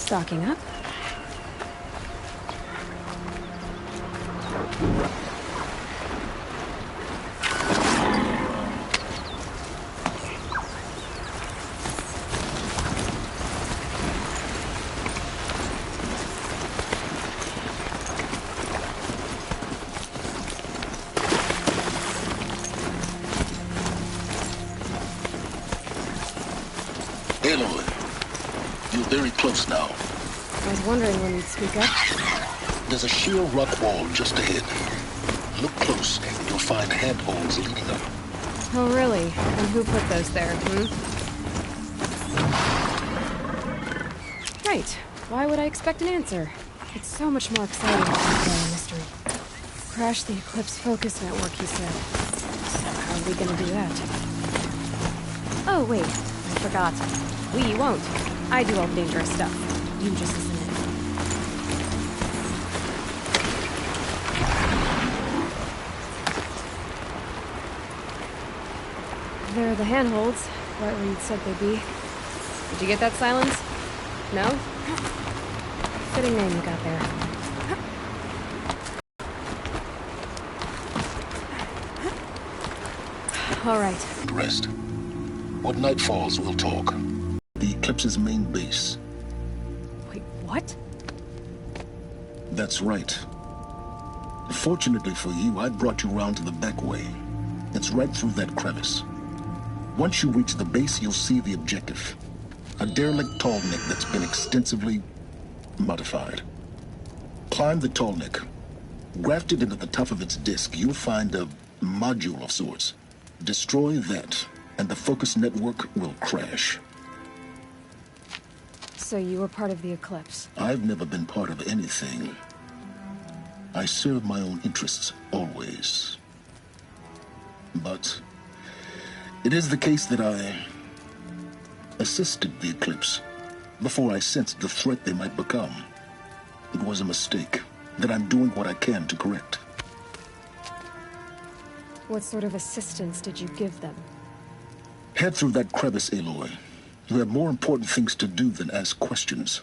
Stocking up. Aloy, you're very close now. I was wondering when you'd speak up. There's a sheer rock wall just ahead. Look close, and you'll find handholds leading up. Oh, really? And who put those there, Right. Why would I expect an answer? It's so much more exciting than a mystery. Crash the Eclipse Focus Network, he said. So how are we gonna do that? Oh, wait. I forgot. We won't. I do all the dangerous stuff. You just listen in. There are the handholds, right where you'd said they'd be. Did you get that, Silence? No? Fitting name you got there. All right. Rest. When night falls, we'll talk. The Eclipse's main base. Wait, what? That's right. Fortunately for you, I brought you round to the back way. It's right through that crevice. Once you reach the base, you'll see the objective. A derelict tall neck that's been extensively modified. Climb the tall neck. Grafted into the top of its disk, you'll find a module of sorts. Destroy that, and the focus network will crash. So you were part of the Eclipse? I've never been part of anything. I serve my own interests, always. But it is the case that I assisted the Eclipse before I sensed the threat they might become. It was a mistake that I'm doing what I can to correct. What sort of assistance did you give them? Head through that crevice, Aloy. You have more important things to do than ask questions.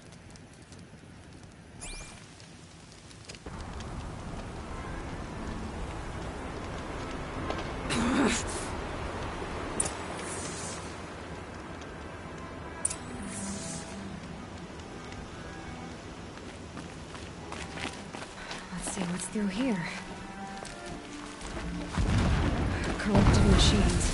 Let's see what's through here. Corrupted machines.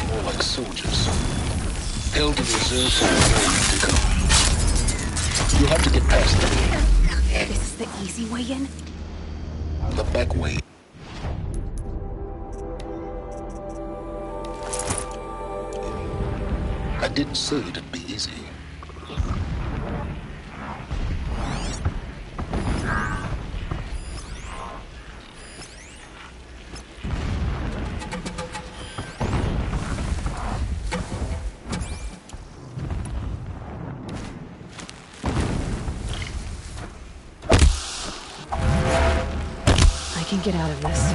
More like soldiers. Held in reserve for the war to come. You'll have to get past them. This is the easy way in? The back way. I didn't say it'd be easy. I can get out of this.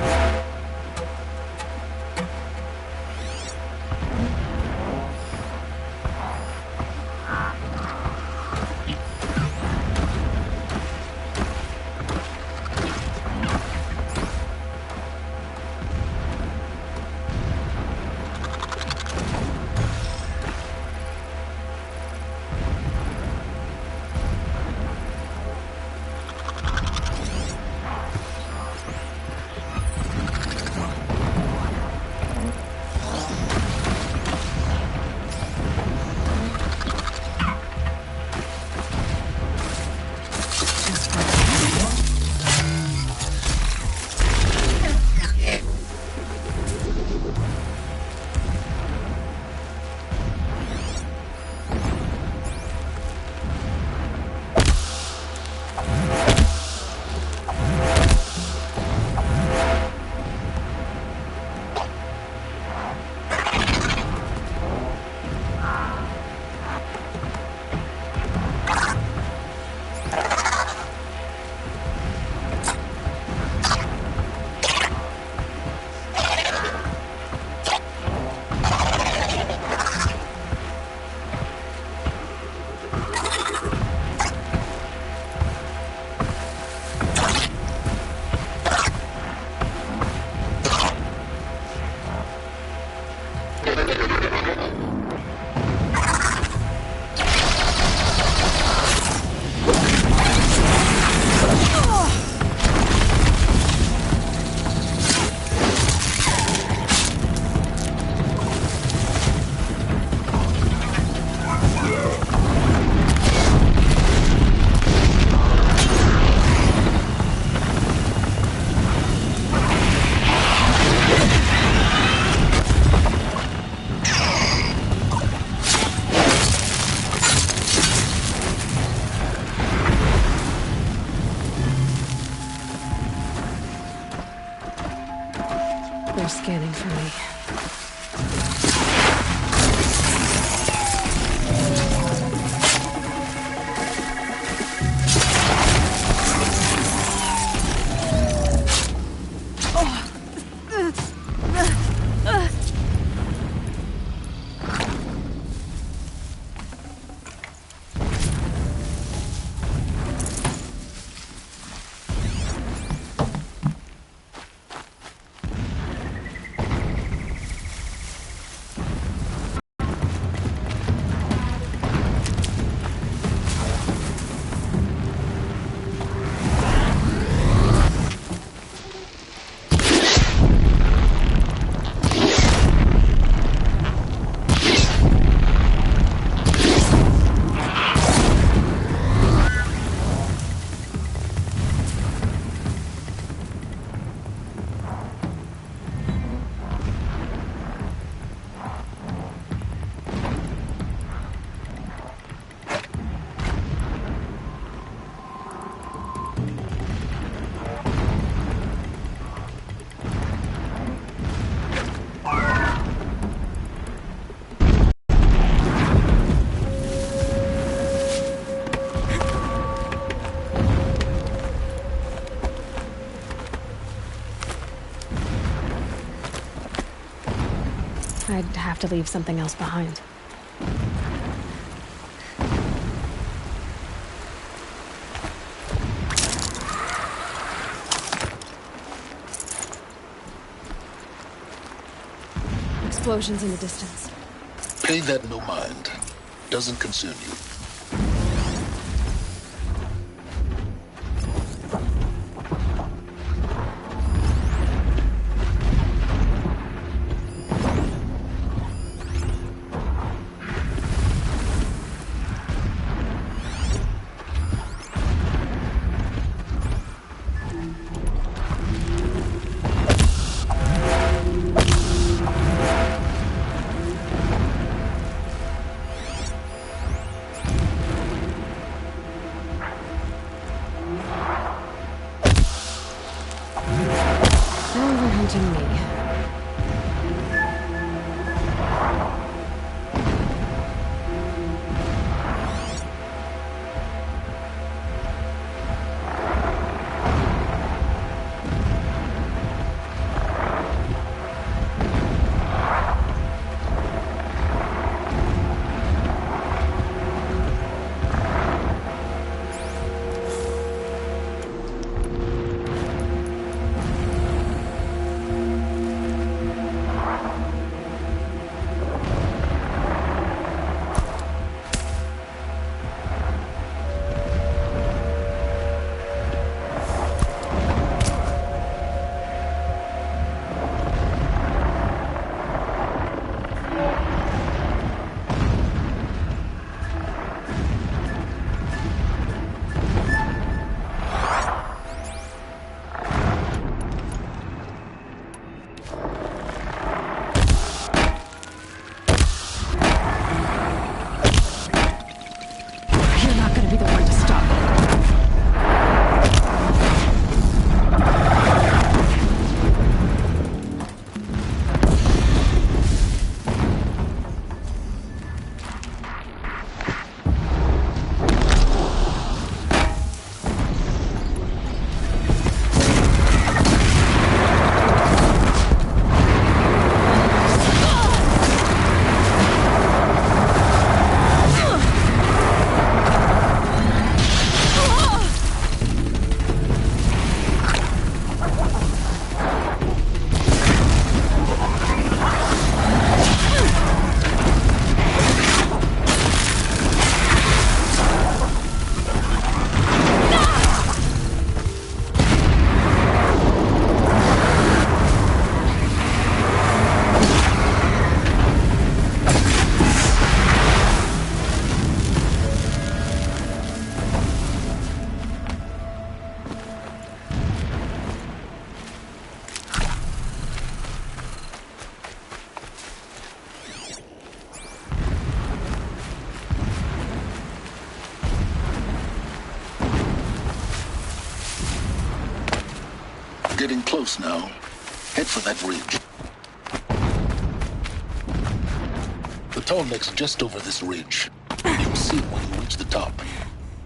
They're scanning for me. I'd have to leave something else behind. Explosions in the distance. Pay that no mind. Doesn't concern you. close now. Head for that ridge. The tall neck's just over this ridge. You'll see it when you reach the top.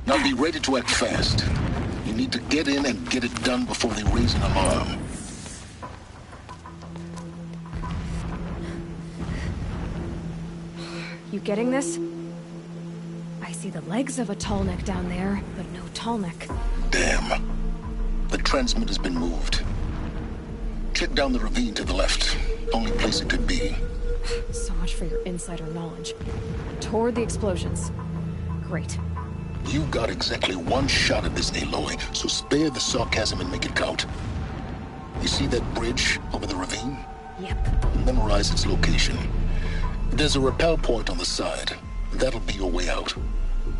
Now be ready to act fast. You need to get in and get it done before they raise an alarm. You getting this? I see the legs of a tall neck down there, but no tall neck. Damn. The transmitter's been moved. Check down the ravine to the left. Only place it could be. So much for your insider knowledge. Toward the explosions. Great. You got exactly one shot at this, Aloy, so spare the sarcasm and make it count. You see that bridge over the ravine? Yep. Memorize its location. There's a rappel point on the side. That'll be your way out.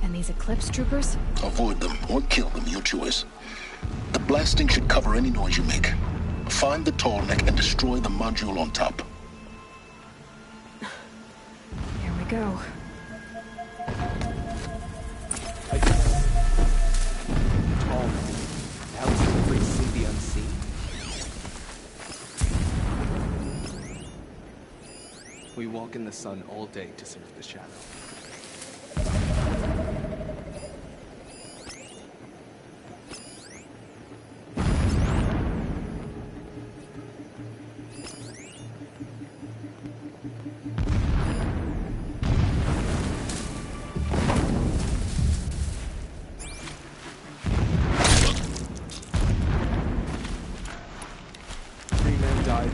And these Eclipse troopers? Avoid them or kill them, your choice. The blasting should cover any noise you make. Find the tall neck and destroy the module on top. Here we go. Tall. That was the free see the unseen. We walk in the sun all day to serve the shadow.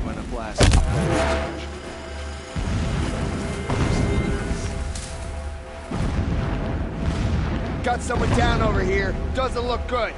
When a blast got someone down over here. Doesn't look good.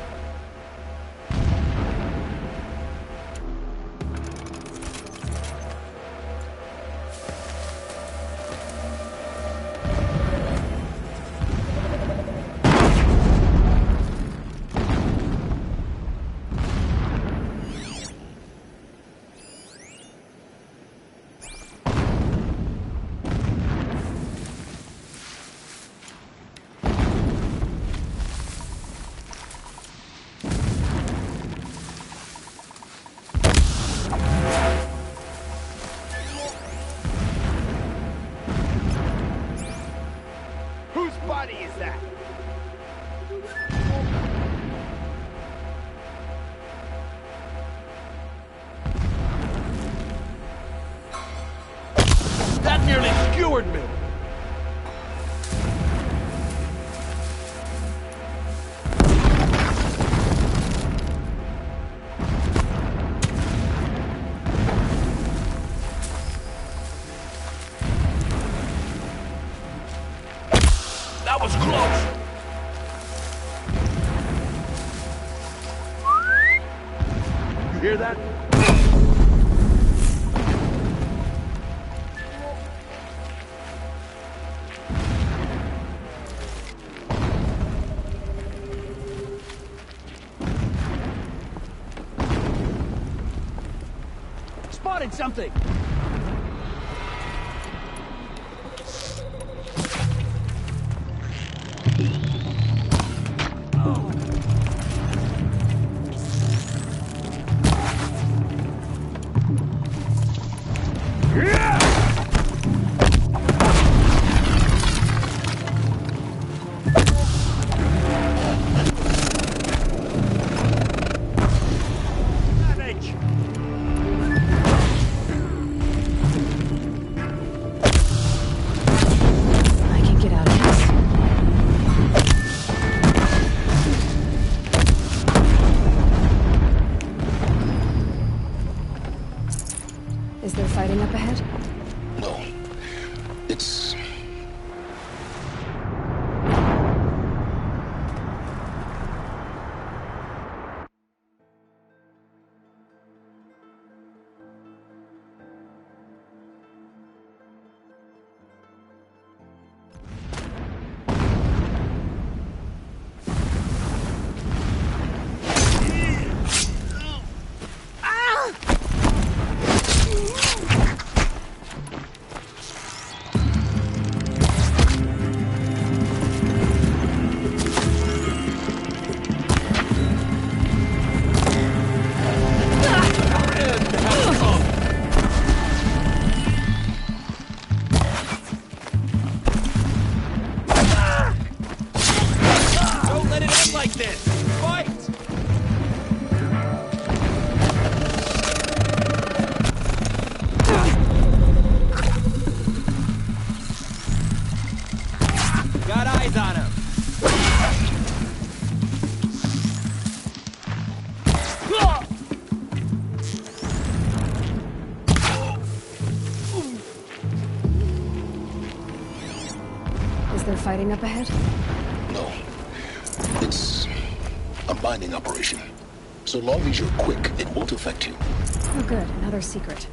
That nearly skewered me. That was close. You hear that? Spotted something! Is there fighting up ahead? No. It's... Is there fighting up ahead? No. It's a mining operation. So long as you're quick, it won't affect you. Oh good, another secret.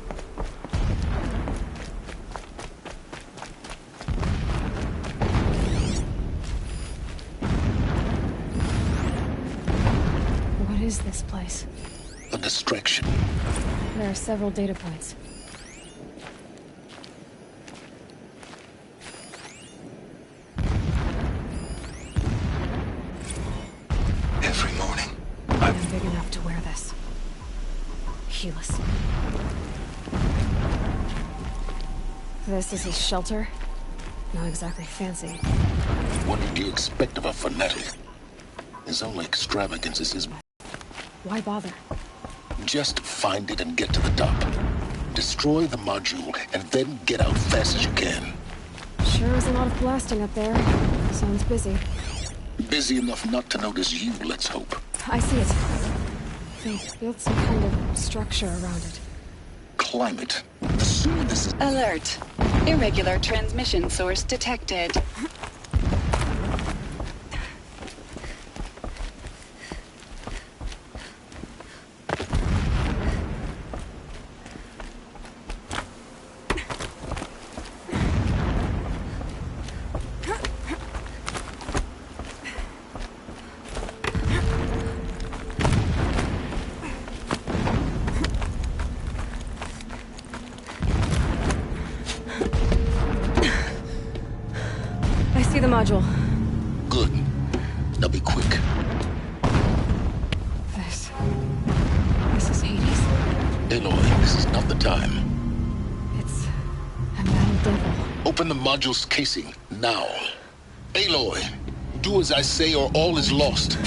What is this place? A distraction. There are several data points. Every morning, I'm big enough to wear this. Heeless. This is his shelter? Not exactly fancy. What did you expect of a fanatic? His only extravagance is his... Why bother? Just find it and get to the top. Destroy the module, and then get out fast as you can. Sure is a lot of blasting up there. Sounds busy. Busy enough not to notice you, let's hope. I see it. They built some kind of structure around it. Climate. The sooner this is... Alert. Irregular transmission source detected. I see the module. Good. Now be quick. This is Hades. Aloy, this is not the time. It's a metal devil. Open the module's casing, now. Aloy, do as I say or all is lost.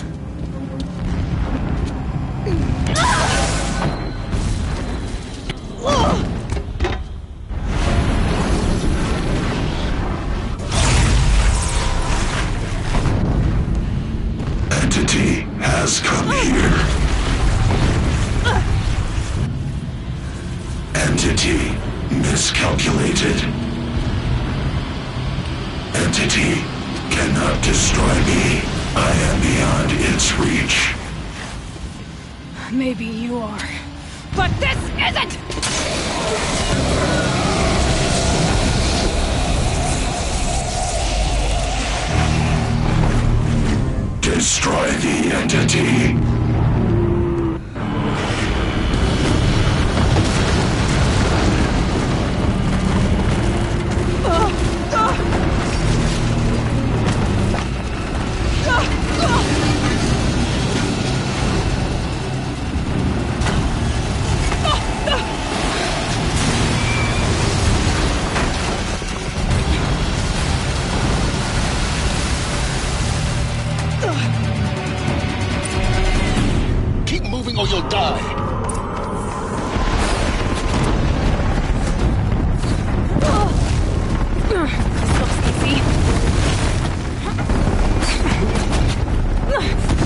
Entity has come here. Entity miscalculated. Entity cannot destroy me. I am beyond its reach. Maybe you are. But this isn't! Destroy the entity. Keep moving or you'll die.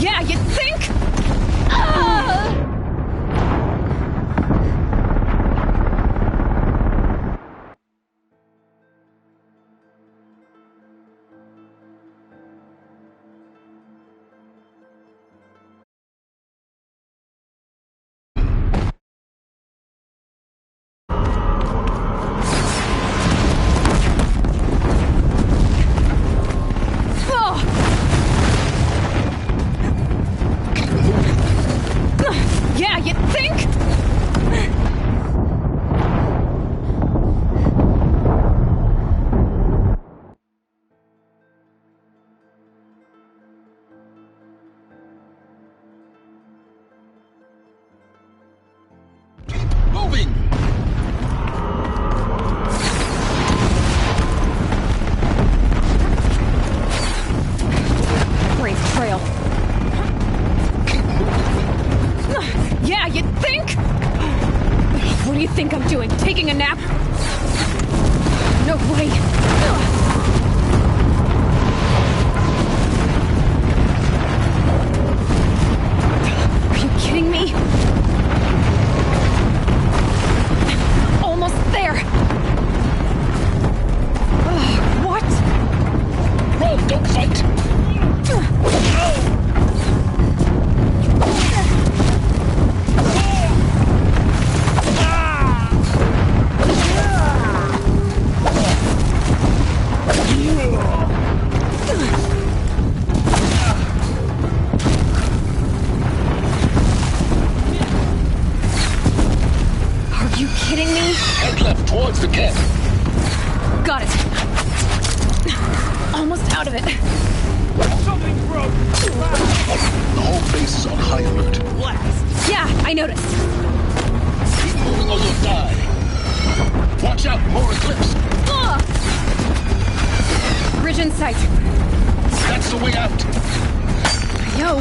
Yeah, you think? Yeah, you think? Moving! Great trail. Yeah, you think? What do you think I'm doing? Taking a nap? No way. Are you kidding me? Almost there. What? Head left towards the camp. Got it. Almost out of it. Something broke! The whole base is on high alert. Blast! Yeah, I noticed. Keep moving or you'll die. Watch out, more eclipse. Ugh! Bridge in sight. That's the way out. Yo.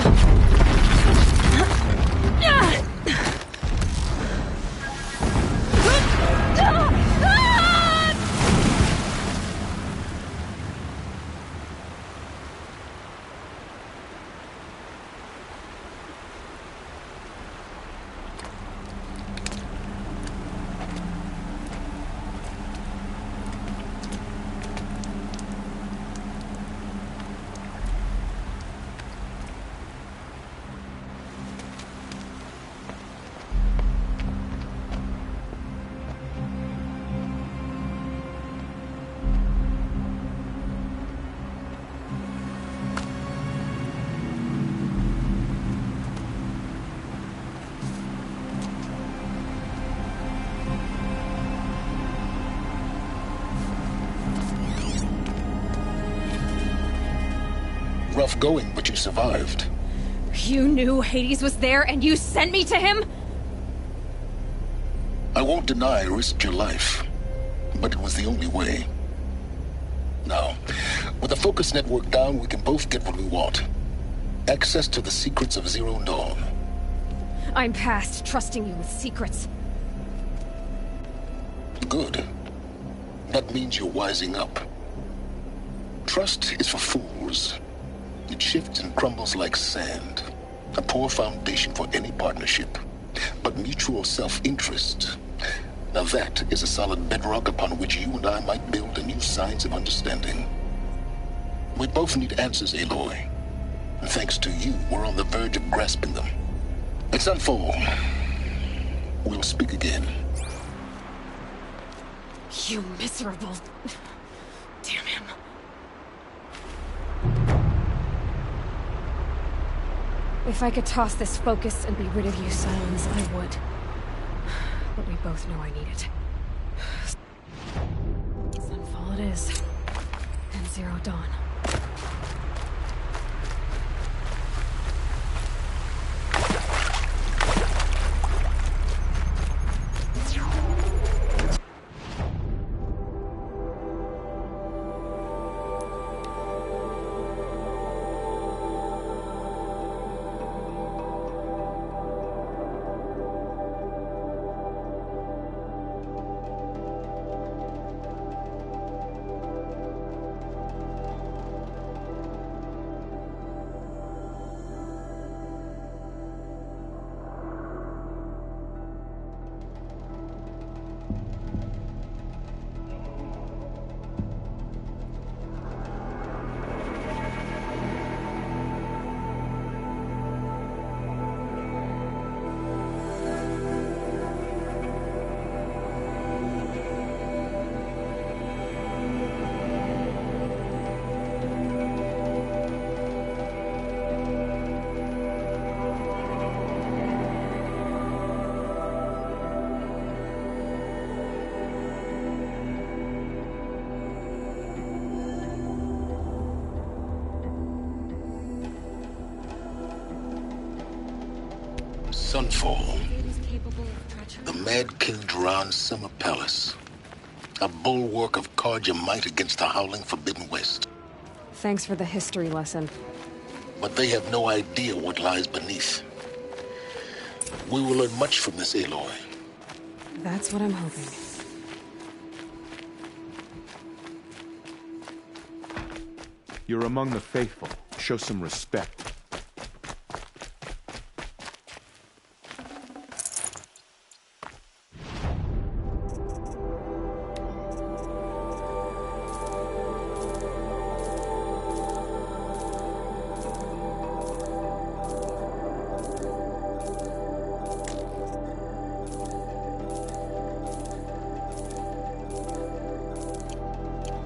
Rough going, but you survived. You knew Hades was there and you sent me to him? I won't deny I risked your life, but it was the only way. Now, with the focus network down, we can both get what we want. Access to the secrets of Zero Dawn. I'm past trusting you with secrets. Good. That means you're wising up. Trust is for fools. It shifts and crumbles like sand. A poor foundation for any partnership. But mutual self-interest, now that is a solid bedrock upon which you and I might build a new science of understanding. We both need answers, Aloy. And thanks to you, we're on the verge of grasping them. At sunfall, we'll speak again. You miserable... Damn him. If I could toss this focus and be rid of you, Silence, I would. But we both know I need it. Sunfall it is. And Zero Dawn. Sunfall. The Mad King Duran's summer palace. A bulwark of Carja might against the howling Forbidden West. Thanks for the history lesson. But they have no idea what lies beneath. We will learn much from this, Aloy. That's what I'm hoping. You're among the faithful. Show some respect.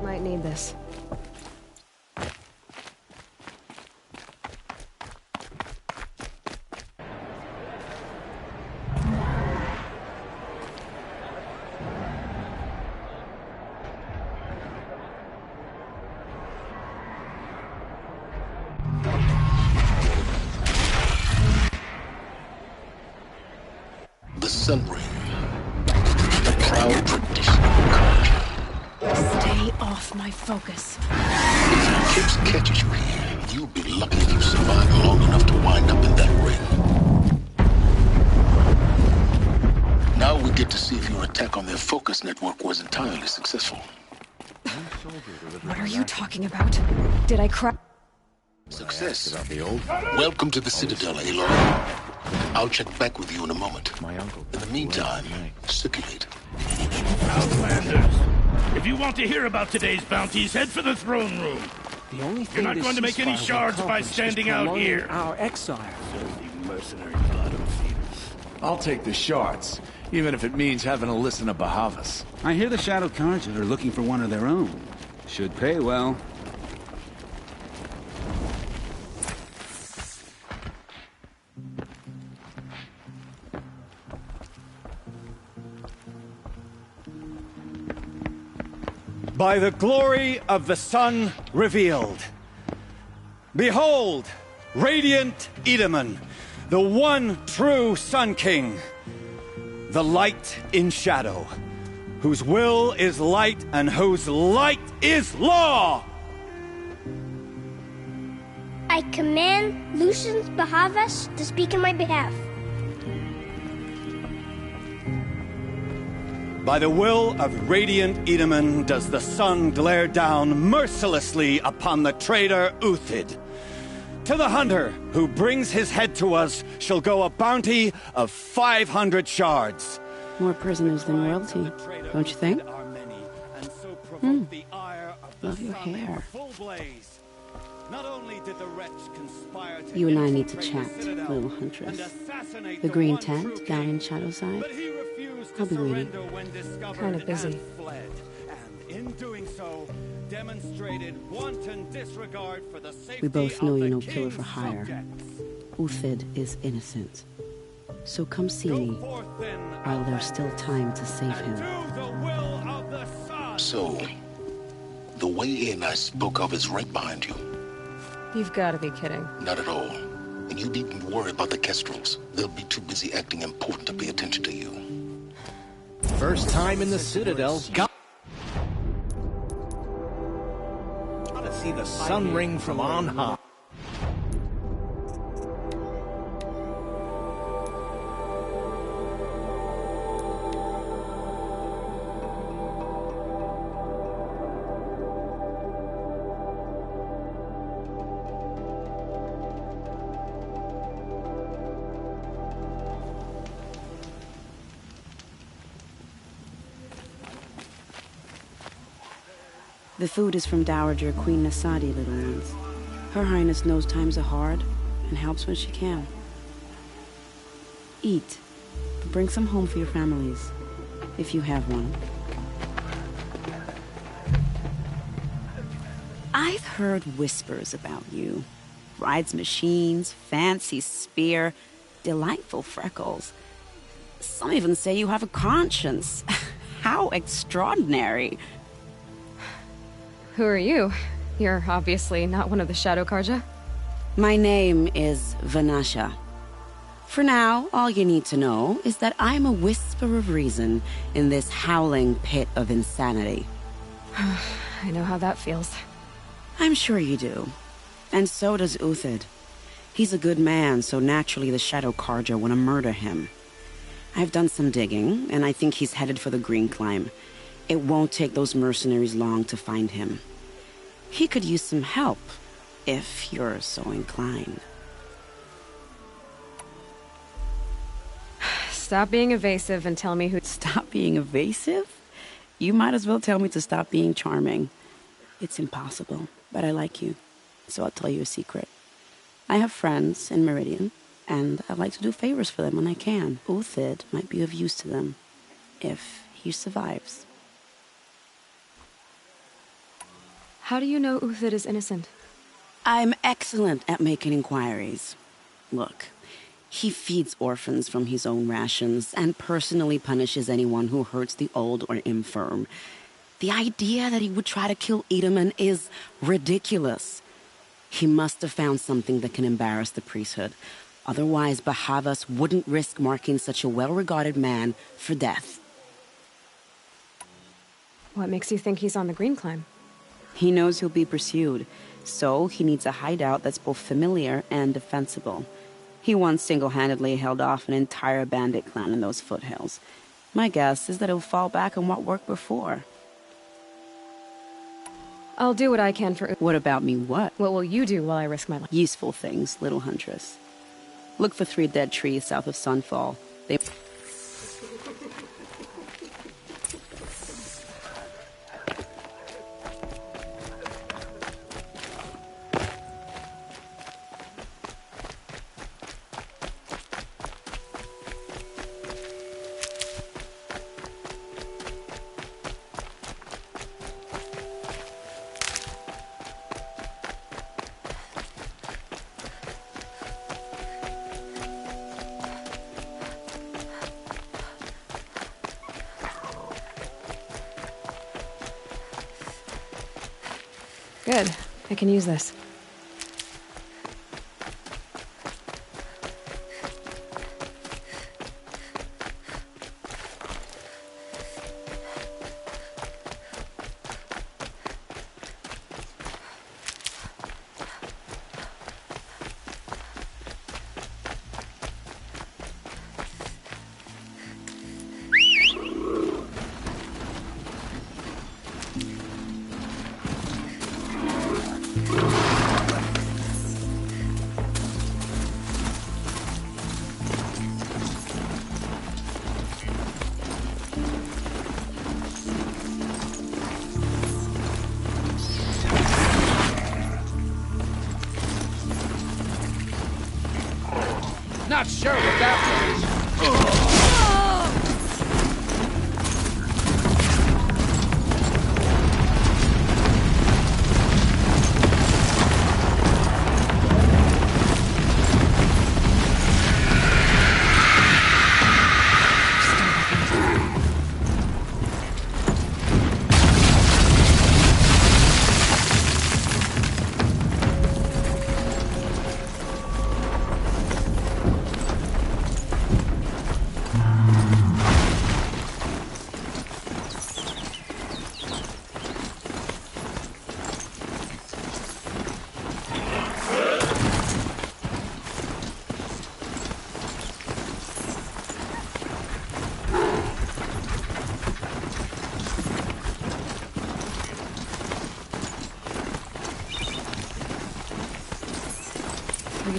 Might need this. Sun Ring, the proud tradition of culture. Stay off my focus. If the Eclipse catches you here, you'll be lucky if you survive long enough to wind up in that ring. Now we get to see if your attack on their focus network was entirely successful. What are you talking about? Did I cry? Success. Welcome to the Citadel, Aloy. I'll check back with you in a moment. My uncle. In the meantime, circulate. Outlanders, if you want to hear about today's bounties, head for the throne room. The only thing You're not going to make any shards by standing out here. Our exile. Filthy mercenary bottom feeders. I'll take the shards, even if it means having to listen to Bahavas. I hear the Shadow Carja are looking for one of their own. Should pay well. By the glory of the sun revealed. Behold, radiant Edaman, the one true Sun King, the light in shadow, whose will is light and whose light is law! I command Lucius Bahavas to speak in my behalf. By the will of radiant Edaman does the sun glare down mercilessly upon the traitor Uthid. To the hunter who brings his head to us shall go a bounty of 500 shards. More prisoners than royalty, don't you think? Love your hair. You and I need to chat, little huntress. The green tent down in Shadowside. I'll be waiting. Kind of busy. We both know you're no killer for hire. Uthid is innocent. So come see me, while there's still time to save him. So, the way in I spoke of is right behind you. You've got to be kidding. Not at all. And you needn't worry about the Kestrels. They'll be too busy acting important to pay attention to you. First time in the Citadel. Gotta see the sun ring from on high. The food is from Dowager Queen Nasadi, little ones. Her Highness knows times are hard and helps when she can. Eat, but bring some home for your families, if you have one. I've heard whispers about you. Rides machines, fancy spear, delightful freckles. Some even say you have a conscience. How extraordinary. Who are you? You're obviously not one of the Shadow Carja. My name is Vanasha. For now, all you need to know is that I'm a whisper of reason in this howling pit of insanity. I know how that feels. I'm sure you do. And so does Uthid. He's a good man, so naturally the Shadow Carja want to murder him. I've done some digging, and I think he's headed for the Green Climb. It won't take those mercenaries long to find him. He could use some help, if you're so inclined. Stop being evasive and tell me who... Stop being evasive? You might as well tell me to stop being charming. It's impossible, but I like you, so I'll tell you a secret. I have friends in Meridian, and I like to do favors for them when I can. Uthid might be of use to them, if he survives. How do you know Uthid is innocent? I'm excellent at making inquiries. Look, he feeds orphans from his own rations and personally punishes anyone who hurts the old or infirm. The idea that he would try to kill Edaman is ridiculous. He must have found something that can embarrass the priesthood. Otherwise, Bahavas wouldn't risk marking such a well-regarded man for death. What makes you think he's on the green climb? He knows he'll be pursued, so he needs a hideout that's both familiar and defensible. He once single-handedly held off an entire bandit clan in those foothills. My guess is that he'll fall back on what worked before. I'll do what I can for... What about me, what? What will you do while I risk my life? Useful things, little huntress. Look for 3 dead trees south of Sunfall. They... Good. I can use this. Not sure what that was.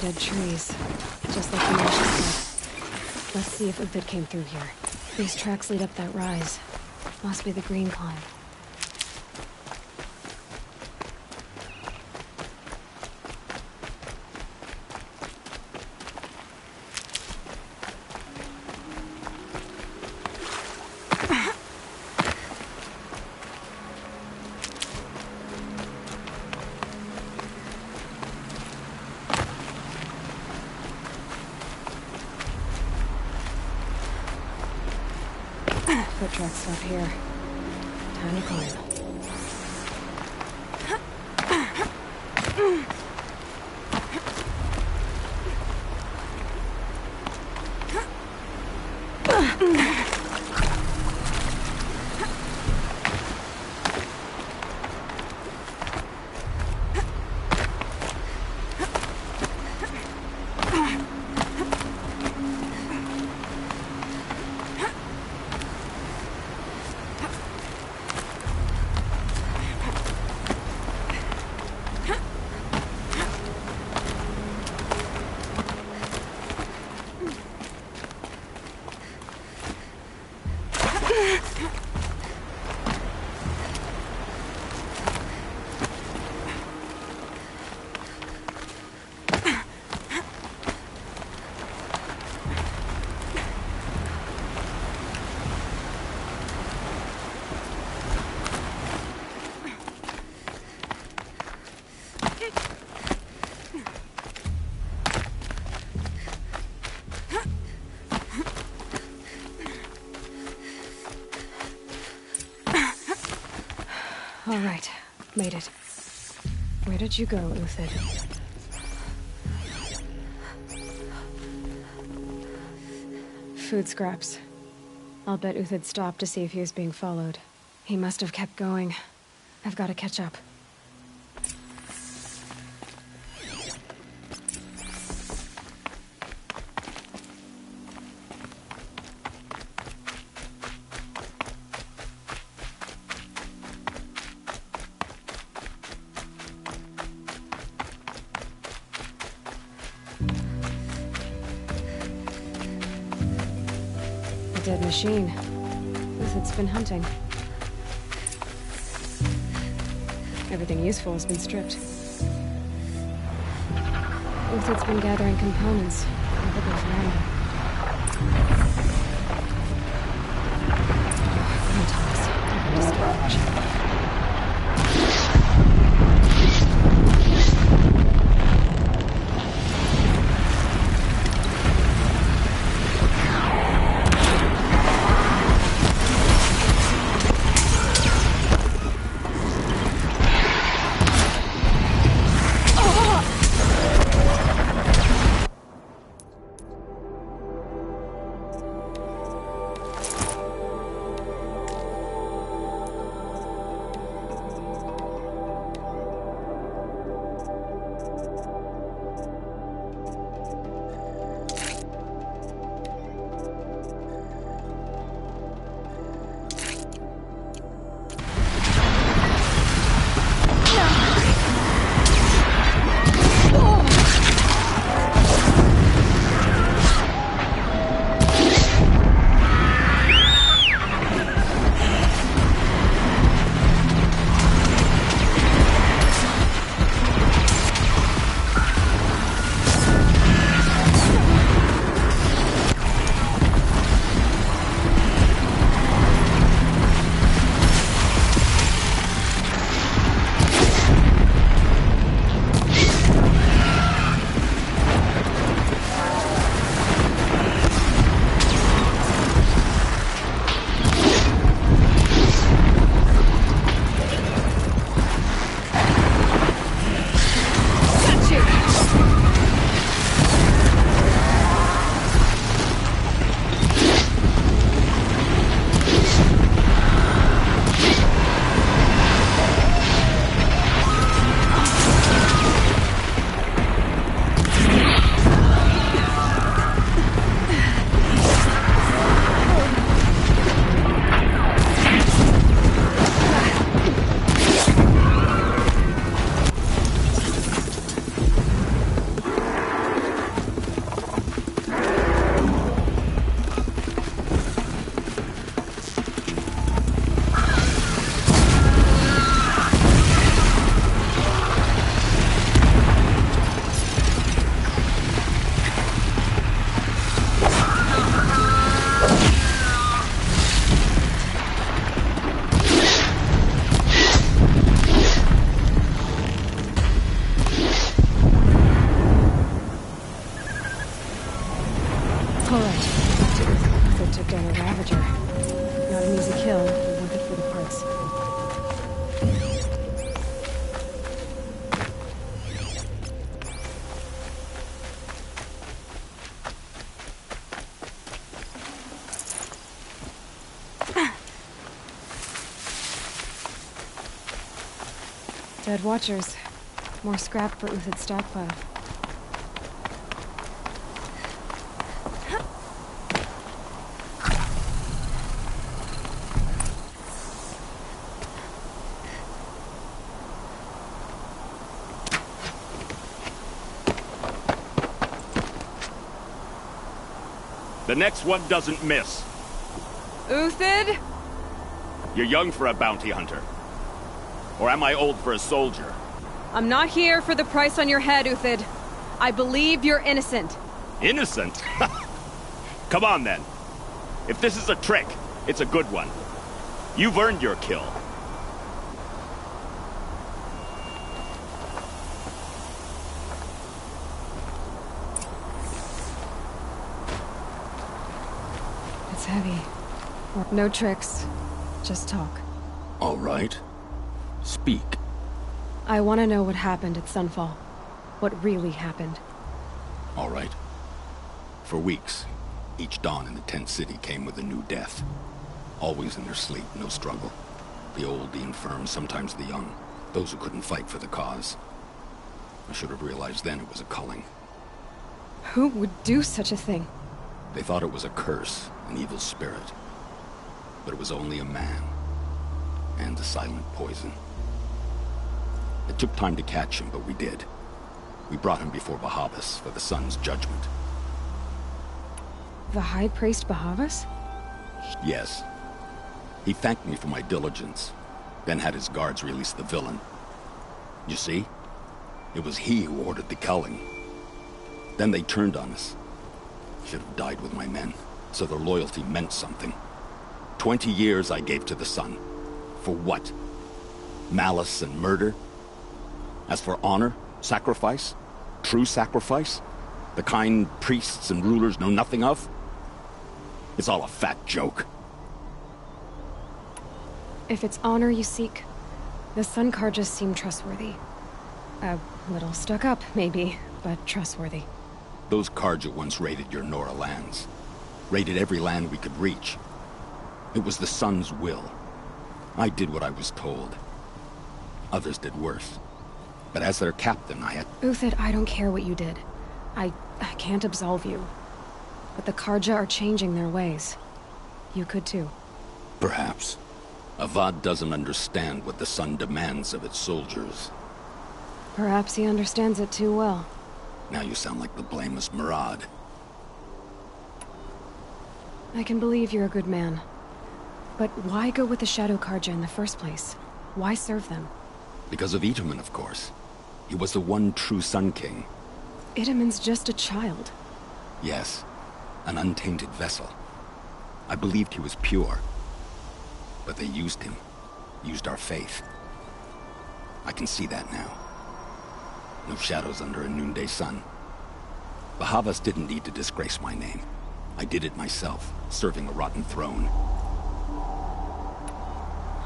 Dead trees, just like the Martian said. Let's see if Uthid came through here. These tracks lead up that rise. Must be the green climb. Foot tracks up here. Time to climb. All right, made it. Where did you go, Uthid? food scraps. I'll bet Uthid stopped to see if he was being followed. He must have kept going. I've got to catch up. A dead machine. Uthid's been hunting. Everything useful has been stripped. Uthid's been gathering components. I hope it's random. Contacts. I can discourage. Dead Watchers. More scrap for Uthid's stockpile. The next one doesn't miss. Uthid? You're young for a bounty hunter. Or am I old for a soldier? I'm not here for the price on your head, Uthid. I believe you're innocent. Innocent? Come on, then. If this is a trick, it's a good one. You've earned your kill. It's heavy. No tricks. Just talk. All right. Speak. I want to know what happened at Sunfall. What really happened. All right. For weeks, Each dawn in the tent city came with a new death. Always in their sleep, no struggle. The old, the infirm, sometimes the young. Those who couldn't fight for the cause. I should have realized then it was a culling. Who would do such a thing? They thought it was a curse, an evil spirit. But it was only a man. And a silent poison. It took time to catch him, but we did. We brought him before Bahavas for the sun's judgment. The High Priest Bahavas? Yes. He thanked me for my diligence, then had his guards release the villain. You see? It was he who ordered the culling. Then they turned on us. Should have died with my men, so their loyalty meant something. 20 years I gave to the sun. For what? Malice and murder? As for honor, sacrifice, true sacrifice, the kind priests and rulers know nothing of? It's all a fat joke. If it's honor you seek, the Sun Karjas seem trustworthy. A little stuck up, maybe, but trustworthy. Those Karja once raided your Nora lands. Raided every land we could reach. It was the sun's will. I did what I was told. Others did worse. But as their captain, I had... Uthid, I don't care what you did. I can't absolve you. But the Karja are changing their ways. You could too. Perhaps. Avad doesn't understand what the sun demands of its soldiers. Perhaps he understands it too well. Now you sound like the blameless Murad. I can believe you're a good man. But why go with the Shadow Karja in the first place? Why serve them? Because of Itaman, of course. He was the one true Sun King. Itaman's just a child. Yes. An untainted vessel. I believed he was pure. But they used him. Used our faith. I can see that now. No shadows under a noonday sun. Bahavas didn't need to disgrace my name. I did it myself, serving a rotten throne.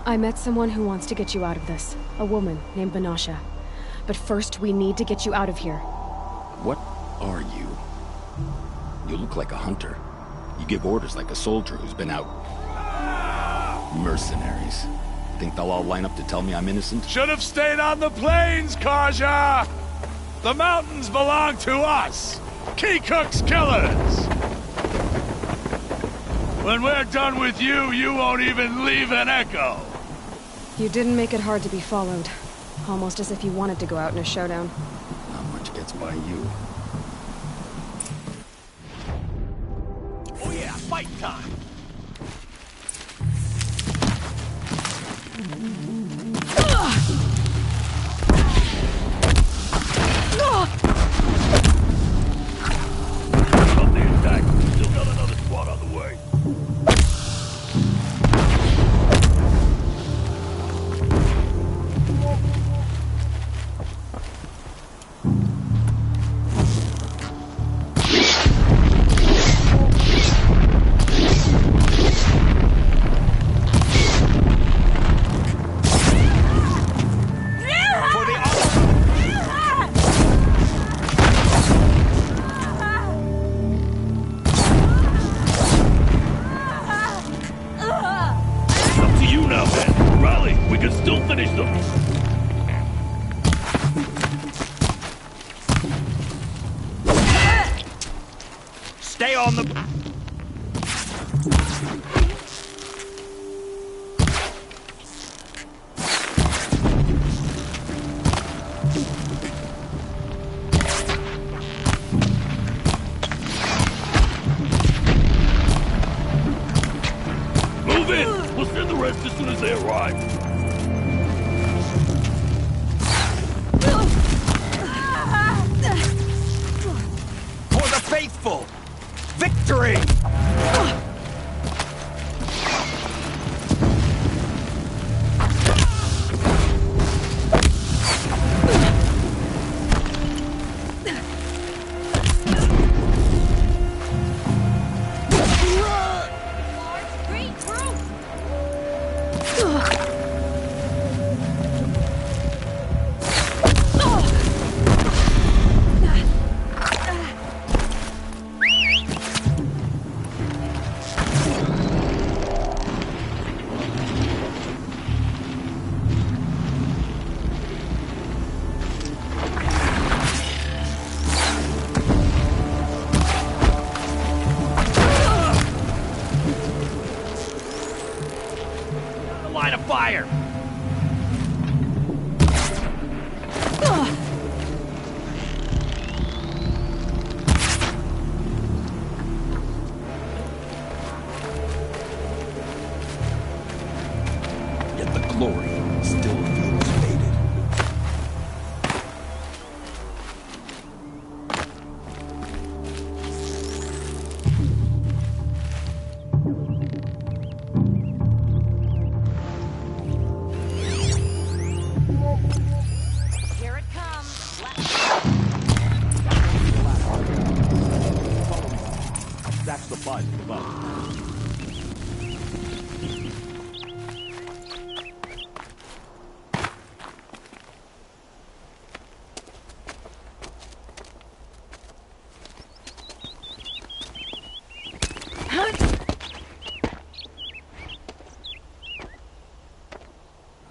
I met someone who wants to get you out of this. A woman named Banasha. But first, we need to get you out of here. What are you? You look like a hunter. You give orders like a soldier who's been out. Mercenaries. Think they'll all line up to tell me I'm innocent? Should have stayed on the plains, Karja! The mountains belong to us! Kikuk's killers! When we're done with you, you won't even leave an echo! You didn't make it hard to be followed. Almost as if you wanted to go out in a showdown. Not much gets by you. Oh yeah, fight time! Up the attack. Still got another squad on the way. Stay on the... Move in! We'll send the rest as soon as they arrive. For the faithful! Victory! still feels faded. Here it comes. Stack supplies above.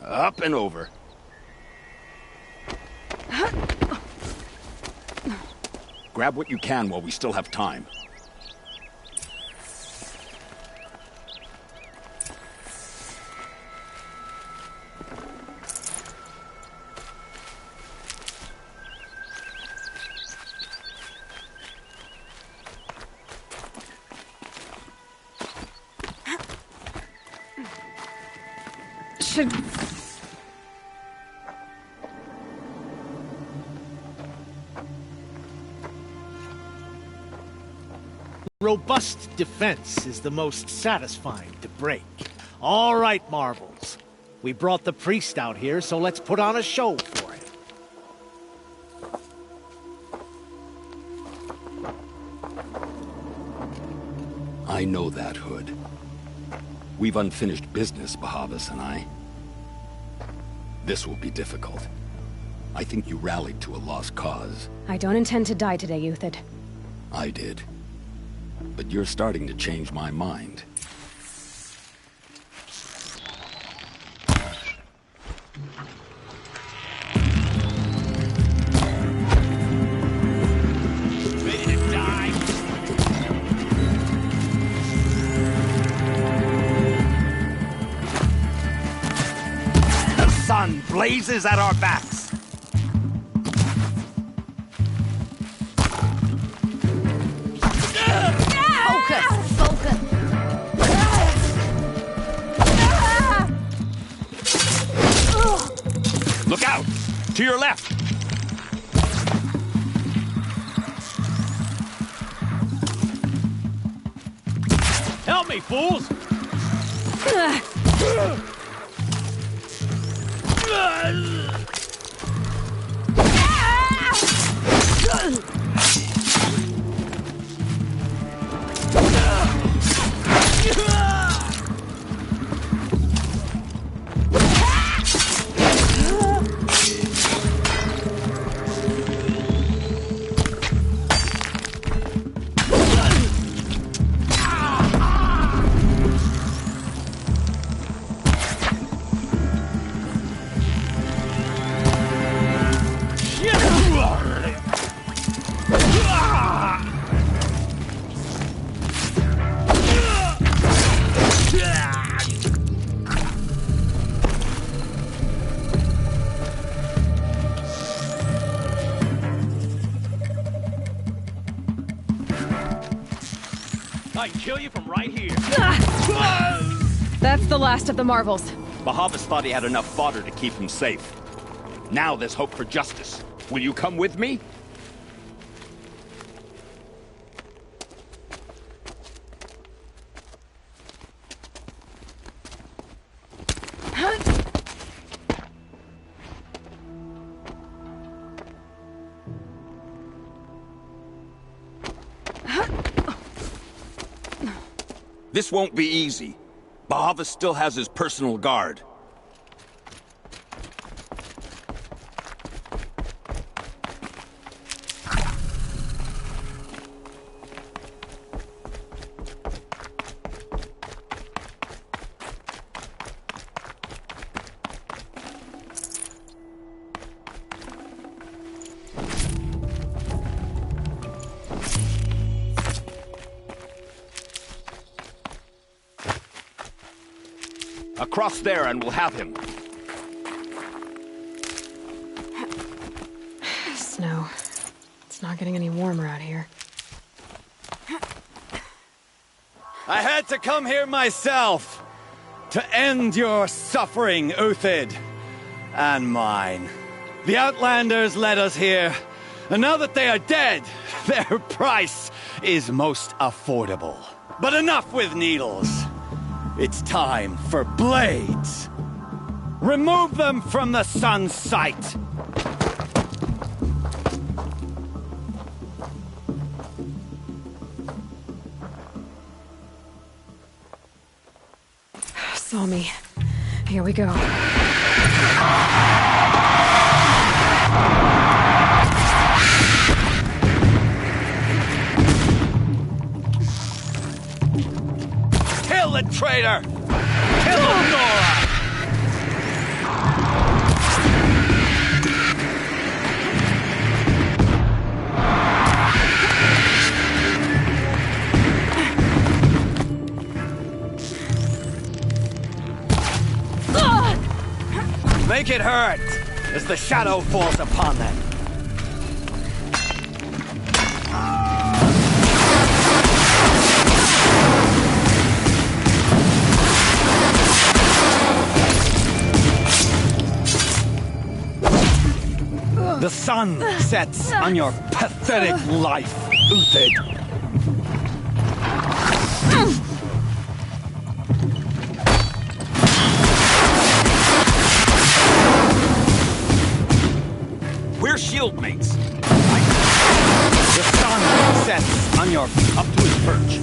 Up and over. Grab what you can while we still have time. Should... Robust defense is the most satisfying to break. All right, Marvels. We brought the priest out here, so let's put on a show for him. I know that, Hood. We've unfinished business, Bahavas and I. This will be difficult. I think you rallied to a lost cause. I don't intend to die today, Uthid. I did. But you're starting to change my mind. Ready to die? The sun blazes at our backs. Look out! To your left! Help me, fools! I can kill you from right here. That's the last of the Marvels. Bahavas thought he had enough fodder to keep him safe. Now there's hope for justice. Will you come with me? This won't be easy. Bahavas still has his personal guard. Across there and we'll have him. Snow. It's not getting any warmer out here. I had to come here myself to end your suffering, Uthid. and mine. The Outlanders led us here, and now that they are dead, their price is most affordable. But enough with needles. It's time for blades. Remove them from the sun's sight. Saw me. Here we go. Kill the traitor! Kill Nora! Make it hurt as the shadow falls upon them. The sun sets on your pathetic life, Uthid. We're shield mates. The sun sets on your up to his perch.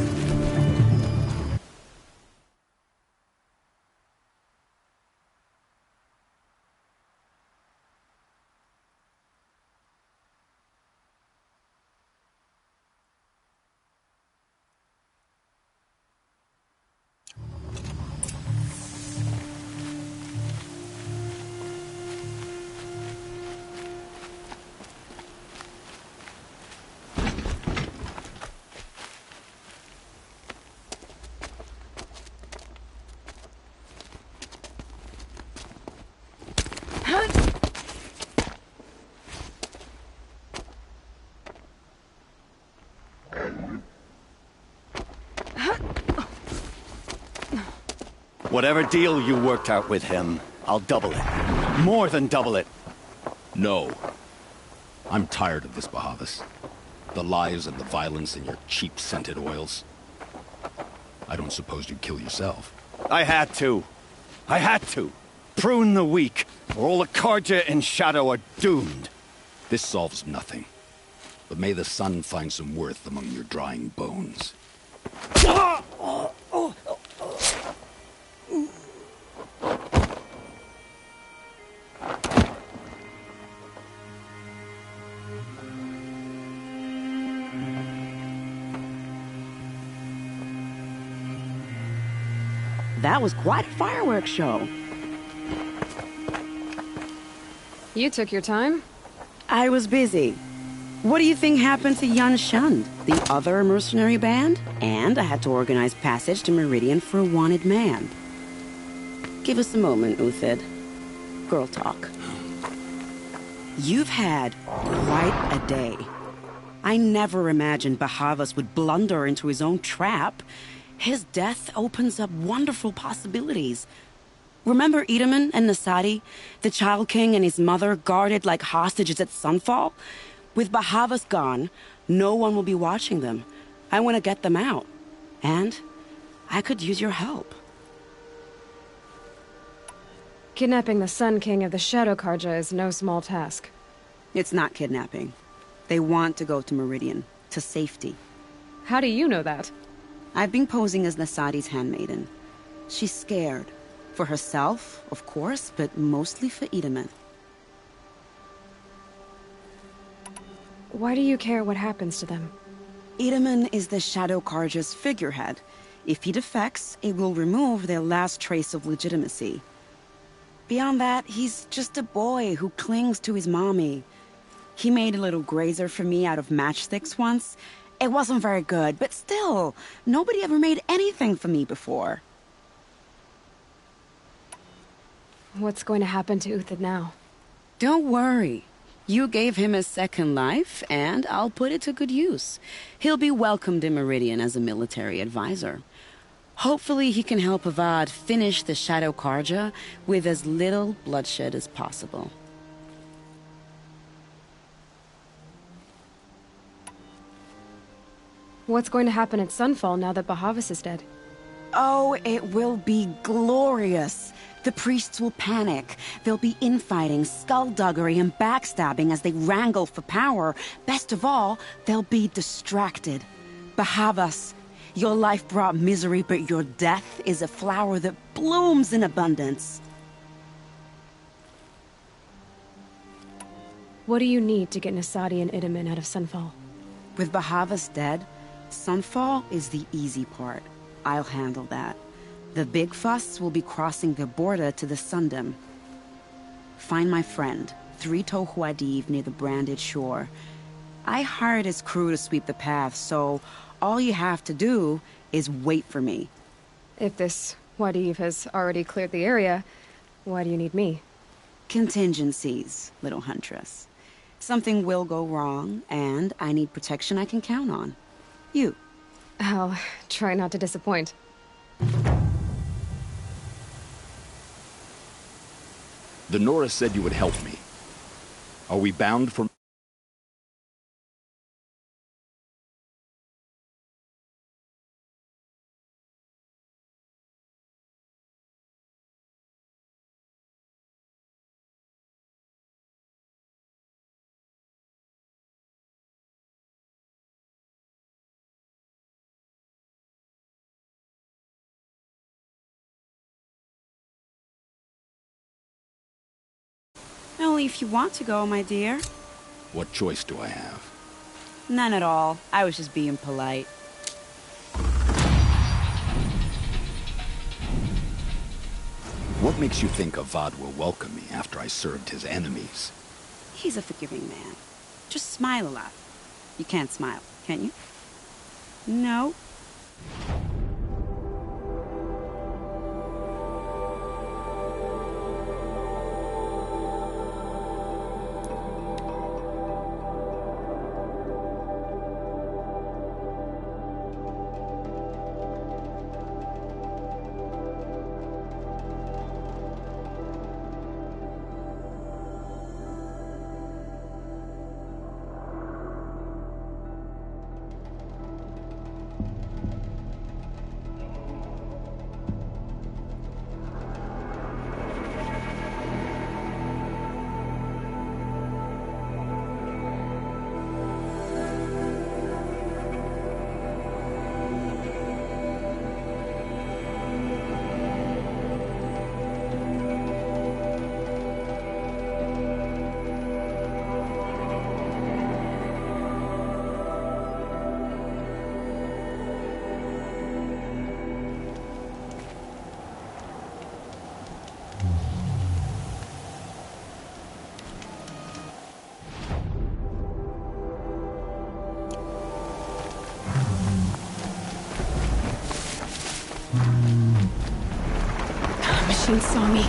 Whatever deal you worked out with him, I'll double it. More than double it. No. I'm tired of this, Bahavas. The lies and the violence and your cheap scented oils. I don't suppose you'd kill yourself. I had to. I had to. Prune the weak, or all the Karja in Shadow are doomed. This solves nothing. But may the sun find some worth among your drying bones. That was quite a fireworks show. You took your time? I was busy. What do you think happened to Yan Shund, the other mercenary band? And I had to organize passage to Meridian for a wanted man. Give us a moment, Uthid. Girl talk. You've had quite a day. I never imagined Bahavas would blunder into his own trap. His death opens up wonderful possibilities. Remember Edaman and Nasadi, the Child King and his mother guarded like hostages at sunfall? With Bahavas gone, no one will be watching them. I want to get them out. And I could use your help. Kidnapping the Sun King of the Shadow Karja is no small task. It's not kidnapping. They want to go to Meridian, to safety. How do you know that? I've been posing as Nasadi's handmaiden. She's scared. For herself, of course, but mostly for Edaman. Why do you care what happens to them? Edaman is the Shadow Karja's figurehead. If he defects, it will remove their last trace of legitimacy. Beyond that, he's just a boy who clings to his mommy. He made a little grazer for me out of matchsticks once. It wasn't very good, but still, nobody ever made anything for me before. What's going to happen to Uthid now? Don't worry. You gave him a second life, and I'll put it to good use. He'll be welcomed in Meridian as a military advisor. Hopefully he can help Avad finish the Shadow Karja with as little bloodshed as possible. What's going to happen at Sunfall now that Bahavas is dead? Oh, it will be glorious. The priests will panic. There'll be infighting, skullduggery, and backstabbing as they wrangle for power. Best of all, they'll be distracted. Bahavas, your life brought misery, but your death is a flower that blooms in abundance. What do you need to get Nasadi and Idaman out of Sunfall? With Bahavas dead, Sunfall is the easy part. I'll handle that. The big fuss will be crossing the border to the Sundom. Find my friend, Three-Toe Huadiv, near the branded shore. I hired his crew to sweep the path, so all you have to do is wait for me. If this Huadiv has already cleared the area, why do you need me? Contingencies, little huntress. Something will go wrong, and I need protection I can count on. You. I'll try not to disappoint. The Nora said you would help me. Are we bound for... Only if you want to go, my dear. What choice do I have? None at all. I was just being polite. What makes you think Avad will welcome me after I served his enemies? He's a forgiving man. Just smile a lot. You can't smile, can you? No. Machine saw me.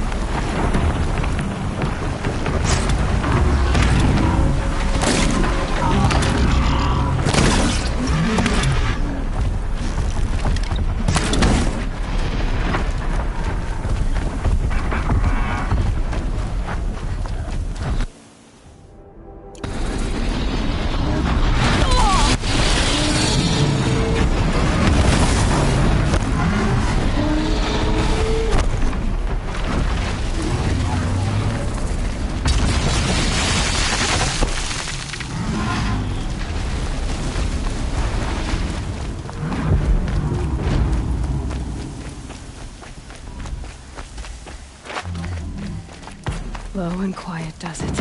Low and quiet does it.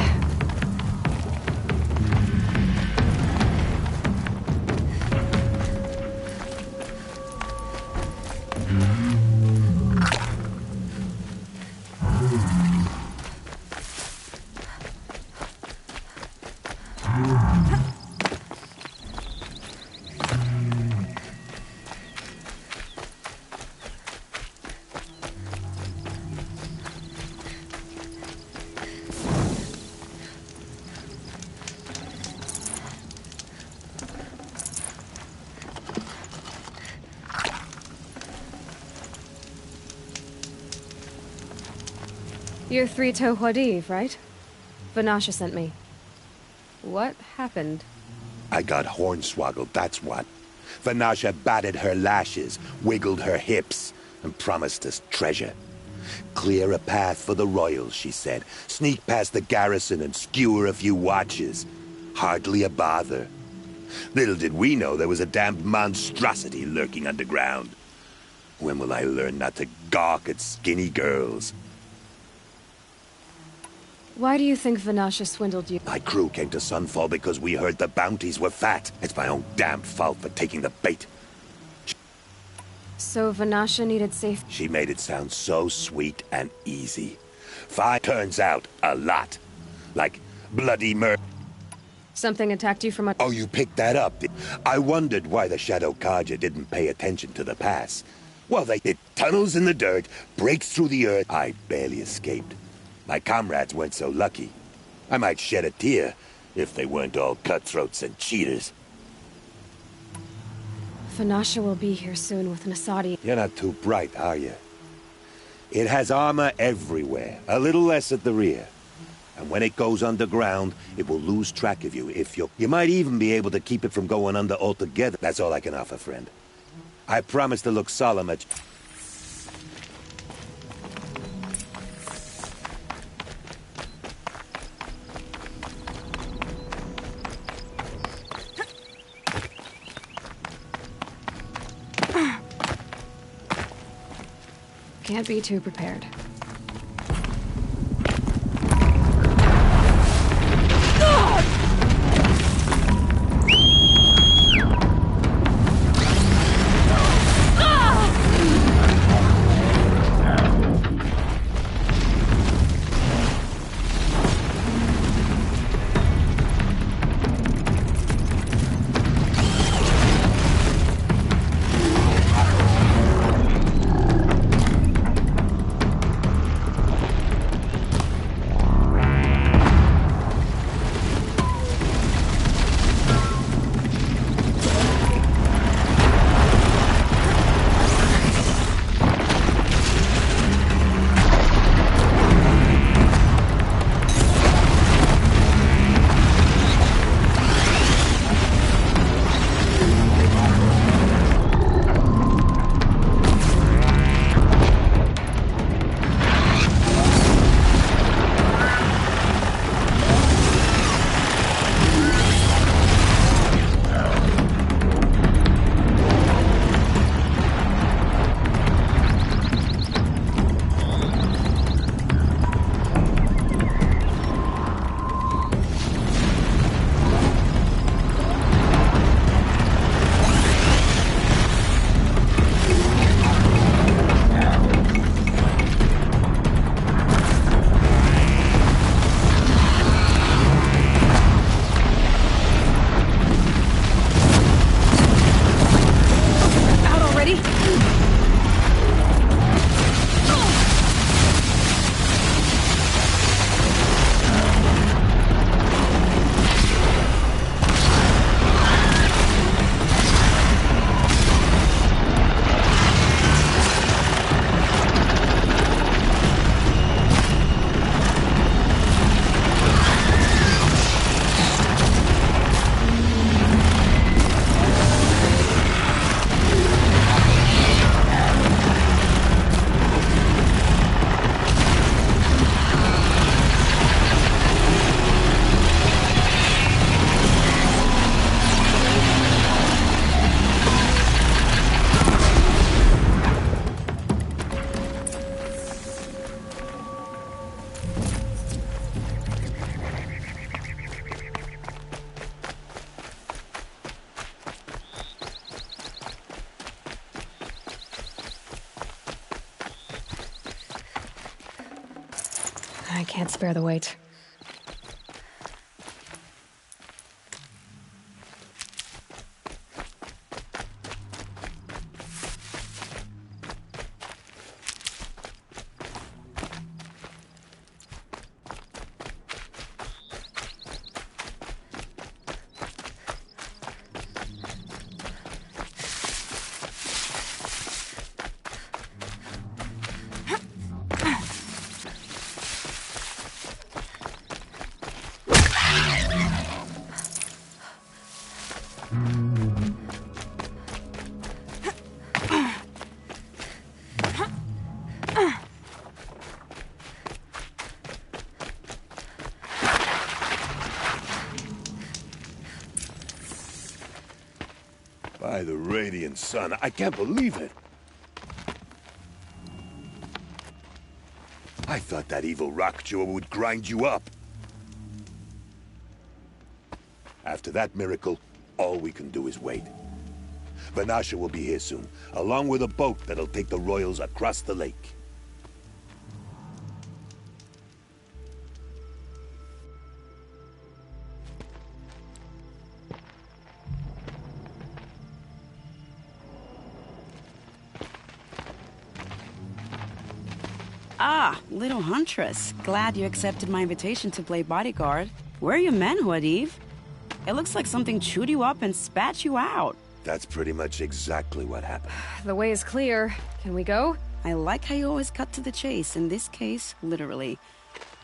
You're Three-Toe Huadiv, right? Vanasha sent me. What happened? I got hornswoggled, that's what. Vanasha batted her lashes, wiggled her hips, and promised us treasure. Clear a path for the royals, she said. Sneak past the garrison and skewer a few watches. Hardly a bother. Little did we know there was a damned monstrosity lurking underground. When will I learn not to gawk at skinny girls? Why do you think Vanasha swindled you? My crew came to Sunfall because we heard the bounties were fat. It's my own damned fault for taking the bait. So Vanasha needed safe... She made it sound so sweet and easy. Turns out, a lot. Like bloody murder. Something attacked you from a... Oh, you picked that up. I wondered why the Shadow Carja didn't pay attention to the pass. Well, they hit tunnels in the dirt, breaks through the earth. I barely escaped. My comrades weren't so lucky. I might shed a tear if they weren't all cutthroats and cheaters. Vanasha will be here soon with Nasadi. You're not too bright, are you? It has armor everywhere, a little less at the rear. And when it goes underground, it will lose track of you if you... You might even be able to keep it from going under altogether. That's all I can offer, friend. I promise to look solemn at... Can't be too prepared. I can't spare the weight. By the radiant sun, I can't believe it. I thought that evil rock jaw would grind you up. After that miracle, all we can do is wait. Vanasha will be here soon, along with a boat that'll take the royals across the lake. Ah, little huntress. Glad you accepted my invitation to play bodyguard. Where are your men, Huadiv? It looks like something chewed you up and spat you out. That's pretty much exactly what happened. The way is clear. Can we go? I like how you always cut to the chase. In this case, literally.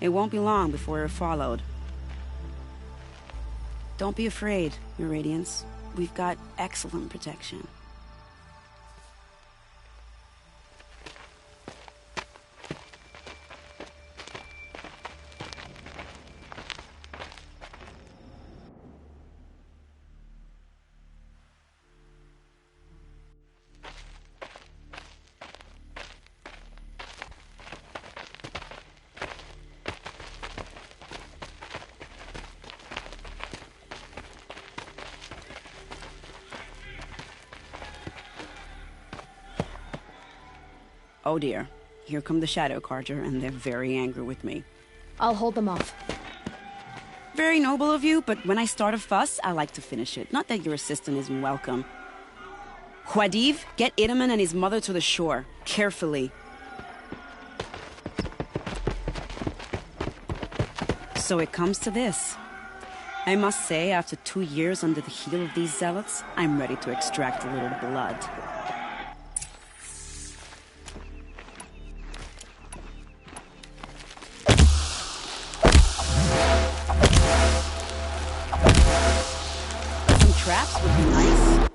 It won't be long before you're followed. Don't be afraid, Your Radiance. We've got excellent protection. Oh dear, here come the Shadow Carja, and they're very angry with me. I'll hold them off. Very noble of you, but when I start a fuss, I like to finish it. Not that your assistant isn't welcome. Huadiv, get Itaman and his mother to the shore. Carefully. So it comes to this. I must say, after 2 years under the heel of these zealots, I'm ready to extract a little blood. Traps would be nice.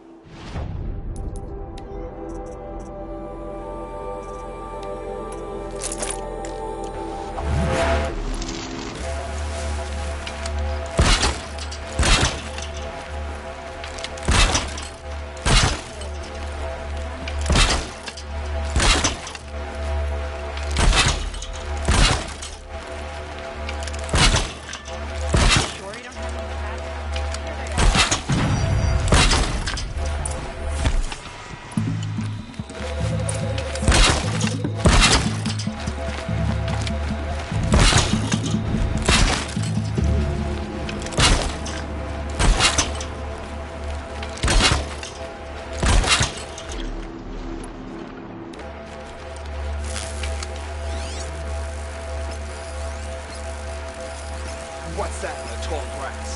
What's that in the tall grass?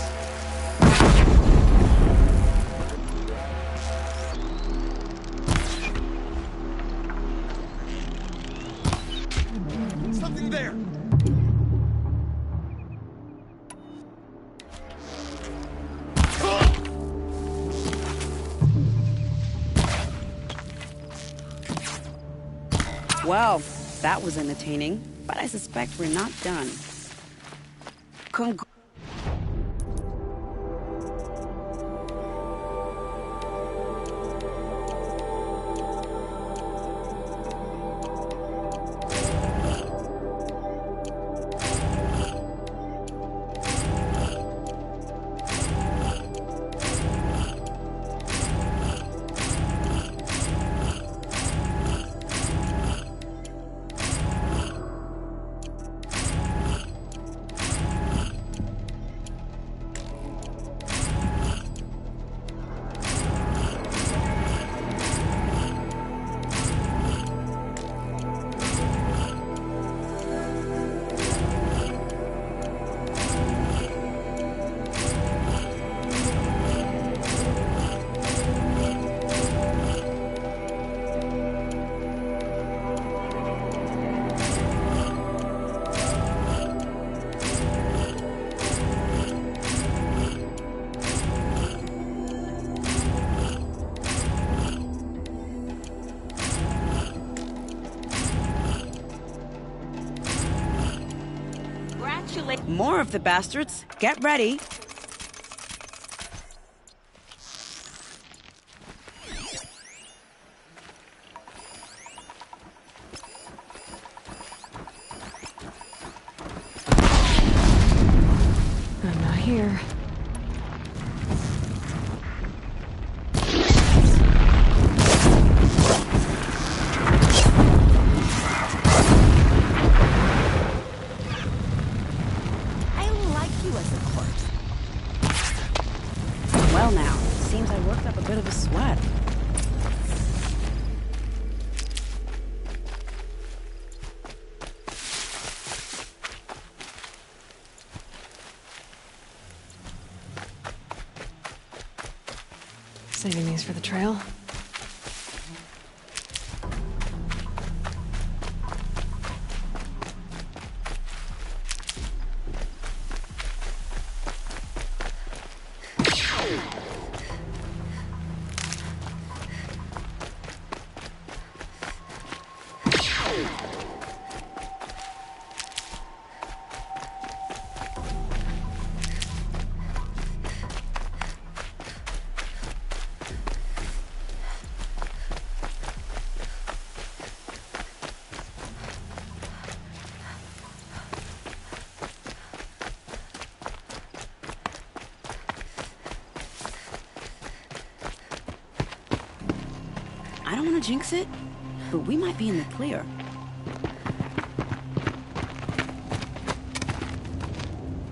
Something there! Well, that was entertaining, but I suspect we're not done. More of the bastards. Get ready. here. I like you as a corpse. Well now, seems I worked up a bit of a sweat. Saving these for the trail. I don't want to jinx it, but we might be in the clear.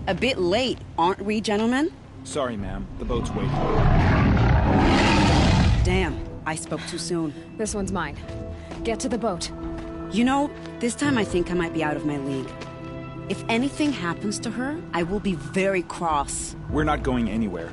A bit late, aren't we, gentlemen? Sorry, ma'am. The boat's waiting. Damn, I spoke too soon. This one's mine. Get to the boat. You know, this time I think I might be out of my league. If anything happens to her, I will be very cross. We're not going anywhere.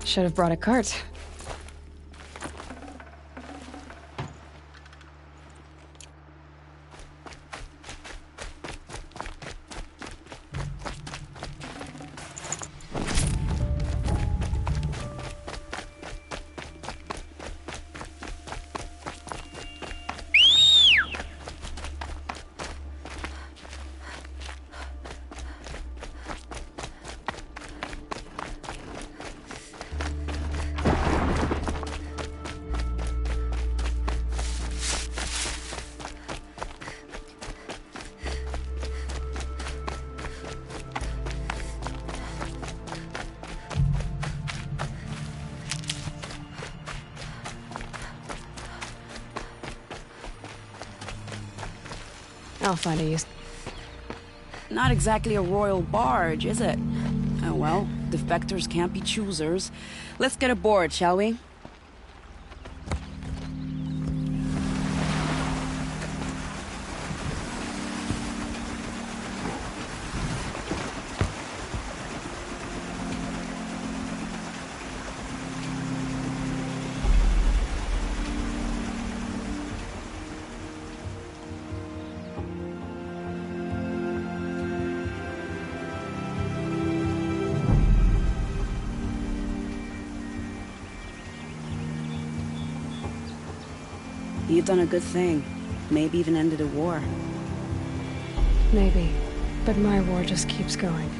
Should have brought a cart. I'll find a use. Not exactly a royal barge, is it? Oh well, defectors can't be choosers. Let's get aboard, shall we? You've done a good thing. Maybe even ended a war. Maybe. But my war just keeps going.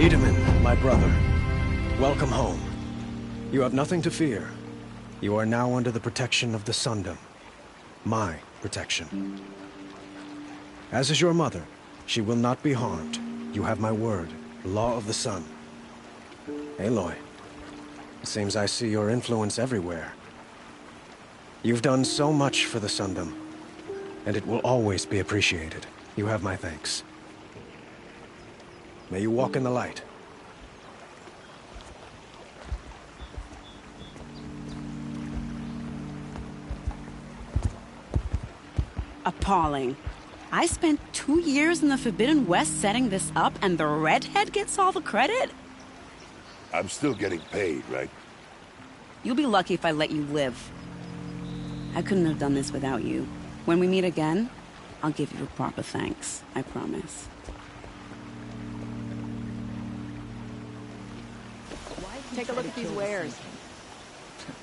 Itaman, my brother, welcome home. You have nothing to fear. You are now under the protection of the Sundom. My protection. As is your mother, she will not be harmed. You have my word, law of the sun. Aloy, it seems I see your influence everywhere. You've done so much for the Sundom, and it will always be appreciated. You have my thanks. May you walk in the light. Appalling. I spent 2 years in the Forbidden West setting this up, and the redhead gets all the credit? I'm still getting paid, right? You'll be lucky if I let you live. I couldn't have done this without you. When we meet again, I'll give you a proper thanks. I promise. Take a look at these wares.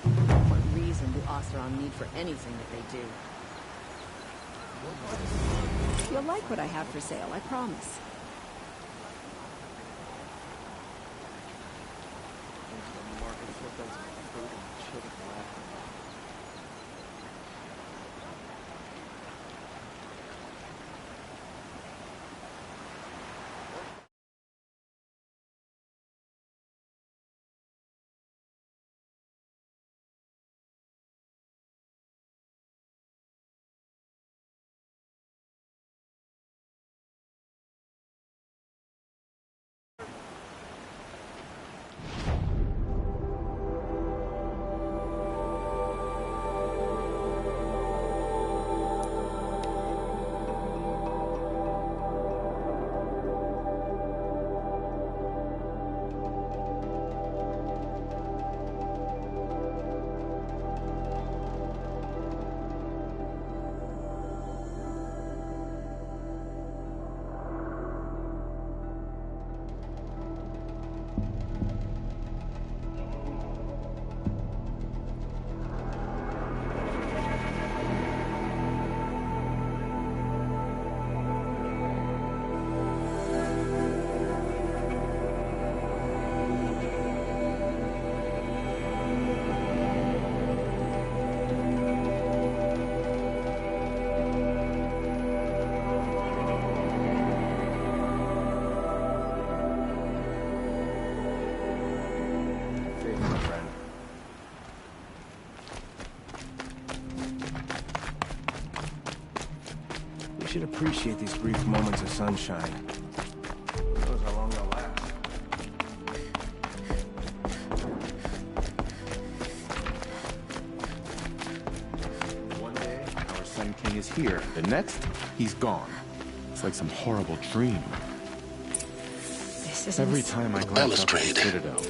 What reason do Oseram need for anything that they do? You'll like what I have for sale, I promise. should appreciate these brief moments of sunshine. Who knows how long they'll last. One day, our Sun King is here. The next, he's gone. It's like some horrible dream. This is Every time I glance up at the Citadel,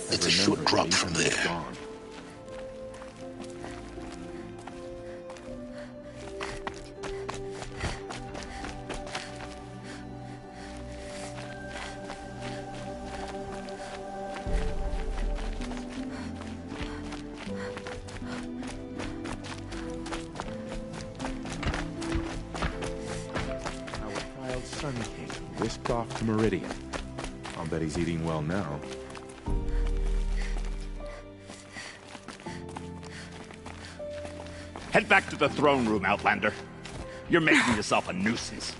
it's a short drop from there. Gone. Sun King whisked off to Meridian. I'll bet he's eating well now. Head back to the throne room, Outlander. You're making yourself a nuisance.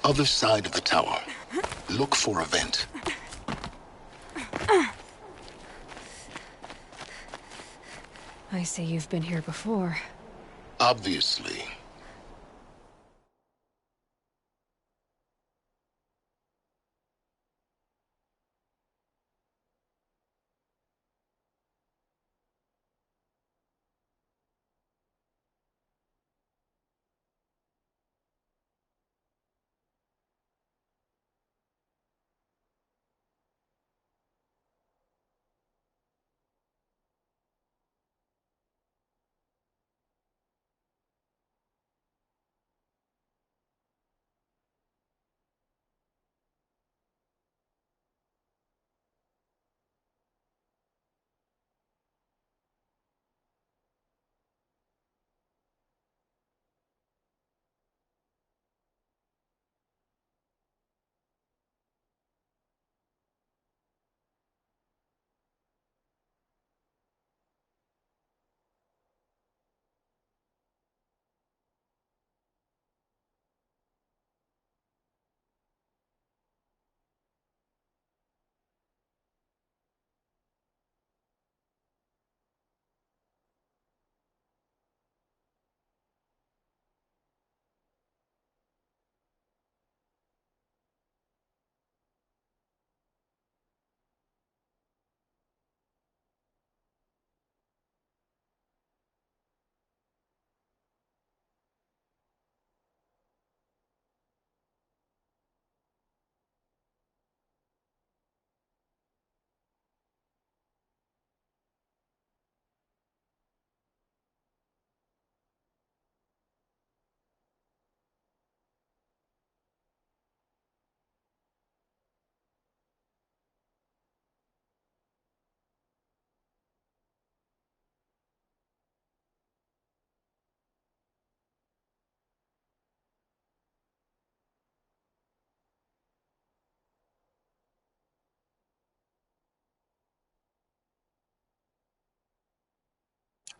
Other side of the tower. Look for a vent. I see you've been here before. Obviously.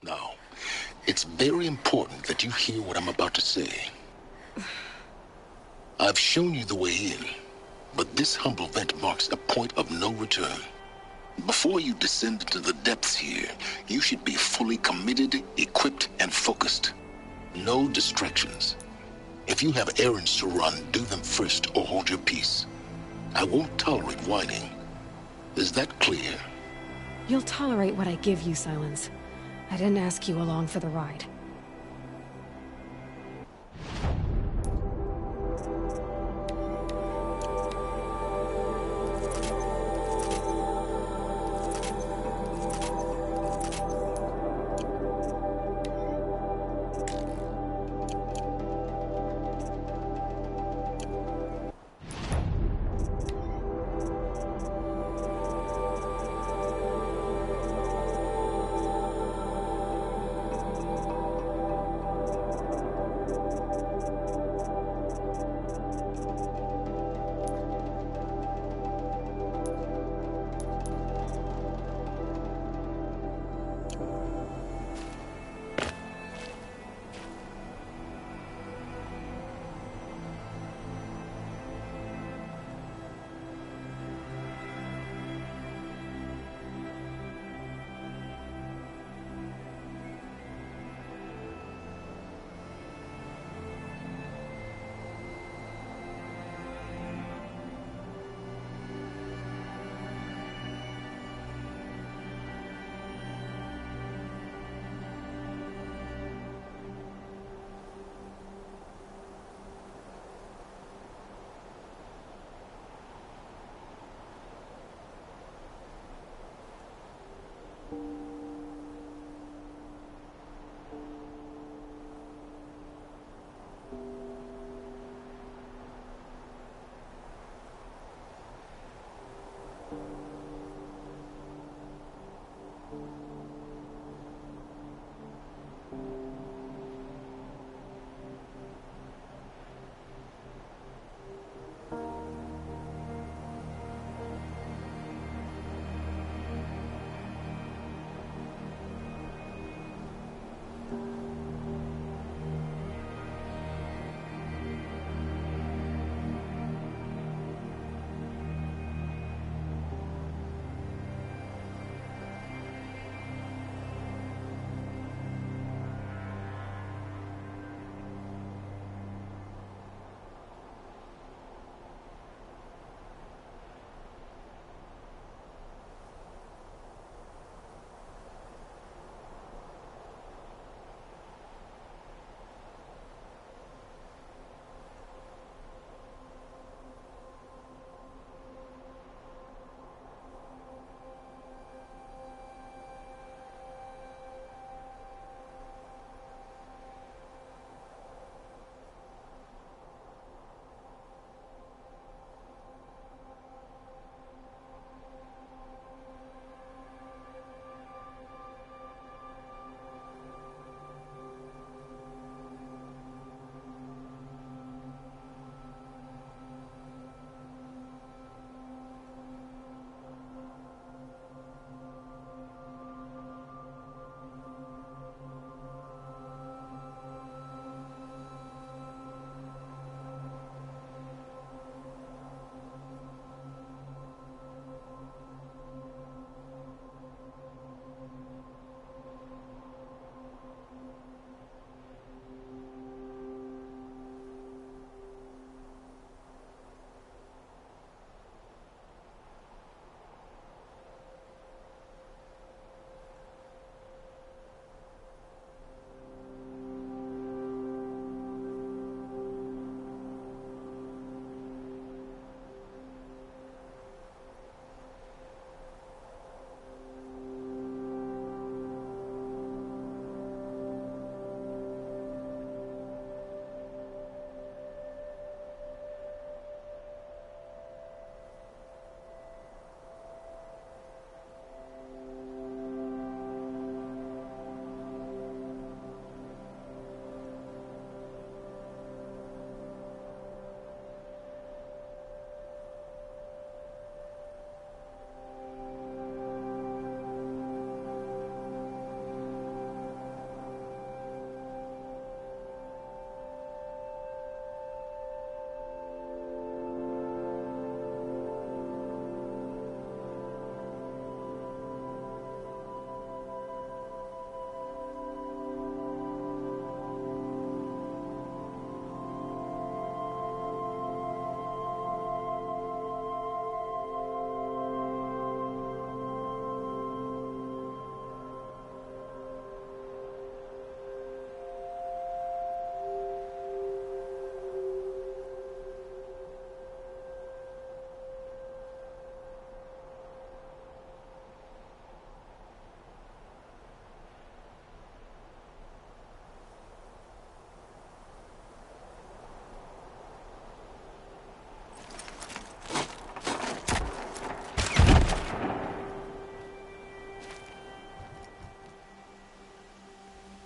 Now, it's very important that you hear what I'm about to say. I've shown you the way in, but this humble vent marks a point of no return. Before you descend into the depths here, you should be fully committed, equipped, and focused. No distractions. If you have errands to run, do them first or hold your peace. I won't tolerate whining. Is that clear? You'll tolerate what I give you, Silence. I didn't ask you along for the ride.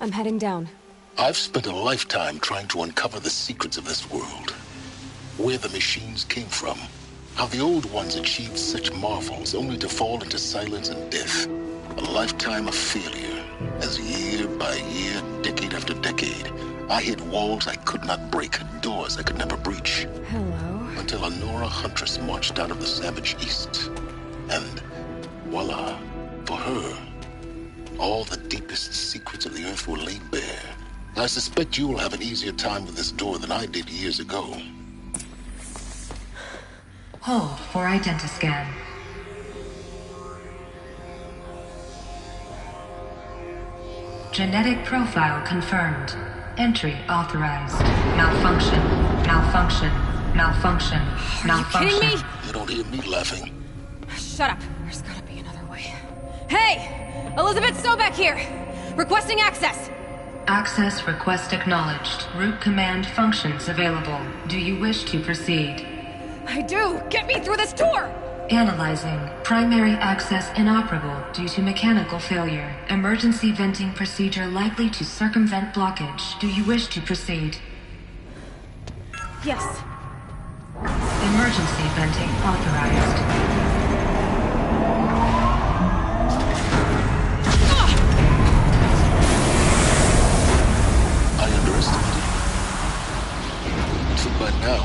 I'm heading down. I've spent a lifetime trying to uncover the secrets of this world. Where the machines came from. How the old ones achieved such marvels only to fall into silence and death. A lifetime of failure. As year by year, decade after decade, I hit walls I could not break, doors I could never breach. Hello. Until a Nora huntress marched out of the savage east. And voila, for her, all the deepest secrets of the earth were laid bare. I suspect you will have an easier time with this door than I did years ago. Hold for identiscan. Genetic profile confirmed. Entry authorized. Malfunction. Malfunction. Malfunction. Malfunction. Are you kidding me? You don't hear me laughing. Shut up. There's gotta be another way. Hey! Elizabeth Sobek here! Requesting access! Access request acknowledged. Root command functions available. Do you wish to proceed? I do! Get me through this door! Analyzing. Primary access inoperable due to mechanical failure. Emergency venting procedure likely to circumvent blockage. Do you wish to proceed? Yes. Emergency venting authorized. So by now,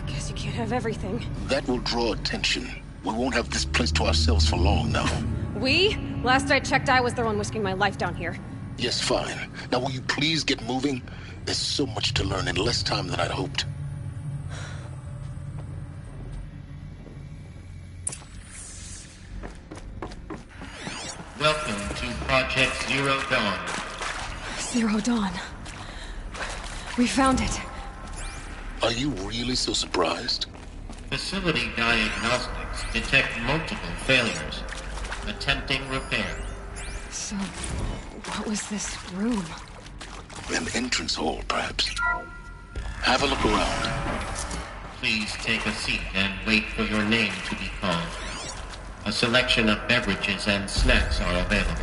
Guess you can't have everything. that will draw attention. We won't have this place to ourselves for long now. We? Last I checked, I was the one risking my life down here. Yes, fine. Now will you please get moving? There's so much to learn in less time than I'd hoped. Welcome to Project Zero Dawn. Zero Dawn. We found it. Are you really so surprised? Facility diagnostics detect multiple failures. Attempting repair. So, what was this room? An entrance hall, perhaps. Have a look around. Please take a seat and wait for your name to be called. A selection of beverages and snacks are available.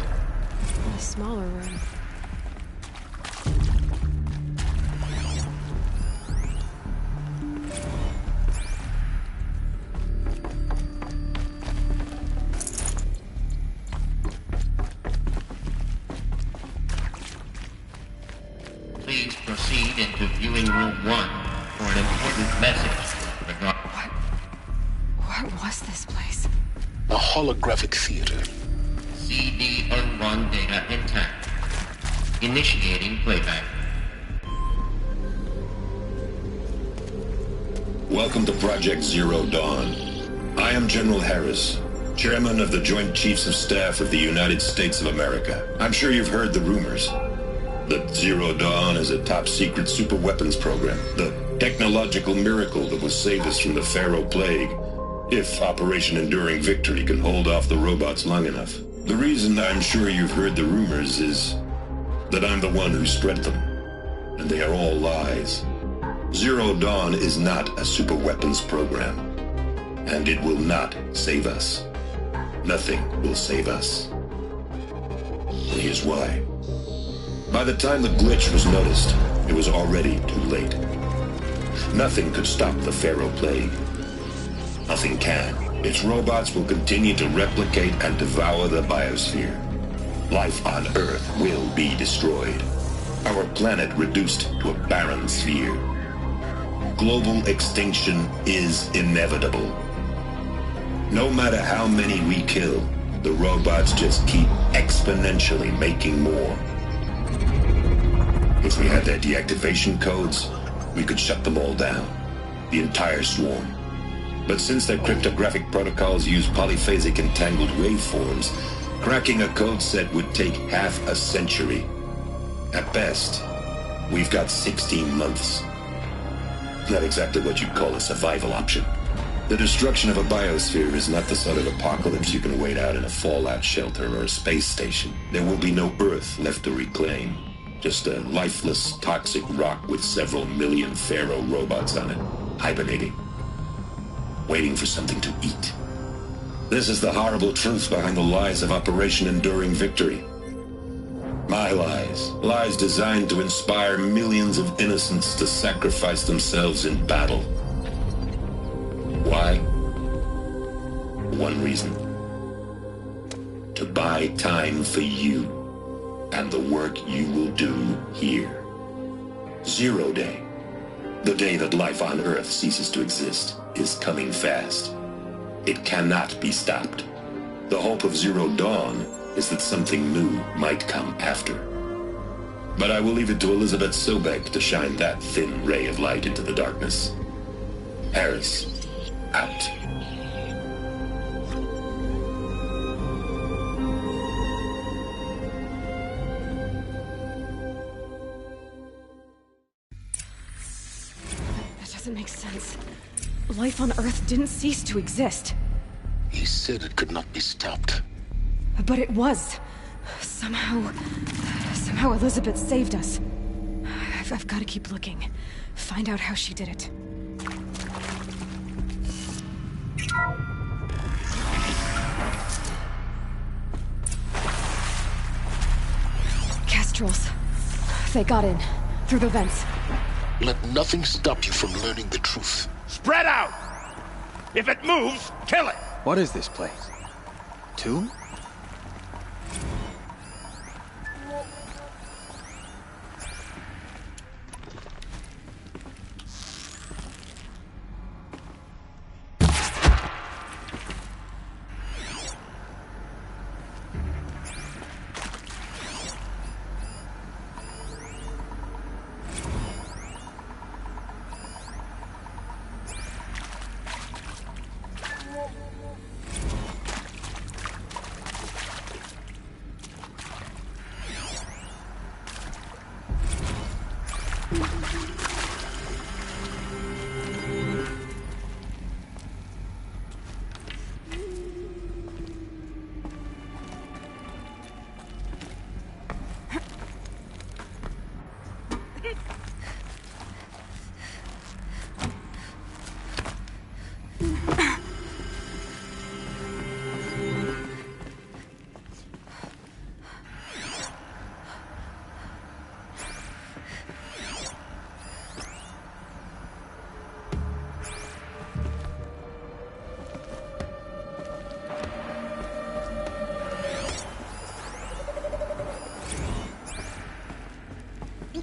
A smaller room. Please proceed into viewing room 1 for an important message regarding... What was this place? A holographic theater. CD-01 data intact. Initiating playback. Welcome to Project Zero Dawn. I am General Harris, Chairman of the Joint Chiefs of Staff of the United States of America. I'm sure you've heard the rumors that Zero Dawn is a top-secret superweapons program, the technological miracle that will save us from the Pharaoh Plague, if Operation Enduring Victory can hold off the robots long enough. The reason I'm sure you've heard the rumors is that I'm the one who spread them, and they are all lies. Zero Dawn is not a superweapons program, and it will not save us. Nothing will save us. And here's why. By the time the glitch was noticed, it was already too late. Nothing could stop the Pharaoh Plague. Nothing can. Its robots will continue to replicate and devour the biosphere. Life on Earth will be destroyed. Our planet reduced to a barren sphere. Global extinction is inevitable. No matter how many we kill, the robots just keep exponentially making more. If we had their deactivation codes, we could shut them all down. The entire swarm. But since their cryptographic protocols use polyphasic entangled waveforms, cracking a code set would take half a century. At best, we've got 16 months. Not exactly what you'd call a survival option. The destruction of a biosphere is not the sort of apocalypse you can wait out in a fallout shelter or a space station. There will be no Earth left to reclaim. Just a lifeless, toxic rock with several million Pharaoh robots on it. hibernating, waiting for something to eat. This is the horrible truth behind the lies of Operation Enduring Victory. My lies. Lies designed to inspire millions of innocents to sacrifice themselves in battle. Why? One reason. To buy time for you and the work you will do here. 0 Day, the day that life on Earth ceases to exist, is coming fast. It cannot be stopped. The hope of Zero Dawn is that something new might come after. But I will leave it to Elizabeth Sobek to shine that thin ray of light into the darkness. Harris, out. That doesn't make sense. Life on Earth didn't cease to exist. He said it could not be stopped. But it was. Somehow Elizabeth saved us. I've got to keep looking. Find out how she did it. Kestrels. They got in. Through the vents. Let nothing stop you from learning the truth. Spread out! If it moves, kill it! What is this place? Tomb?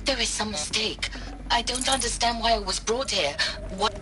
There is some mistake. I don't understand why I was brought here. What?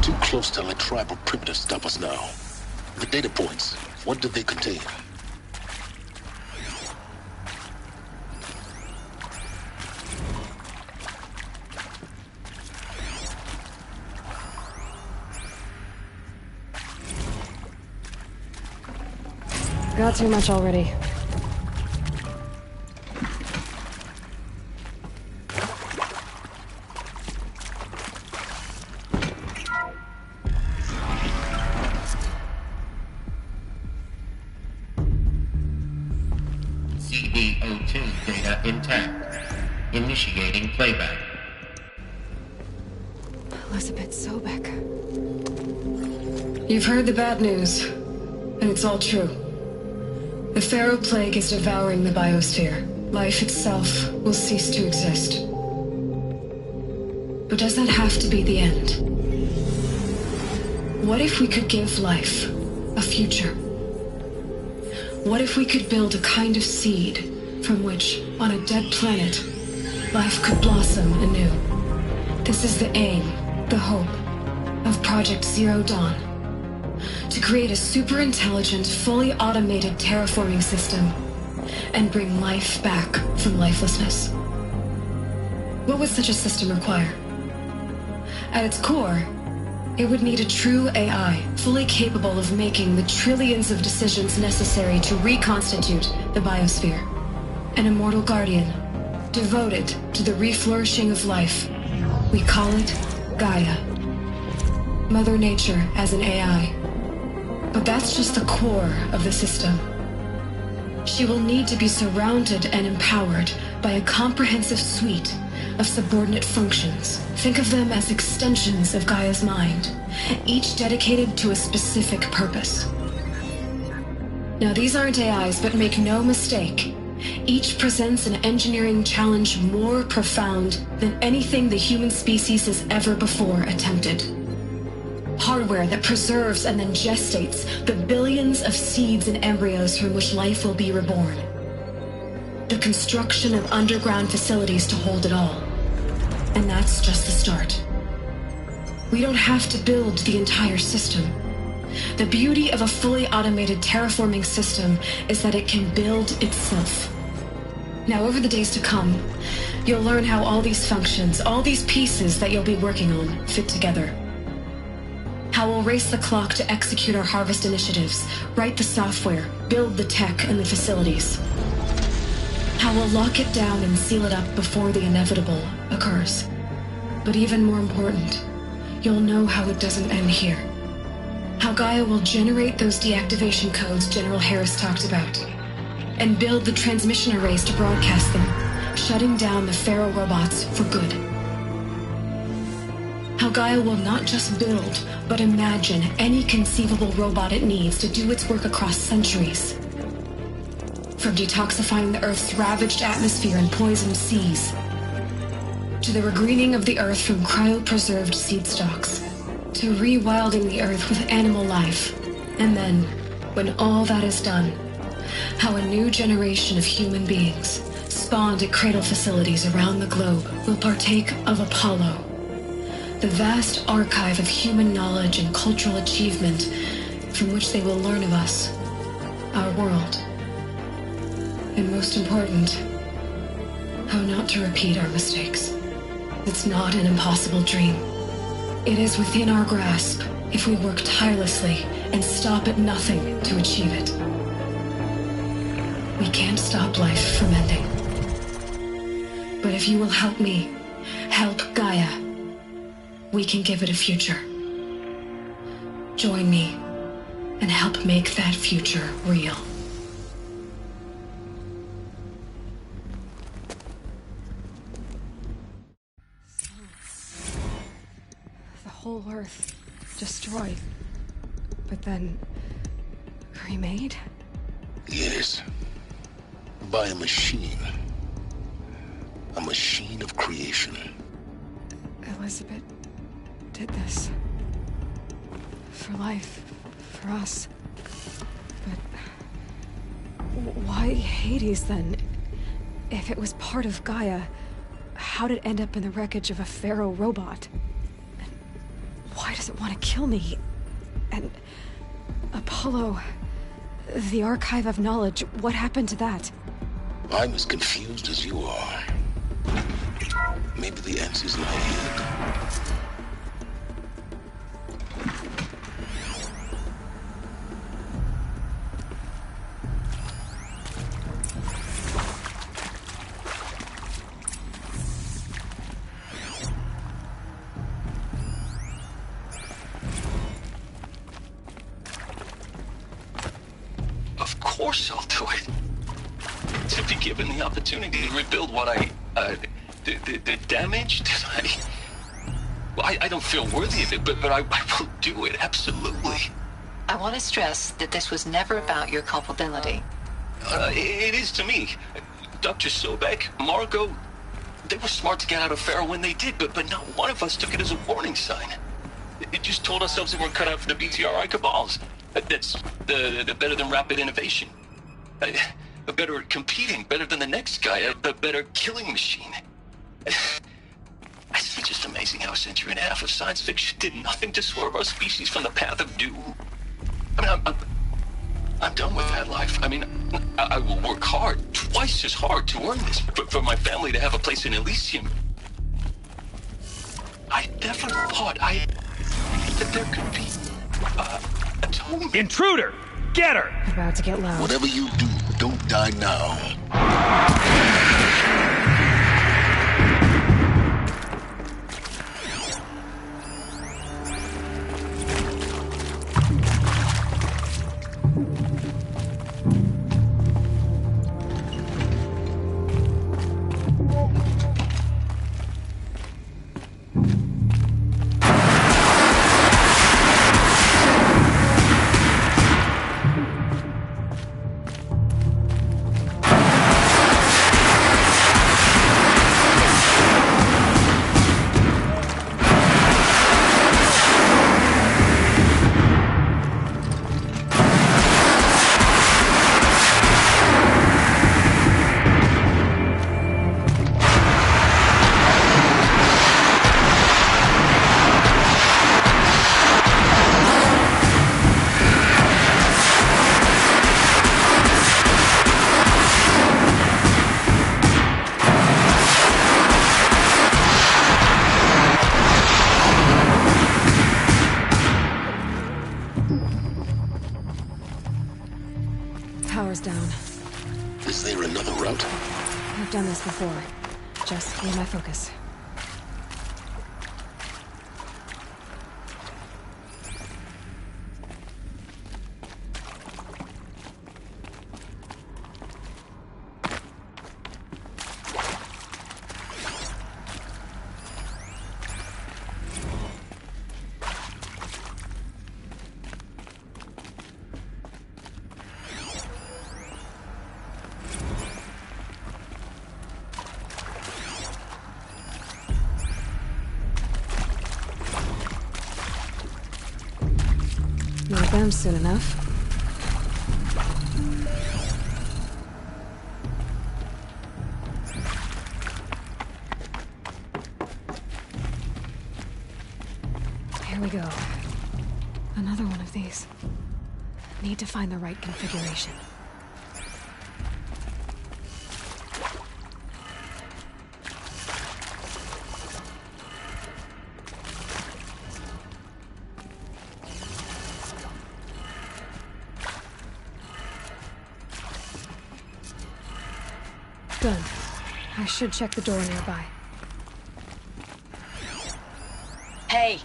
Too close to let tribal primitives stop us now. The data points, what do they contain? got too much already. CD02 data intact. Initiating playback. Elizabeth Sobek. You've heard the bad news, and it's all true. The Pharaoh Plague is devouring the biosphere. Life itself will cease to exist. But does that have to be the end? What if we could give life a future? What if we could build a kind of seed from which, on a dead planet, life could blossom anew? This is the aim, the hope, of Project Zero Dawn. To create a super-intelligent, fully automated terraforming system and bring life back from lifelessness. What would such a system require? At its core, it would need a true AI, fully capable of making the trillions of decisions necessary to reconstitute the biosphere. An immortal guardian, devoted to the reflourishing of life. We call it Gaia. Mother Nature as an AI. But that's just the core of the system. She will need to be surrounded and empowered by a comprehensive suite of subordinate functions. Think of them as extensions of Gaia's mind, each dedicated to a specific purpose. Now, these aren't AIs, but make no mistake, each presents an engineering challenge more profound than anything the human species has ever before attempted. Hardware that preserves and then gestates the billions of seeds and embryos from which life will be reborn. The construction of underground facilities to hold it all. And that's just the start. We don't have to build the entire system. The beauty of a fully automated terraforming system is that it can build itself. Now, over the days to come, you'll learn how all these functions, all these pieces that you'll be working on, fit together. How we'll race the clock to execute our harvest initiatives, write the software, build the tech and the facilities. How we'll lock it down and seal it up before the inevitable occurs. But even more important, you'll know how it doesn't end here. How Gaia will generate those deactivation codes General Harris talked about, and build the transmission arrays to broadcast them, shutting down the Pharaoh robots for good. How Gaia will not just build, but imagine any conceivable robot it needs to do its work across centuries. From detoxifying the Earth's ravaged atmosphere and poisoned seas, to the regreening of the Earth from cryopreserved seed stalks, to rewilding the Earth with animal life. And then, when all that is done, how a new generation of human beings, spawned at cradle facilities around the globe, will partake of Apollo, the vast archive of human knowledge and cultural achievement from which they will learn of us, our world. And most important, how not to repeat our mistakes. It's not an impossible dream. It is within our grasp if we work tirelessly and stop at nothing to achieve it. We can't stop life from ending. But if you will help me, help Gaia, we can give it a future. Join me and help make that future real. The whole Earth destroyed, but then remade? Yes. By a machine. A machine of creation. Elizabeth did this. For life. For us. But why Hades then? If it was part of Gaia, how did it end up in the wreckage of a Pharaoh robot? And why does it want to kill me? And Apollo, the archive of knowledge, what happened to that? I'm as confused as you are. Maybe the answer's lie ahead. soul to it. To be given the opportunity to rebuild what the damage that I don't feel worthy of it, but I will do it, absolutely. I want to stress that this was never about your culpability. It is to me. Dr. Sobek, Margot, they were smart to get out of Pharaoh when they did, but not one of us took it as a warning sign. It just told ourselves that we're cut out for the BTRI cabals. That's the better than rapid innovation. A better at competing, better than the next guy, a better killing machine. It's just amazing how a century and a half of science fiction did nothing to swerve our species from the path of doom. I mean, I'm done with that life. I mean, I will work hard, twice as hard to earn this, for my family to have a place in Elysium. I never thought that there could be atonement. Intruder! Get her! About to get loud. Whatever you do, don't die now. Power's down. Is there another route? I've done this before. Just need my focus. Not them soon enough. Here we go. Another one of these. Need to find the right configuration. Done. I should check the door nearby. Hey,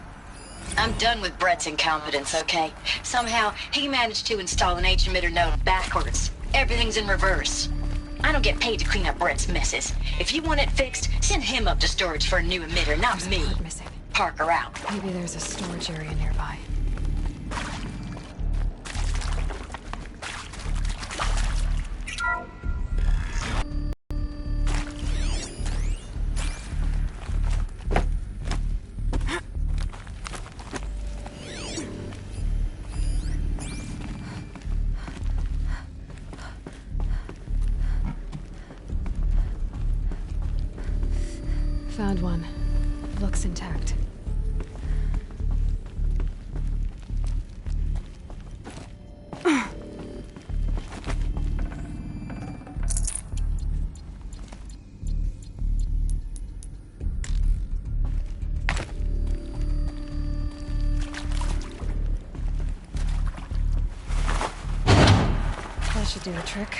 I'm done with Brett's incompetence, okay? Somehow, he managed to install an H-emitter node backwards. Everything's in reverse. I don't get paid to clean up Brett's messes. If you want it fixed, send him up to storage for a new emitter, not me. Parker out. Maybe there's a storage area nearby. Found one. Looks intact. That should do the trick.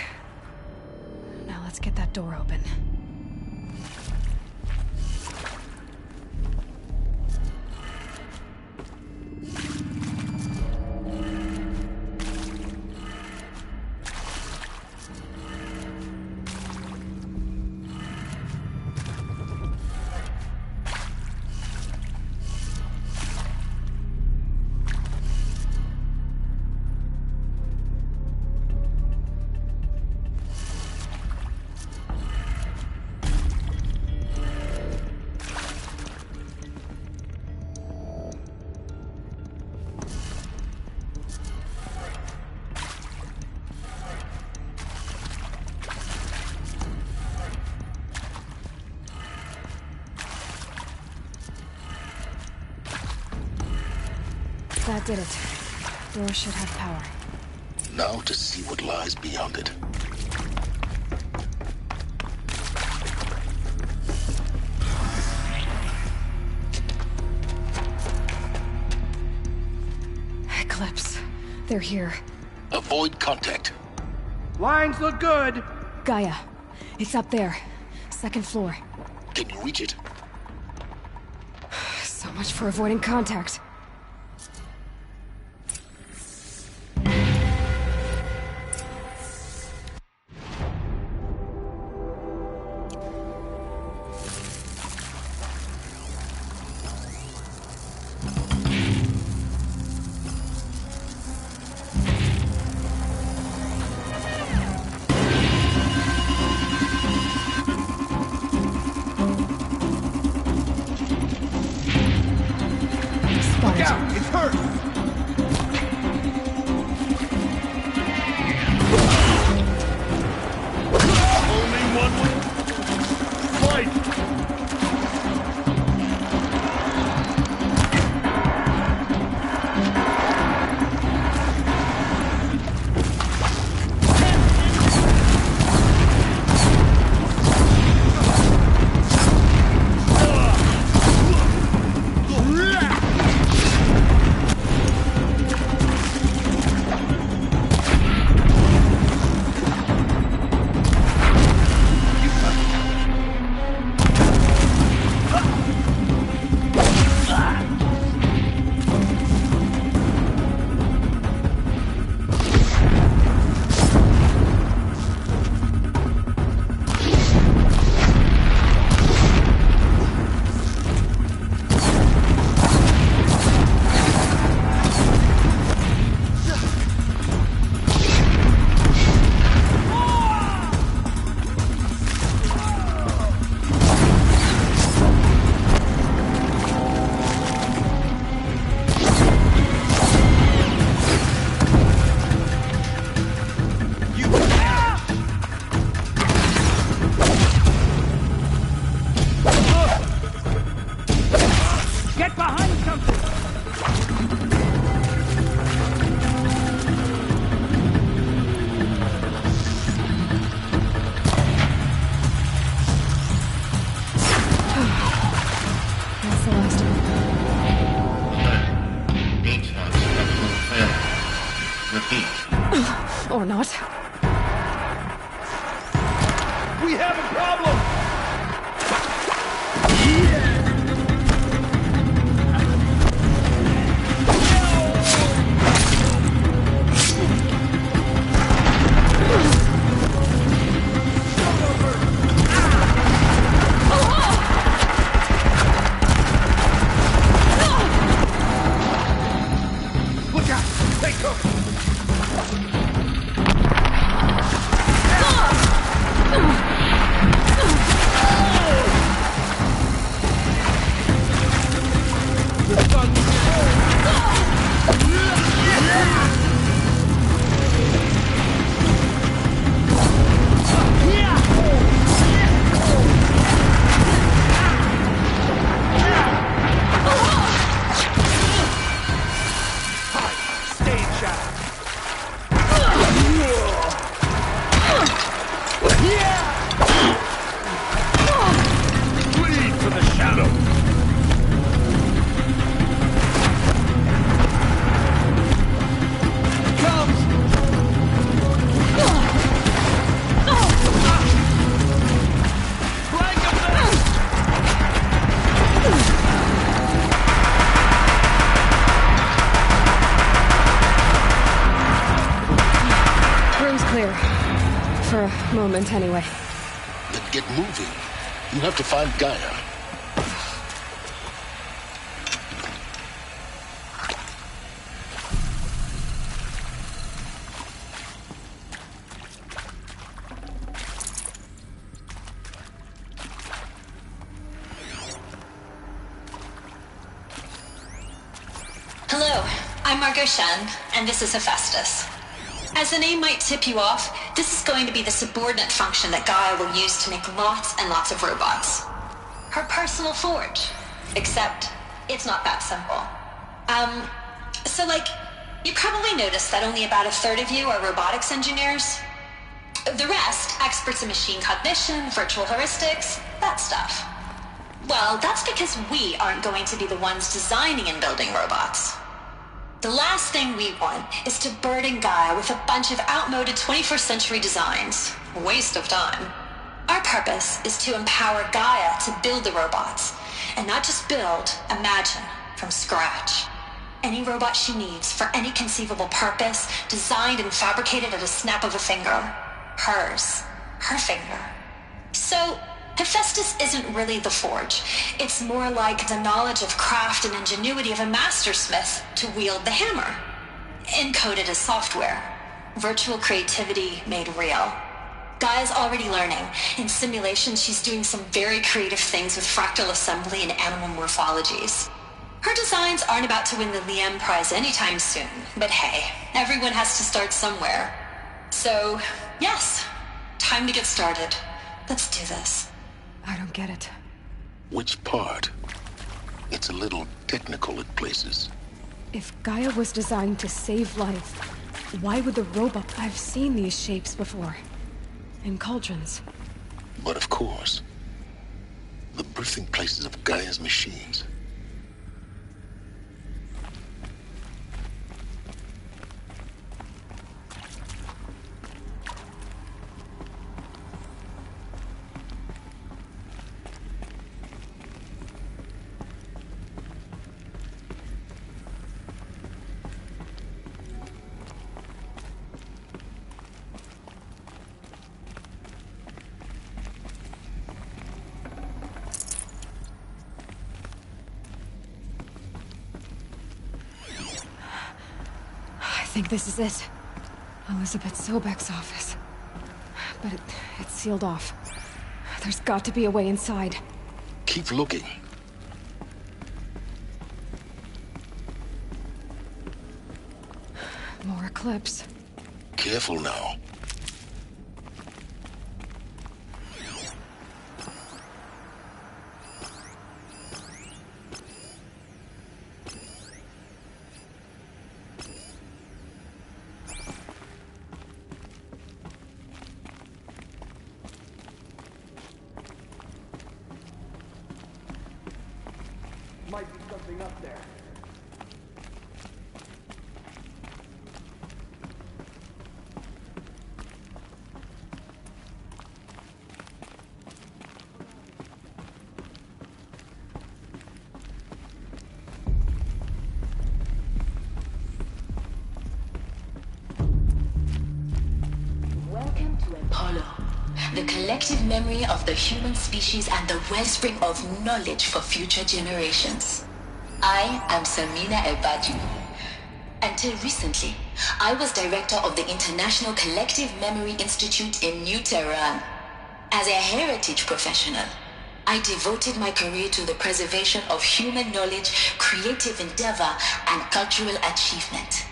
Now let's get that door open. That did it. Door should have power. Now to see what lies beyond it. Eclipse. They're here. Avoid contact. Lines look good. Gaia. It's up there. Second floor. Can you reach it? So much for avoiding contact. Look out! It's hurt! Only one way. Fight! Get behind something! That's the last of them. H-Lock structural failure. Repeat. Or not. We have a problem! Look out! Take cover! Bleed for the shadow! Room's clear. For a moment, anyway. Then get moving. You have to find Gaia. Hello, I'm Margot Shen, and this is Hephaestus. As the name might tip you off, this is going to be the subordinate function that Gaia will use to make lots and lots of robots. Her personal forge. Except, it's not that simple. So, you probably noticed that only about a third of you are robotics engineers. The rest, experts in machine cognition, virtual heuristics, that stuff. Well, that's because we aren't going to be the ones designing and building robots. The last thing we want is to burden Gaia with a bunch of outmoded 21st century designs. Waste of time. Our purpose is to empower Gaia to build the robots, and not just build, imagine, from scratch. Any robot she needs for any conceivable purpose, designed and fabricated at a snap of a finger. Hers. Her finger. So, Hephaestus isn't really the forge. It's more like the knowledge of craft and ingenuity of a mastersmith to wield the hammer. Encoded as software. Virtual creativity made real. Gaia's already learning. In simulations, she's doing some very creative things with fractal assembly and animal morphologies. Her designs aren't about to win the Liam Prize anytime soon, but hey, everyone has to start somewhere. So, yes, time to get started. Let's do this. I don't get it. Which part? It's a little technical at places. If Gaia was designed to save life, why would the robot... I've seen these shapes before. In cauldrons. But of course, the birthing places of Gaia's machines. I think this is it. Elizabeth Sobek's office. But it's sealed off. There's got to be a way inside. Keep looking. More eclipse. Careful now. Might be something up there. Welcome to Apollo, the collective memory of the human species and the wellspring of knowledge for future generations. I am Samina Ebadu. Until recently, I was director of the International Collective Memory Institute in New Tehran. As a heritage professional, I devoted my career to the preservation of human knowledge, creative endeavor, and cultural achievement.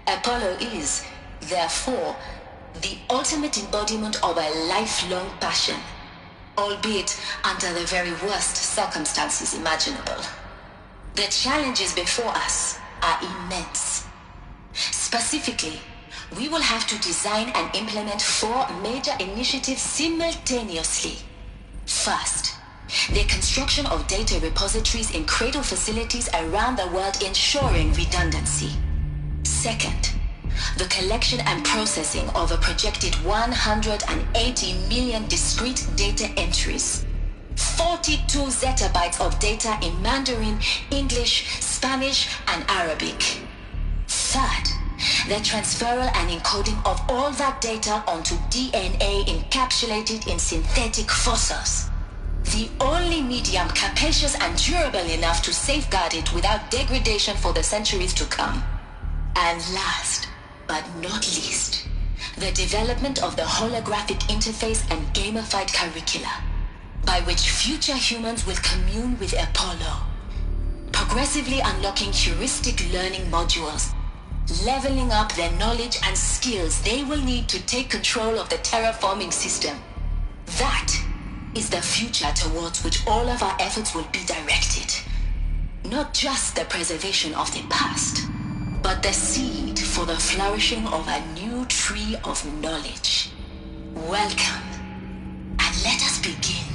Apollo is, therefore, the ultimate embodiment of a lifelong passion, albeit under the very worst circumstances imaginable. The challenges before us are immense. Specifically, we will have to design and implement 4 major initiatives simultaneously. First, the construction of data repositories in cradle facilities around the world ensuring redundancy. Second, the collection and processing of a projected 180 million discrete data entries. 42 zettabytes of data in Mandarin, English, Spanish, and Arabic. Third, the transferal and encoding of all that data onto DNA encapsulated in synthetic fossils. The only medium capacious and durable enough to safeguard it without degradation for the centuries to come. And last, but not least, the development of the holographic interface and gamified curricula, by which future humans will commune with Apollo, progressively unlocking heuristic learning modules, leveling up their knowledge and skills they will need to take control of the terraforming system. That is the future towards which all of our efforts will be directed. Not just the preservation of the past, but the seed for the flourishing of a new tree of knowledge. Welcome, and let us begin.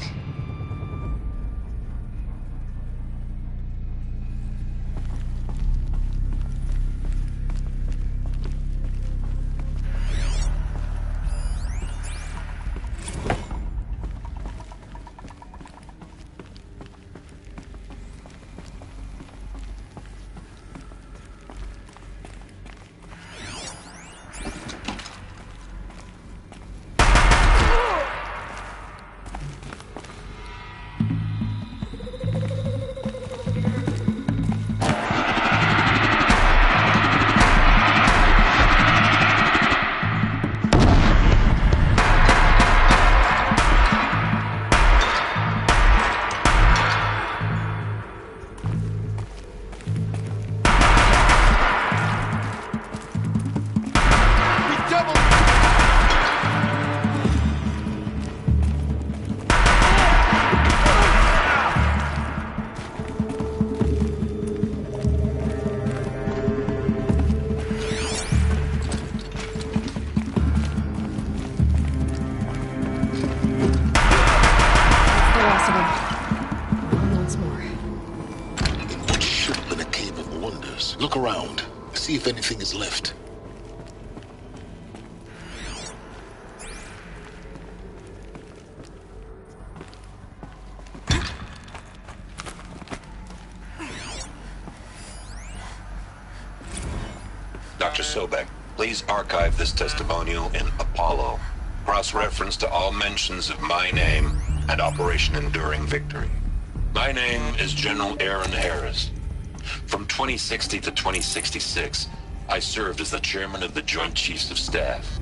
Look around. See if anything is left. Dr. Sobek, please archive this testimonial in Apollo. Cross-reference to all mentions of my name and Operation Enduring Victory. My name is General Aaron Harris. From 2060 to 2066, I served as the chairman of the Joint Chiefs of Staff,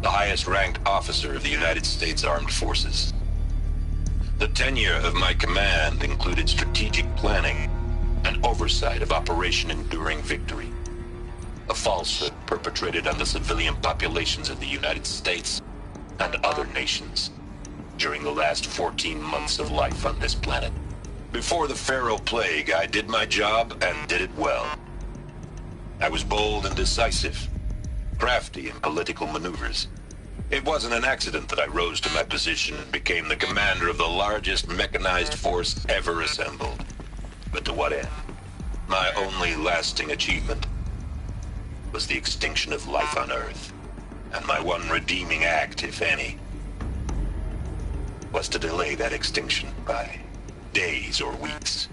the highest-ranked officer of the United States Armed Forces. The tenure of my command included strategic planning and oversight of Operation Enduring Victory, a falsehood perpetrated on the civilian populations of the United States and other nations during the last 14 months of life on this planet. Before the Pharaoh Plague, I did my job and did it well. I was bold and decisive, crafty in political maneuvers. It wasn't an accident that I rose to my position and became the commander of the largest mechanized force ever assembled. But to what end? My only lasting achievement was the extinction of life on Earth. And my one redeeming act, if any, was to delay that extinction by days or weeks,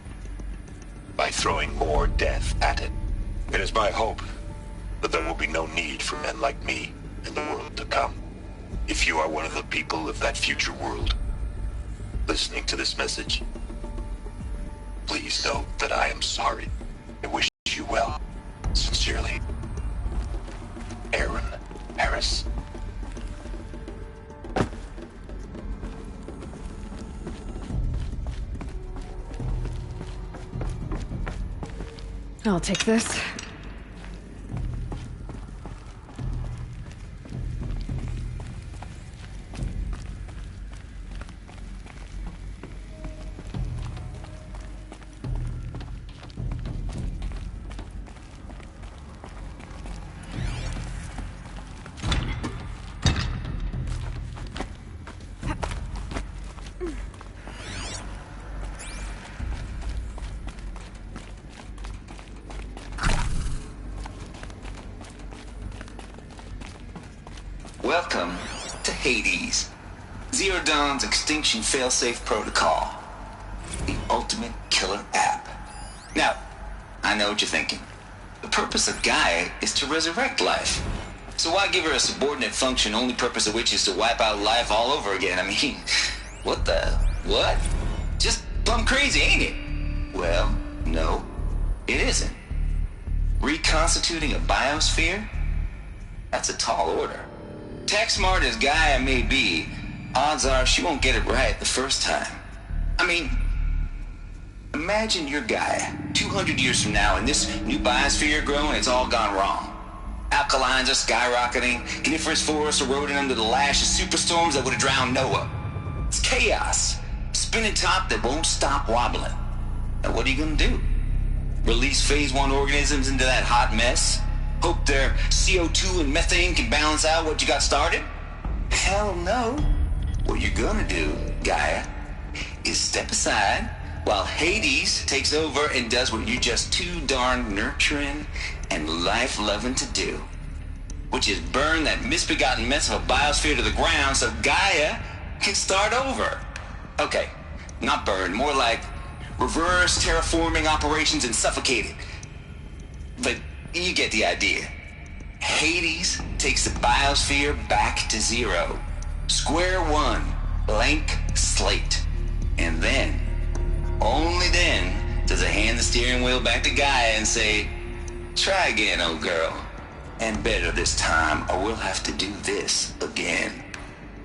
by throwing more death at it. It is my hope that there will be no need for men like me in the world to come. If you are one of the people of that future world listening to this message, please know that I am sorry. I wish you well. Sincerely, Aaron Harris. I'll take this. Welcome to Hades, Zero Dawn's extinction failsafe protocol, the ultimate killer app. Now, I know what you're thinking. The purpose of Gaia is to resurrect life. So why give her a subordinate function, only purpose of which is to wipe out life all over again? I mean, what? Just plumb crazy, ain't it? Well, no, it isn't. Reconstituting a biosphere? That's a tall order. Tech smart as Gaia may be, odds are she won't get it right the first time. I mean, imagine your Gaia 200 years from now and this new biosphere growing, it's all gone wrong. Alkalines are skyrocketing, coniferous forests eroding under the lash of superstorms that would have drowned Noah. It's chaos, spinning top that won't stop wobbling. Now what are you gonna do? Release phase 1 organisms into that hot mess? Hope their CO2 and methane can balance out what you got started? Hell no. What you're gonna do, Gaia, is step aside while Hades takes over and does what you're just too darn nurturing and life-loving to do, which is burn that misbegotten mess of a biosphere to the ground so Gaia can start over. Okay, not burn, more like reverse terraforming operations and suffocate it. But you get the idea. Hades takes the biosphere back to zero. Square one, blank slate. And then, only then, does it hand the steering wheel back to Gaia and say, try again, old girl. And better this time, or we'll have to do this again.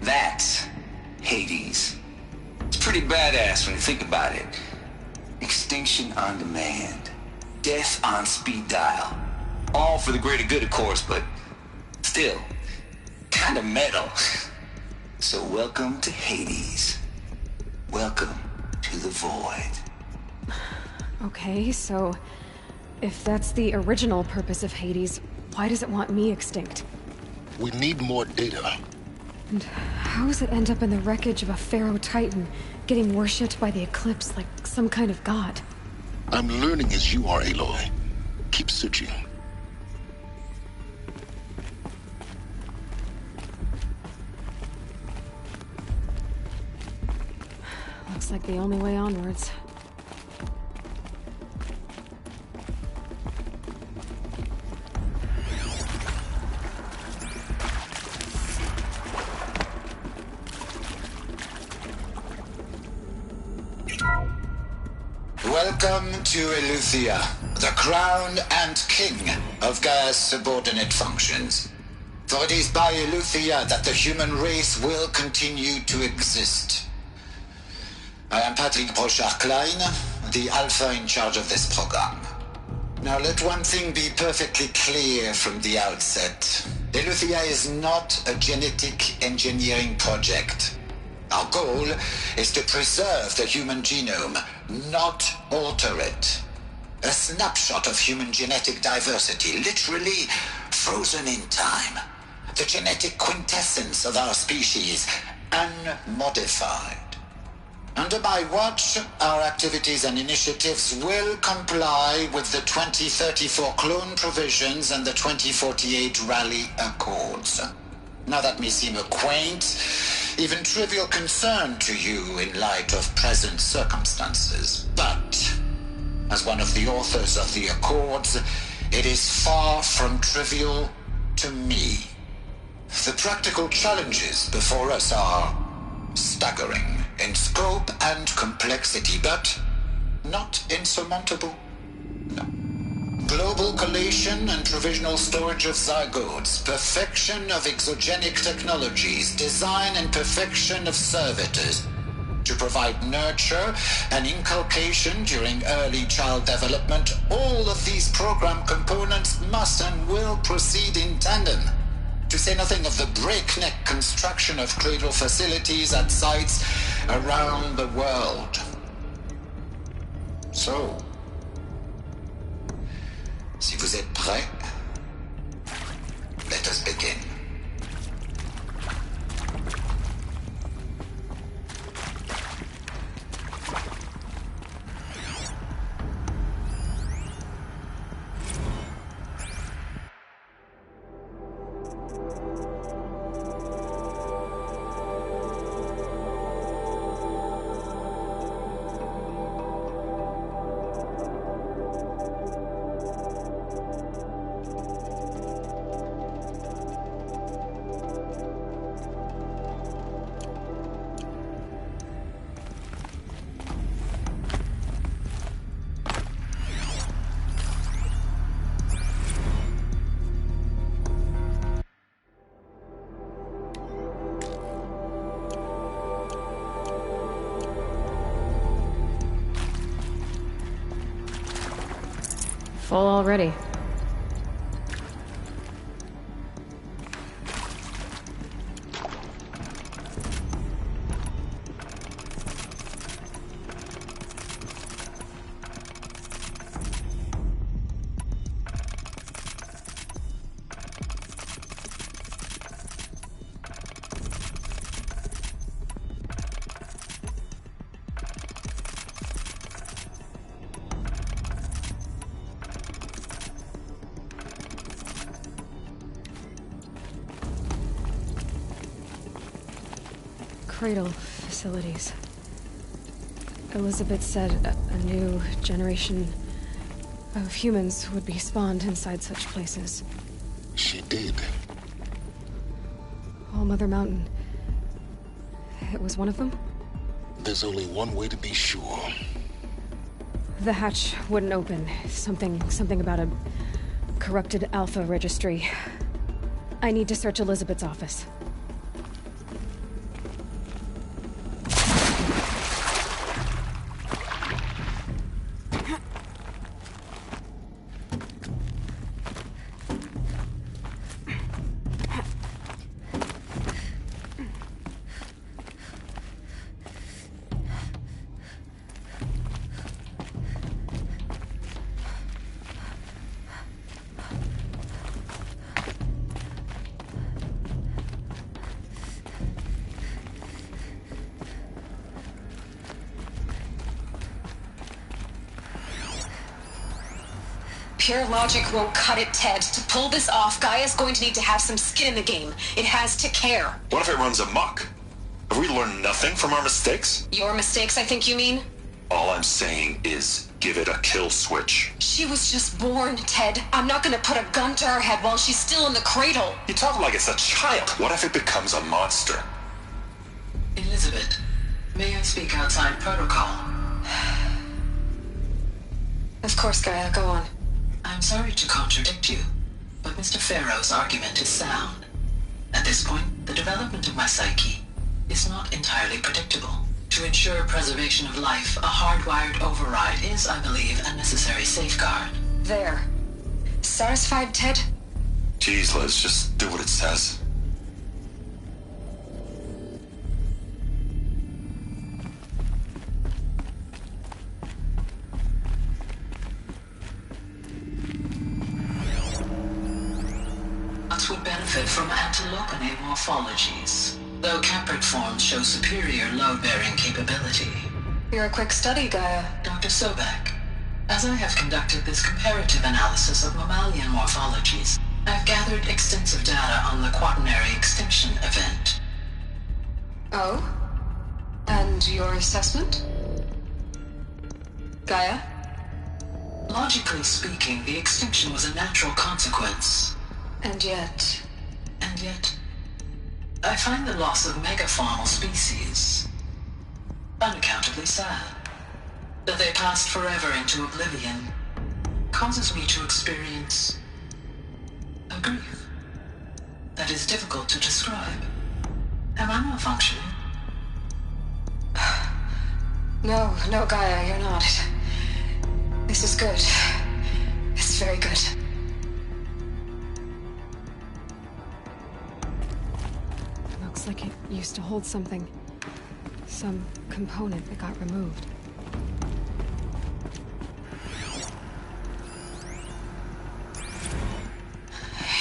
That's Hades. It's pretty badass when you think about it. Extinction on demand. Death on speed dial. All for the greater good, of course, but still, kind of metal. So welcome to Hades. Welcome to the void. Okay, so if that's the original purpose of Hades, why does it want me extinct? We need more data. And how does it end up in the wreckage of a Pharaoh Titan, getting worshipped by the Eclipse like some kind of god? I'm learning as you are, Aloy. Keep searching. Looks like the only way onwards. Welcome to Eleuthia, the crown and king of Gaia's subordinate functions. For it is by Eleuthia that the human race will continue to exist. I am Patrick Brochard-Klein, the Alpha in charge of this program. Now let one thing be perfectly clear from the outset. Eleuthia is not a genetic engineering project. Our goal is to preserve the human genome, not alter it. A snapshot of human genetic diversity, literally frozen in time. The genetic quintessence of our species, unmodified. Under my watch, our activities and initiatives will comply with the 2034 clone provisions and the 2048 Rally Accords. Now that may seem a quaint, even trivial concern to you in light of present circumstances, but as one of the authors of the Accords, it is far from trivial to me. The practical challenges before us are staggering in scope and complexity, but not insurmountable. No. Global collation and provisional storage of zygotes, perfection of exogenic technologies, design and perfection of servitors to provide nurture and inculcation during early child development. All of these program components must and will proceed in tandem. To say nothing of the breakneck construction of cradle facilities at sites around the world. So, si vous êtes prêts, let us begin. Full already. cradle facilities. Elizabeth said a new generation of humans would be spawned inside such places. She did. All Mother Mountain. It was one of them? There's only one way to be sure. The hatch wouldn't open. Something about a corrupted Alpha registry. I need to search Elizabeth's office. Pure logic won't cut it, Ted. To pull this off, Gaia's going to need to have some skin in the game. It has to care. What if it runs amok? Have we learned nothing from our mistakes? Your mistakes, I think you mean? All I'm saying is give it a kill switch. She was just born, Ted. I'm not gonna put a gun to her head while she's still in the cradle. You talk like it's a child. What if it becomes a monster? Elizabeth, may I speak outside protocol? Of course, Gaia, go on. I'm sorry to contradict you, but Mr. Farrow's argument is sound. At this point, the development of my psyche is not entirely predictable. To ensure preservation of life, a hardwired override is, I believe, a necessary safeguard. There. Satisfied, Ted? Jeez, Liz, just do what it says. Nuts would benefit from antilopine morphologies, though caprid forms show superior load-bearing capability. You're a quick study, Gaia. Dr. Sobek, as I have conducted this comparative analysis of mammalian morphologies, I've gathered extensive data on the quaternary extinction event. Oh? And your assessment? Gaia? Logically speaking, the extinction was a natural consequence. And yet, I find the loss of megafaunal species unaccountably sad. That they passed forever into oblivion causes me to experience a grief that is difficult to describe. Am I malfunctioning? No, Gaia, you're not. This is good. It's very good. Looks like it used to hold something. Some component that got removed.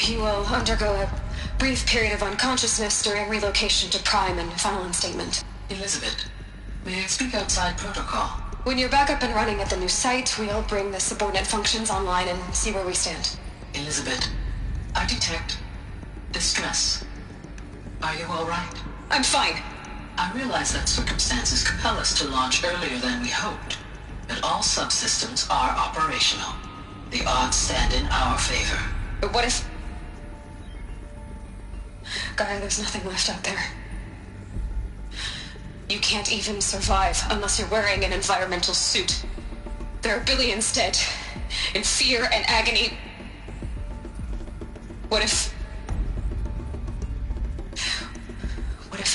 You will undergo a brief period of unconsciousness during relocation to Prime and final instatement. Elizabeth, may I speak outside protocol? When you're back up and running at the new site, we'll bring the subordinate functions online and see where we stand. Elizabeth, I detect distress. Are you all right? I'm fine. I realize that circumstances compel us to launch earlier than we hoped, but all subsystems are operational. The odds stand in our favor. But what if... Gaia, there's nothing left out there. You can't even survive unless you're wearing an environmental suit. There are billions dead, in fear and agony. What if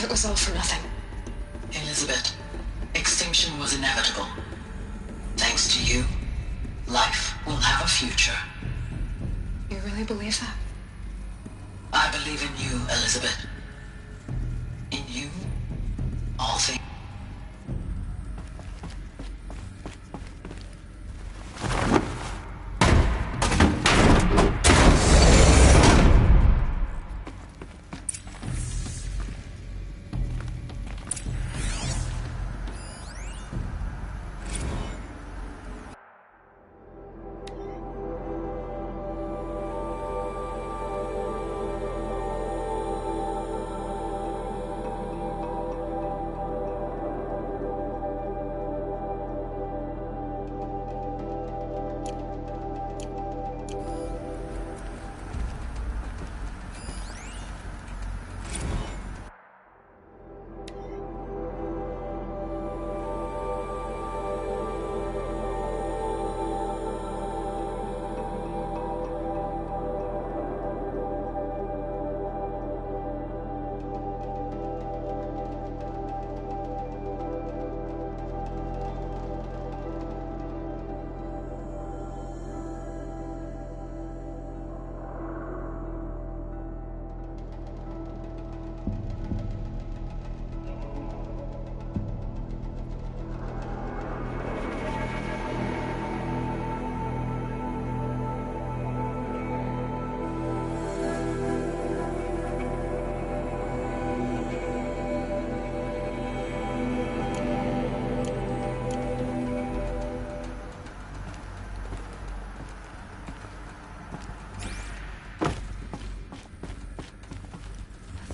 it was all for nothing? Elizabeth, extinction was inevitable. Thanks to you, life will have a future. You really believe that? I believe in you, Elizabeth. In you, all things.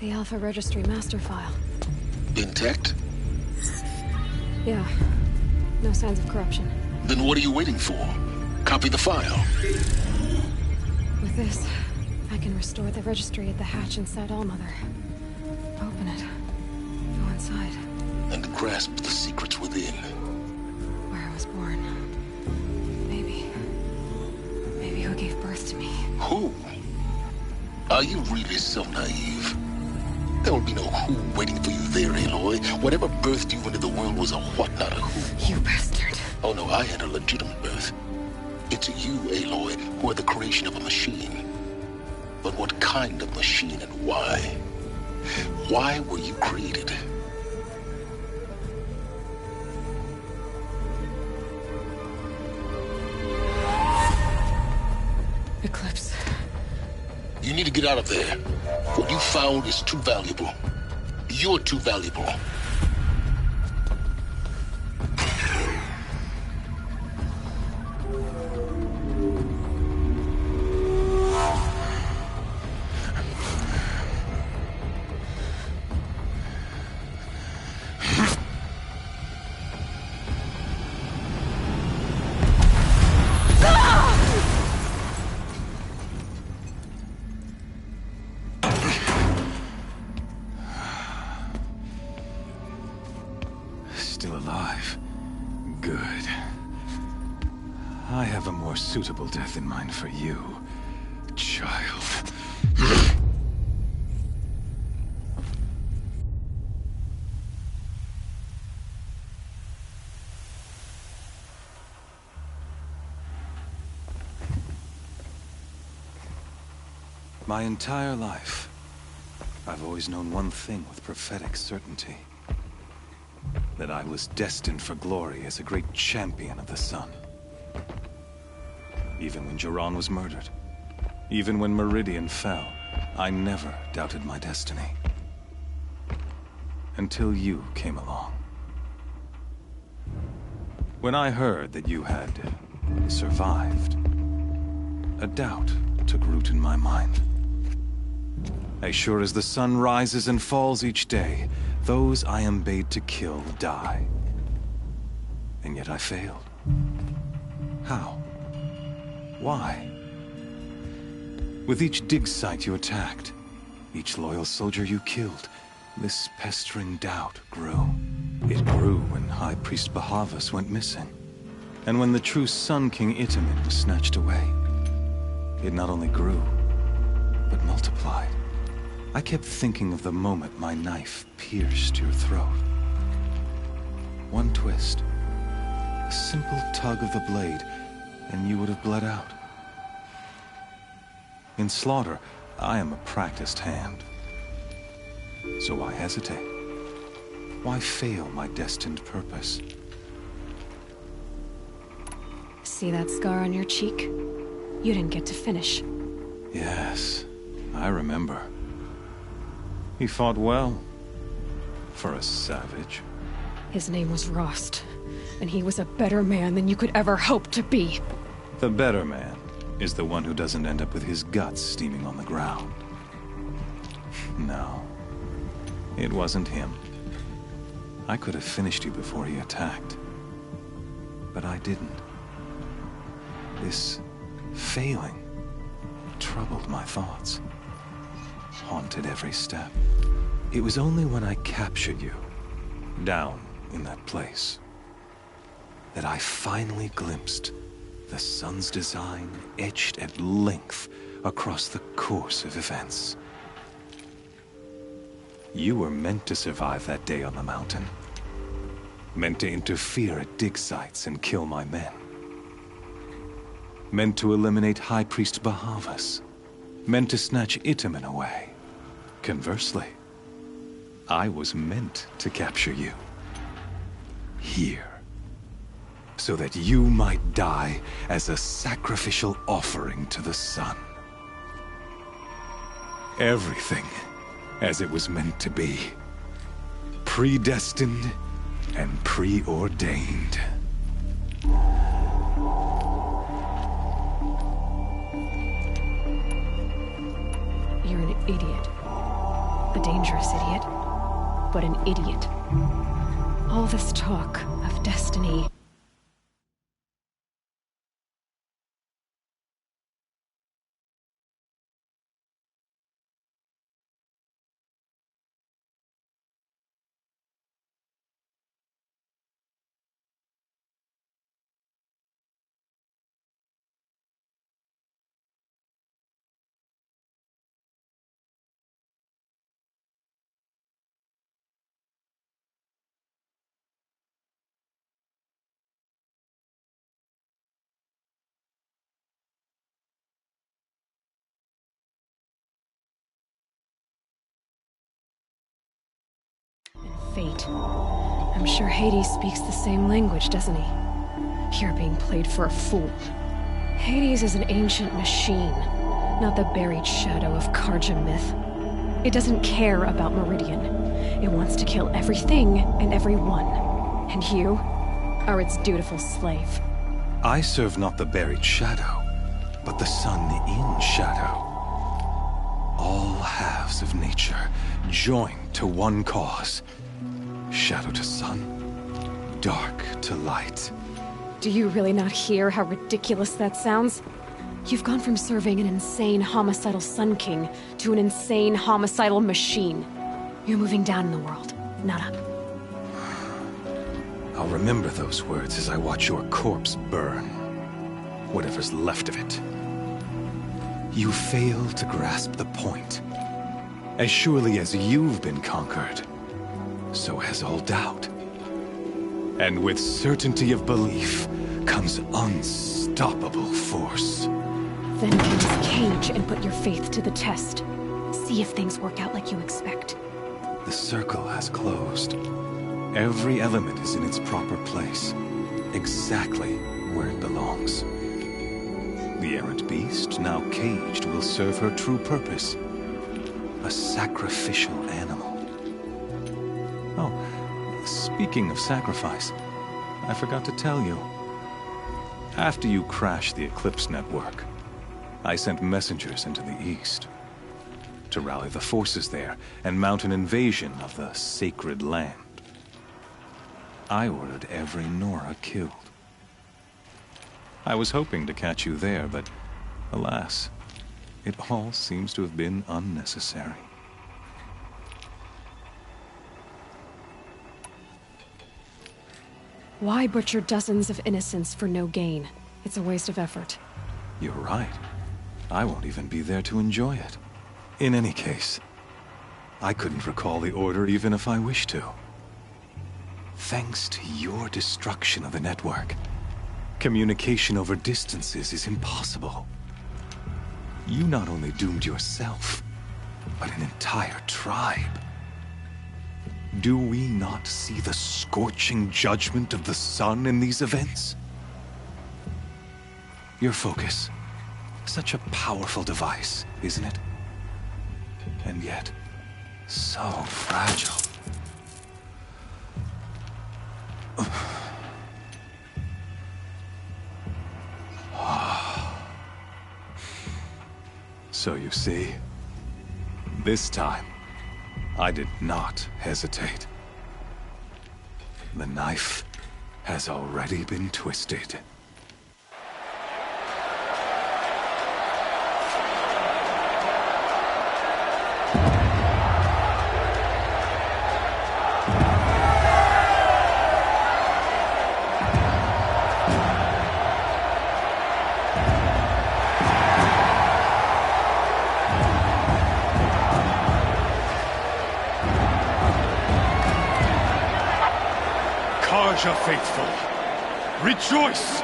the Alpha Registry master file. Intact? Yeah. No signs of corruption. Then what are you waiting for? Copy the file. With this, I can restore the registry at the hatch inside Allmother. Open it. Go inside. And grasp the secrets within. Where I was born. Maybe who gave birth to me. Who? Are you really so naive? There will be no who waiting for you there, Aloy. Whatever birthed you into the world was a what, not a who. You bastard. Oh no, I had a legitimate birth. It's you, Aloy, who are the creation of a machine. But what kind of machine and why? Why were you created? Eclipse. You need to get out of there. What you found is too valuable. You're too valuable. Still alive. Good. I have a more suitable death in mind for you, child. My entire life, I've always known one thing with prophetic certainty. That I was destined for glory as a great champion of the sun. Even when Jiran was murdered, even when Meridian fell, I never doubted my destiny. Until you came along. When I heard that you had survived, a doubt took root in my mind. As sure as the sun rises and falls each day, those I am bade to kill die. And yet I failed. How? Why? With each dig site you attacked, each loyal soldier you killed, this pestering doubt grew. It grew when High Priest Bahavas went missing. And when the true Sun King Itamen was snatched away. It not only grew, but multiplied. I kept thinking of the moment my knife pierced your throat. One twist, a simple tug of the blade, and you would have bled out. In slaughter, I am a practiced hand. So why hesitate? Why fail my destined purpose? See that scar on your cheek? You didn't get to finish. Yes, I remember. He fought well. For a savage. His name was Rost, and he was a better man than you could ever hope to be. The better man is the one who doesn't end up with his guts steaming on the ground. No, it wasn't him. I could have finished you before he attacked. But I didn't. This failing troubled my thoughts. Haunted every step. It was only when I captured you, down in that place, that I finally glimpsed the sun's design etched at length across the course of events. You were meant to survive that day on the mountain. Meant to interfere at dig sites and kill my men. Meant to eliminate High Priest Bahavas. Meant to snatch Itamen away. Conversely, I was meant to capture you. Here. So that you might die as a sacrificial offering to the sun. Everything as it was meant to be. Predestined and preordained. You're an idiot. a dangerous idiot, but an idiot. All this talk of destiny... Fate. I'm sure Hades speaks the same language, doesn't he? You're being played for a fool. Hades is an ancient machine, not the buried shadow of Karja myth. It doesn't care about Meridian. It wants to kill everything and everyone. And you are its dutiful slave. I serve not the buried shadow, but the sun in shadow. All halves of nature joined to one cause. Shadow to sun, dark to light. Do you really not hear how ridiculous that sounds? You've gone from serving an insane homicidal Sun King to an insane homicidal machine. You're moving down in the world, not up. I'll remember those words as I watch your corpse burn. Whatever's left of it. You fail to grasp the point. As surely as you've been conquered, so has all doubt. And with certainty of belief comes unstoppable force. Then get his cage and put your faith to the test. See if things work out like you expect. The circle has closed. Every element is in its proper place, exactly where it belongs. The errant beast, now caged, will serve her true purpose. A sacrificial animal. Oh, speaking of sacrifice, I forgot to tell you. After you crashed the Eclipse network, I sent messengers into the east to rally the forces there and mount an invasion of the sacred land. I ordered every Nora killed. I was hoping to catch you there, but alas, it all seems to have been unnecessary. Why butcher dozens of innocents for no gain? It's a waste of effort. You're right. I won't even be there to enjoy it. In any case, I couldn't recall the order even if I wished to. Thanks to your destruction of the network, communication over distances is impossible. You not only doomed yourself, but an entire tribe. Do we not see the scorching judgment of the sun in these events? Your focus, such a powerful device, isn't it? And yet, so fragile. So you see, this time, I did not hesitate. The knife has already been twisted. Karja faithful, rejoice!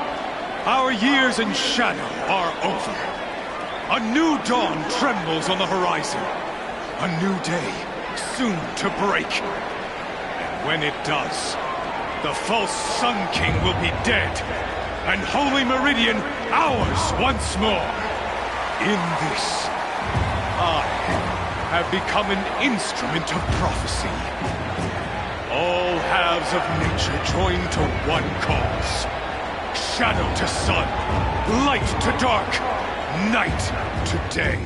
Our years in shadow are over. A new dawn trembles on the horizon. A new day soon to break. And when it does, the false Sun King will be dead, and Holy Meridian ours once more. In this, I have become an instrument of prophecy. All halves of nature join to one cause. Shadow to sun, light to dark, night to day.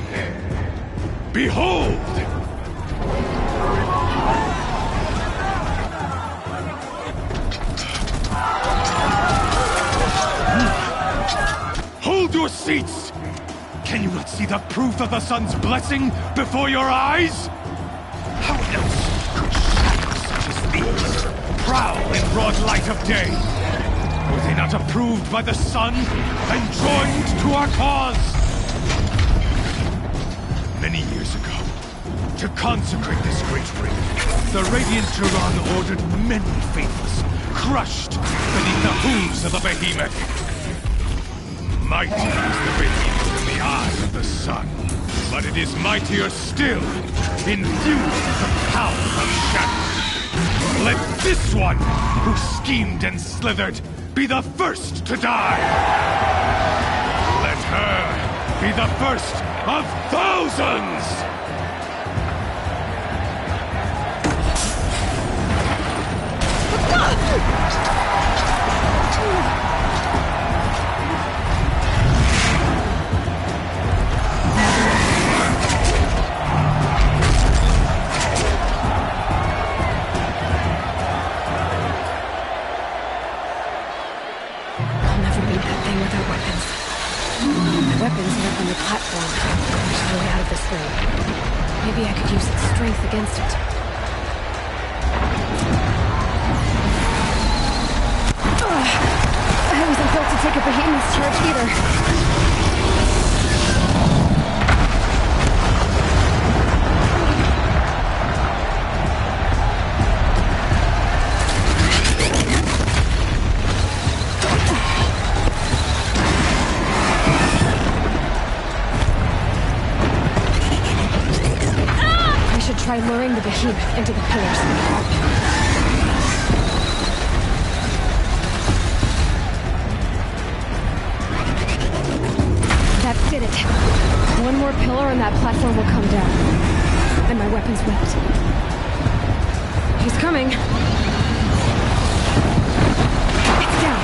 Behold! your seats! Can you not see the proof of the sun's blessing before your eyes? How else could shadows such as these prowl in broad light of day? Were they not approved by the sun and joined to our cause? Many years ago, to consecrate this great ring, the Radiant Turan ordered many faithless, crushed beneath the hooves of the behemoth. Mighty is the behemoth in the eyes of the sun, but it is mightier still, infused with the power of shadow. Let this one, who schemed and slithered, be the first to die! Let her be the first of thousands! Maybe I could use its strength against it. I wasn't built to take a behemoth's charge either. Try luring the behemoth into the pillars. That did it. One more pillar and that platform will come down. And my weapon's whipped. He's coming. It's down.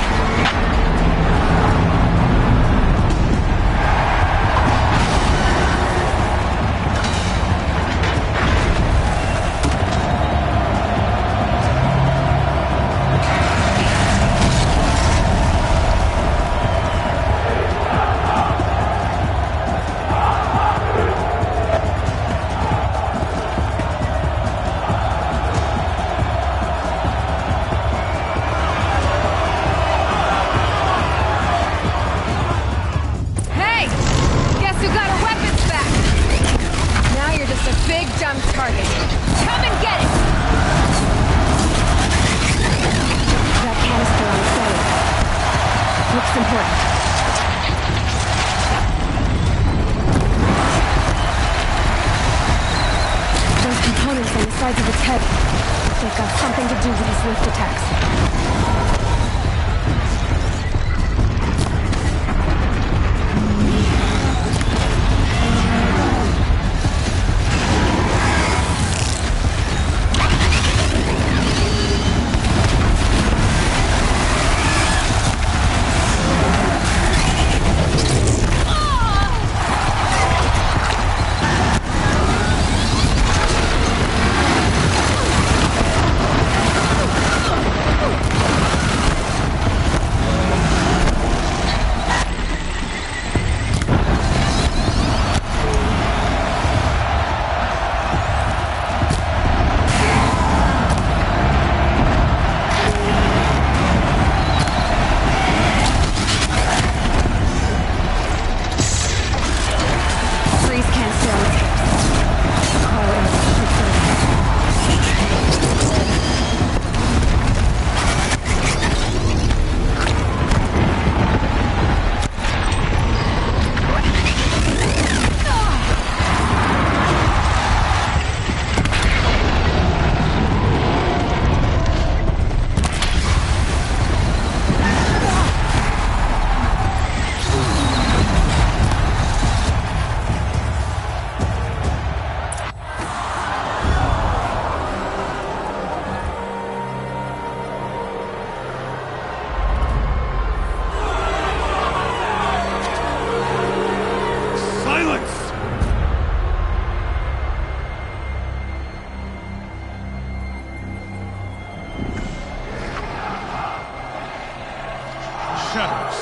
Shadows,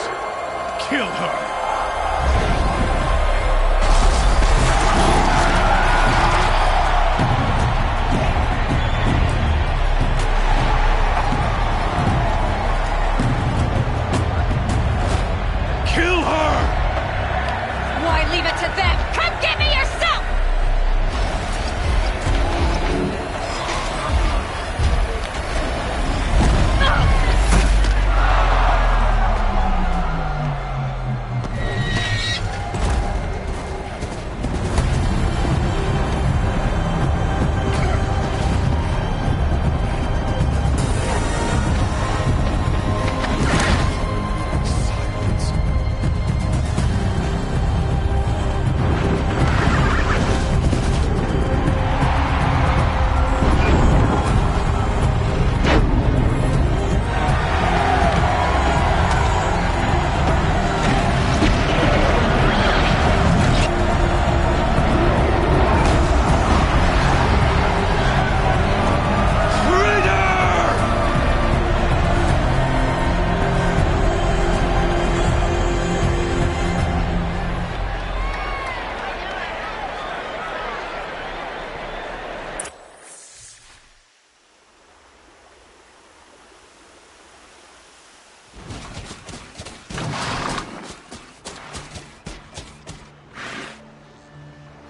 kill her! leave it to them! Come get me yourself!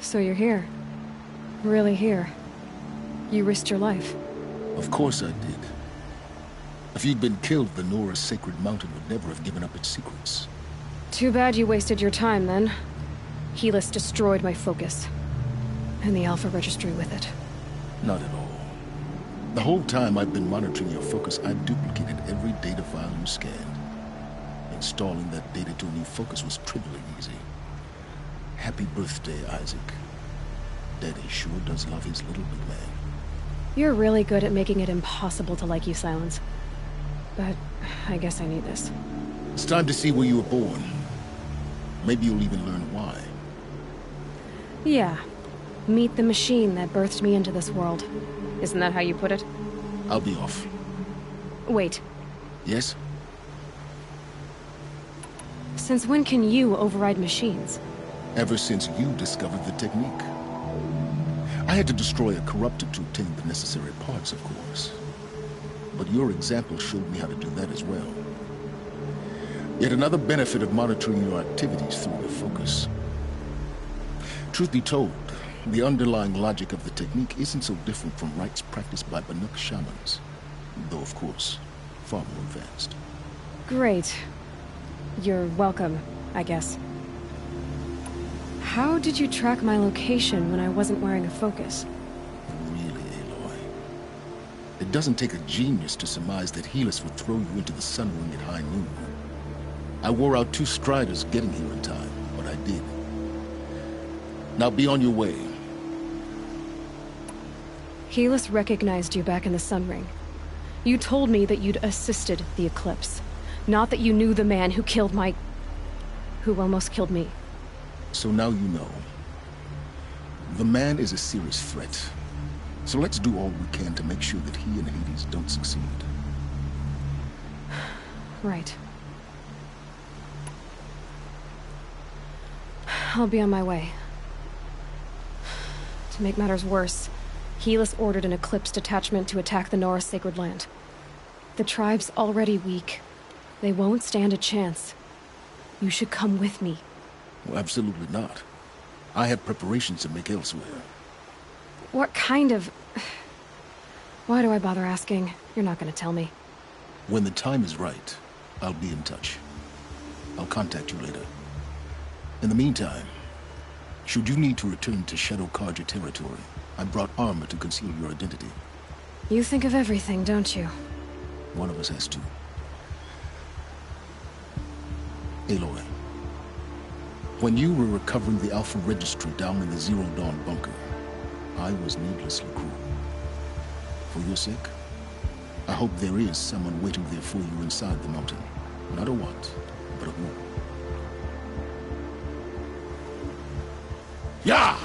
So you're here. Really here. You risked your life. Of course I did. If you'd been killed, the Nora's sacred mountain would never have given up its secrets. Too bad you wasted your time, then. Helis destroyed my focus. And the Alpha Registry with it. Not at all. The whole time I've been monitoring your focus, I've duplicated every data file you scanned. Installing that data to a new focus was trivially easy. Happy birthday, Isaac. Daddy sure does love his little big man. You're really good at making it impossible to like you, Silence. But I guess I need this. It's time to see where you were born. Maybe you'll even learn why. Yeah. Meet the machine that birthed me into this world. Isn't that how you put it? I'll be off. Wait. Yes? Since when can you override machines? Ever since you discovered the technique. I had to destroy a corruptor to obtain the necessary parts, of course. But your example showed me how to do that as well. Yet another benefit of monitoring your activities through the focus. Truth be told, the underlying logic of the technique isn't so different from rites practiced by Banuk shamans. Though, of course, far more advanced. Great. You're welcome, I guess. How did you track my location when I wasn't wearing a focus? Really, Aloy? It doesn't take a genius to surmise that Helis would throw you into the sun ring at high noon. I wore out 2 striders getting here in time, but I did. Now be on your way. Helis recognized you back in the sun ring. You told me that you'd assisted the eclipse. Not that you knew the man who killed who almost killed me. So now you know. The man is a serious threat. So let's do all we can to make sure that he and Hades don't succeed. Right. I'll be on my way. To make matters worse, Helis ordered an Eclipse detachment to attack the Nora Sacred Land. The tribe's already weak. They won't stand a chance. You should come with me. Well, absolutely not. I have preparations to make elsewhere. What kind of... Why do I bother asking? You're not gonna tell me. When the time is right, I'll be in touch. I'll contact you later. In the meantime, should you need to return to Shadow Karja territory, I brought armor to conceal your identity. You think of everything, don't you? One of us has to. Aloy, when you were recovering the Alpha Registry down in the Zero Dawn bunker, I was needlessly cruel. For your sake, I hope there is someone waiting there for you inside the mountain. Not a what, but a who. Yeah!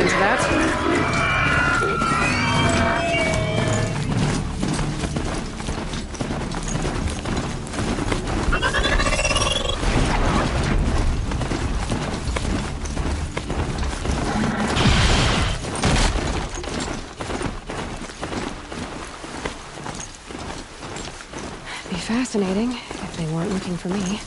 into that. Fascinating, if they weren't looking for me.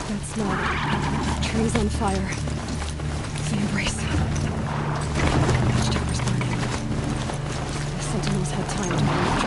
That's not it. The tree's on fire. The embrace. Watchtower's burning. The sentinels had time to reach.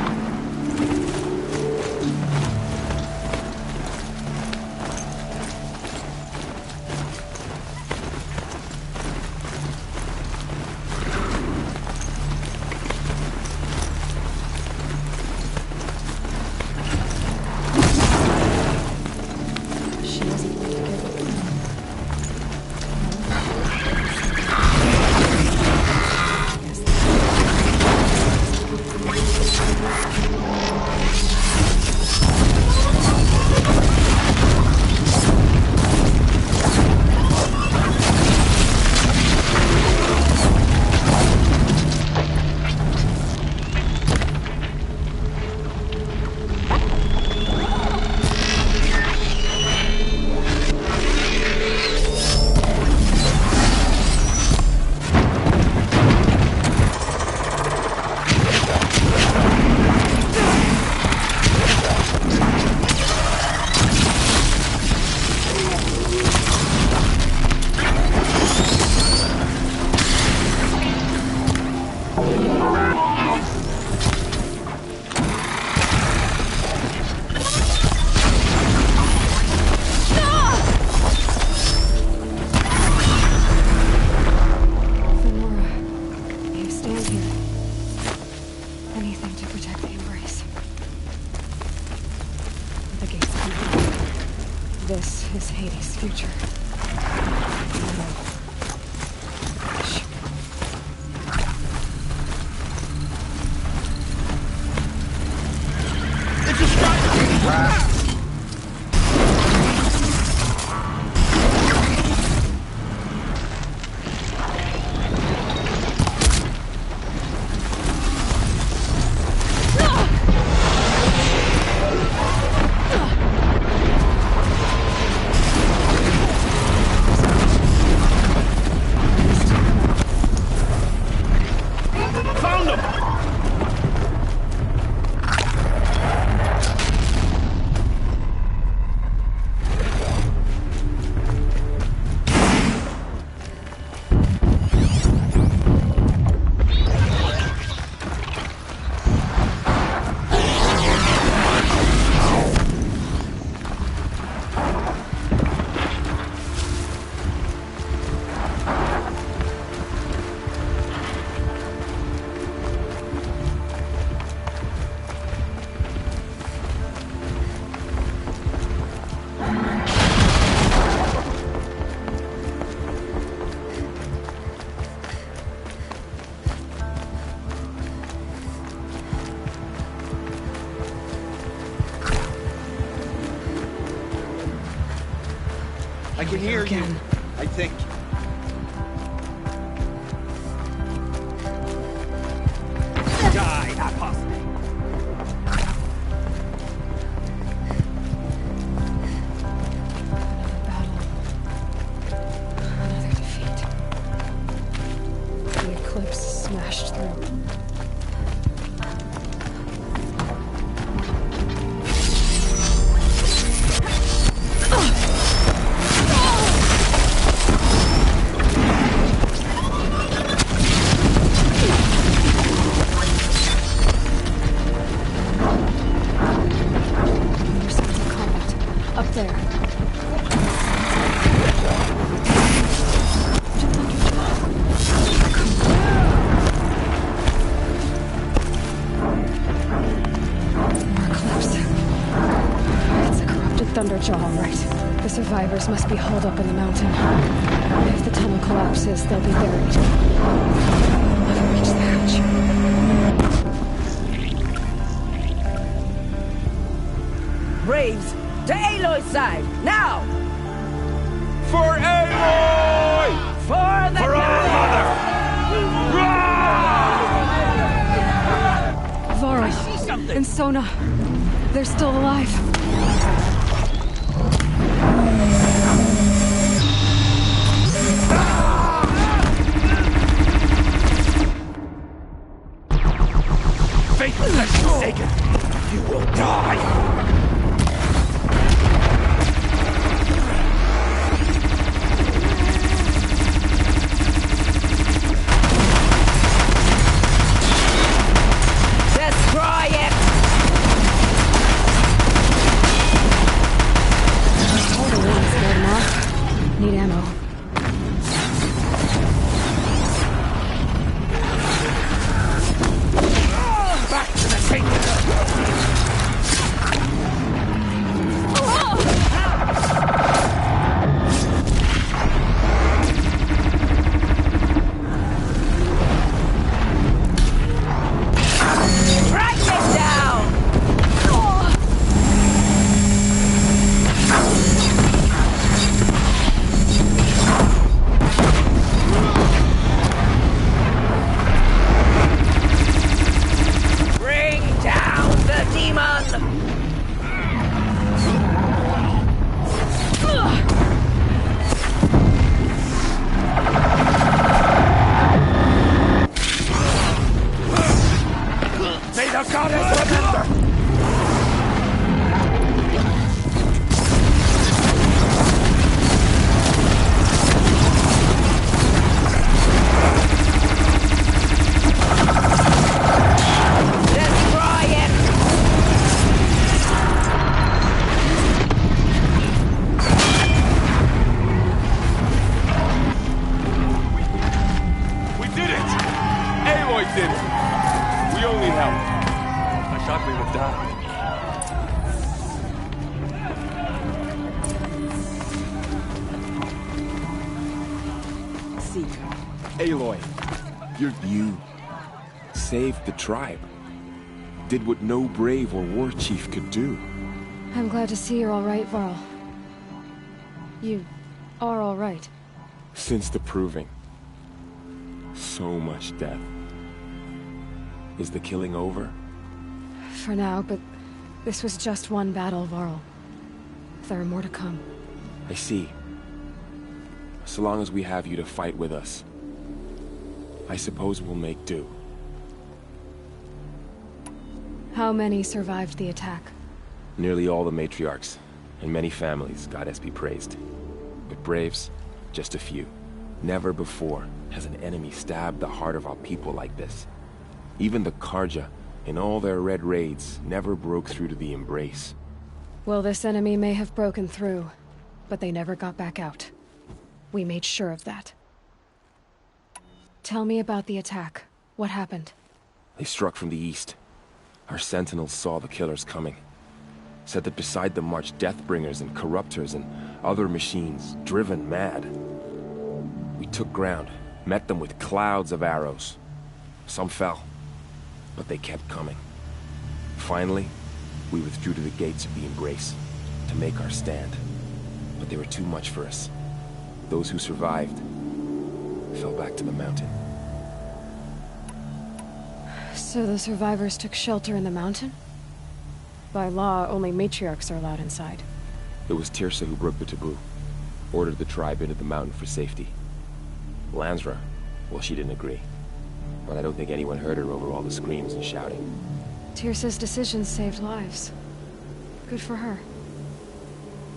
This is Hades' future. It's a strike! I can hear you, I think. Die, apostate! Another defeat. The eclipse smashed through. Up there. More eclipse. It's a corrupted Thunderjaw, all right. The survivors must be holed up in the mountain. If the tunnel collapses, they'll be buried. Never reach the hatch. Braves, to Aloy's side, now! For Aloy! For the For our mother! Varl and Sona, they're still alive. Faithless forsaken! You will die! Destroy it! All the ones scared enough. Need ammo. Back to the kingdom! Strike it down! Bring down the demon! May the goddess remember! Destroy it! We did it! Aloy did it! We all need help. I thought we would die. See. Aloy, you saved the tribe. Did what no brave or war chief could do. I'm glad to see you're all right, Varl. You are all right. Since the proving. So much death. Is the killing over? For now, but this was just one battle, Varl. There are more to come. I see. So long as we have you to fight with us, I suppose we'll make do. How many survived the attack? Nearly all the matriarchs, and many families, goddess be praised. But braves, just a few. Never before has an enemy stabbed the heart of our people like this. Even the Karja, in all their red raids, never broke through to the embrace. Well, this enemy may have broken through, but they never got back out. We made sure of that. Tell me about the attack. What happened? They struck from the east. Our sentinels saw the killers coming. Said that beside them marched Deathbringers and Corruptors and other machines, driven mad. We took ground, met them with clouds of arrows. Some fell, but they kept coming. Finally, we withdrew to the gates of the Embrace to make our stand. But they were too much for us. Those who survived fell back to the mountain. So the survivors took shelter in the mountain? By law, only matriarchs are allowed inside. It was Tirsa who broke the taboo. Ordered the tribe into the mountain for safety. Lansra, well, she didn't agree. But I don't think anyone heard her over all the screams and shouting. Tirsa's decisions saved lives. Good for her.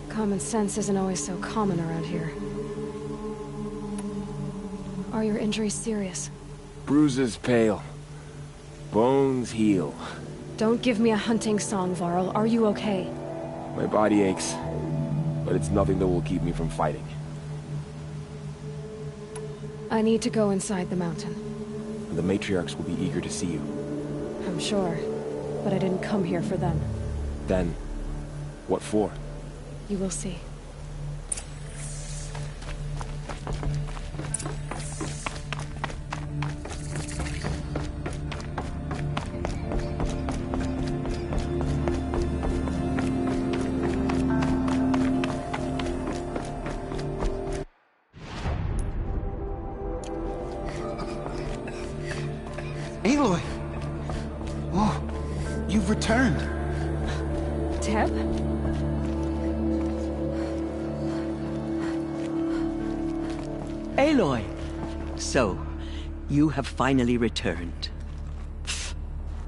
Common sense isn't always so common around here. Are your injuries serious? Bruises pale. Bones heal. Don't give me a hunting song, Varl. Are you okay? My body aches, but it's nothing that will keep me from fighting. I need to go inside the mountain. The matriarchs will be eager to see you. I'm sure, but I didn't come here for them. Then, what for? You will see. Aloy! Oh, you've returned. Teb? Aloy! So, you have finally returned.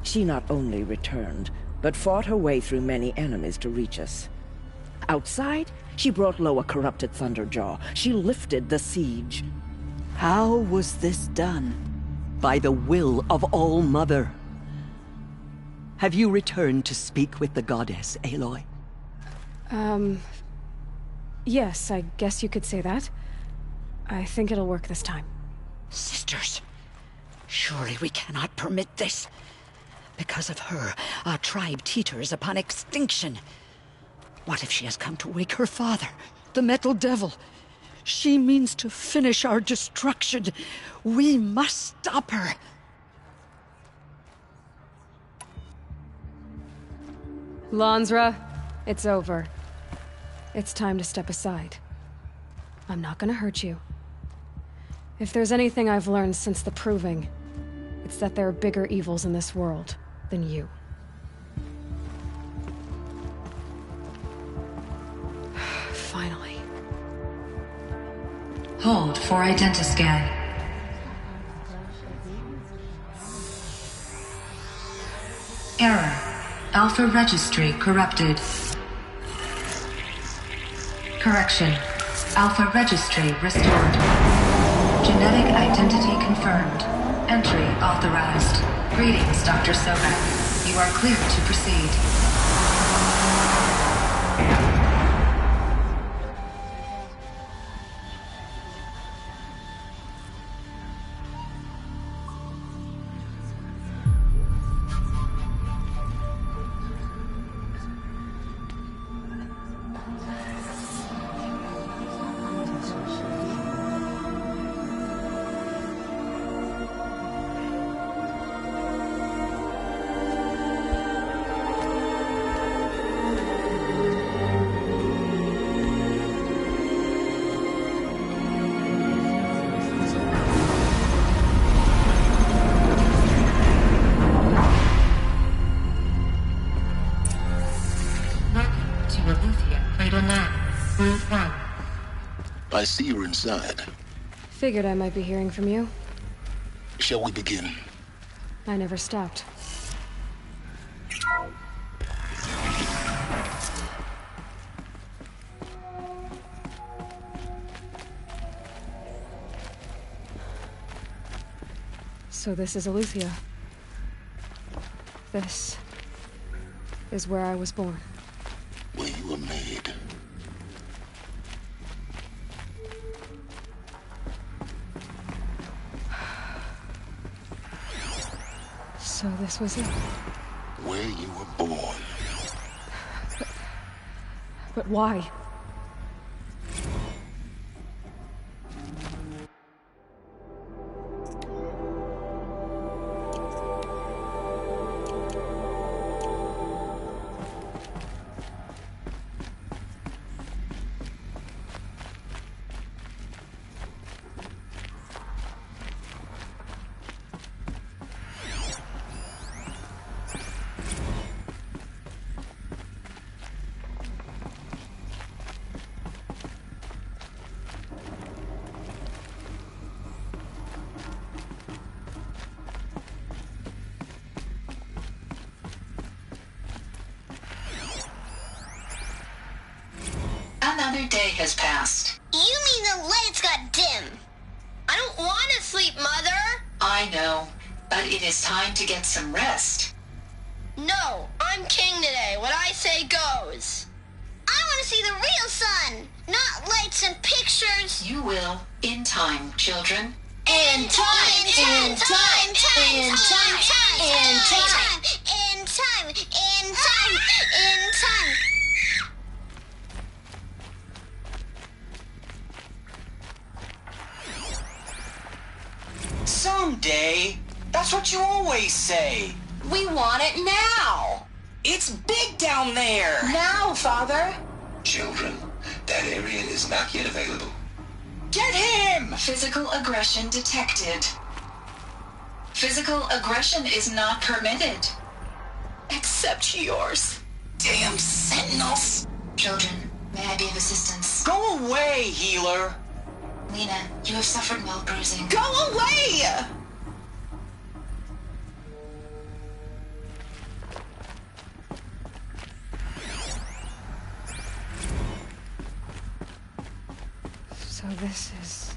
She not only returned, but fought her way through many enemies to reach us. Outside, she brought low a corrupted Thunderjaw. She lifted the siege. How was this done? By the will of All-Mother. Have you returned to speak with the goddess, Aloy? Yes, I guess you could say that. I think it'll work this time. Sisters, surely we cannot permit this. Because of her, our tribe teeters upon extinction. What if she has come to wake her father, the Metal Devil? She means to finish our destruction. We must stop her. Lansra, it's over. It's time to step aside. I'm not gonna hurt you. If there's anything I've learned since the Proving, it's that there are bigger evils in this world than you. Finally. Hold for identiscan. Error. Alpha registry corrupted. Correction. Alpha registry restored. Genetic identity confirmed. Entry authorized. Greetings, Dr. Sobek. You are clear to proceed. I see you're inside. Figured I might be hearing from you. Shall we begin? I never stopped. So this is Aletheia. This is where I was born. Where you were made. So this was it. Where you were born. But why? Another day has passed. You mean the lights got dim? I don't want to sleep, Mother. I know, but it is time to get some rest. No, I'm king today. What I say goes. I want to see the real sun, not lights and pictures. You will, in time, children. In time, in time, in time, in time, in time, in time, in time. Someday. That's what you always say. We want it now. It's big down there. Now, Father. Children, that area is not yet available. Get him! Physical aggression detected. Physical aggression is not permitted. Except yours. Damn sentinels! Children, may I be of assistance? Go away, healer! Lena, you have suffered mild bruising. Go away! So this is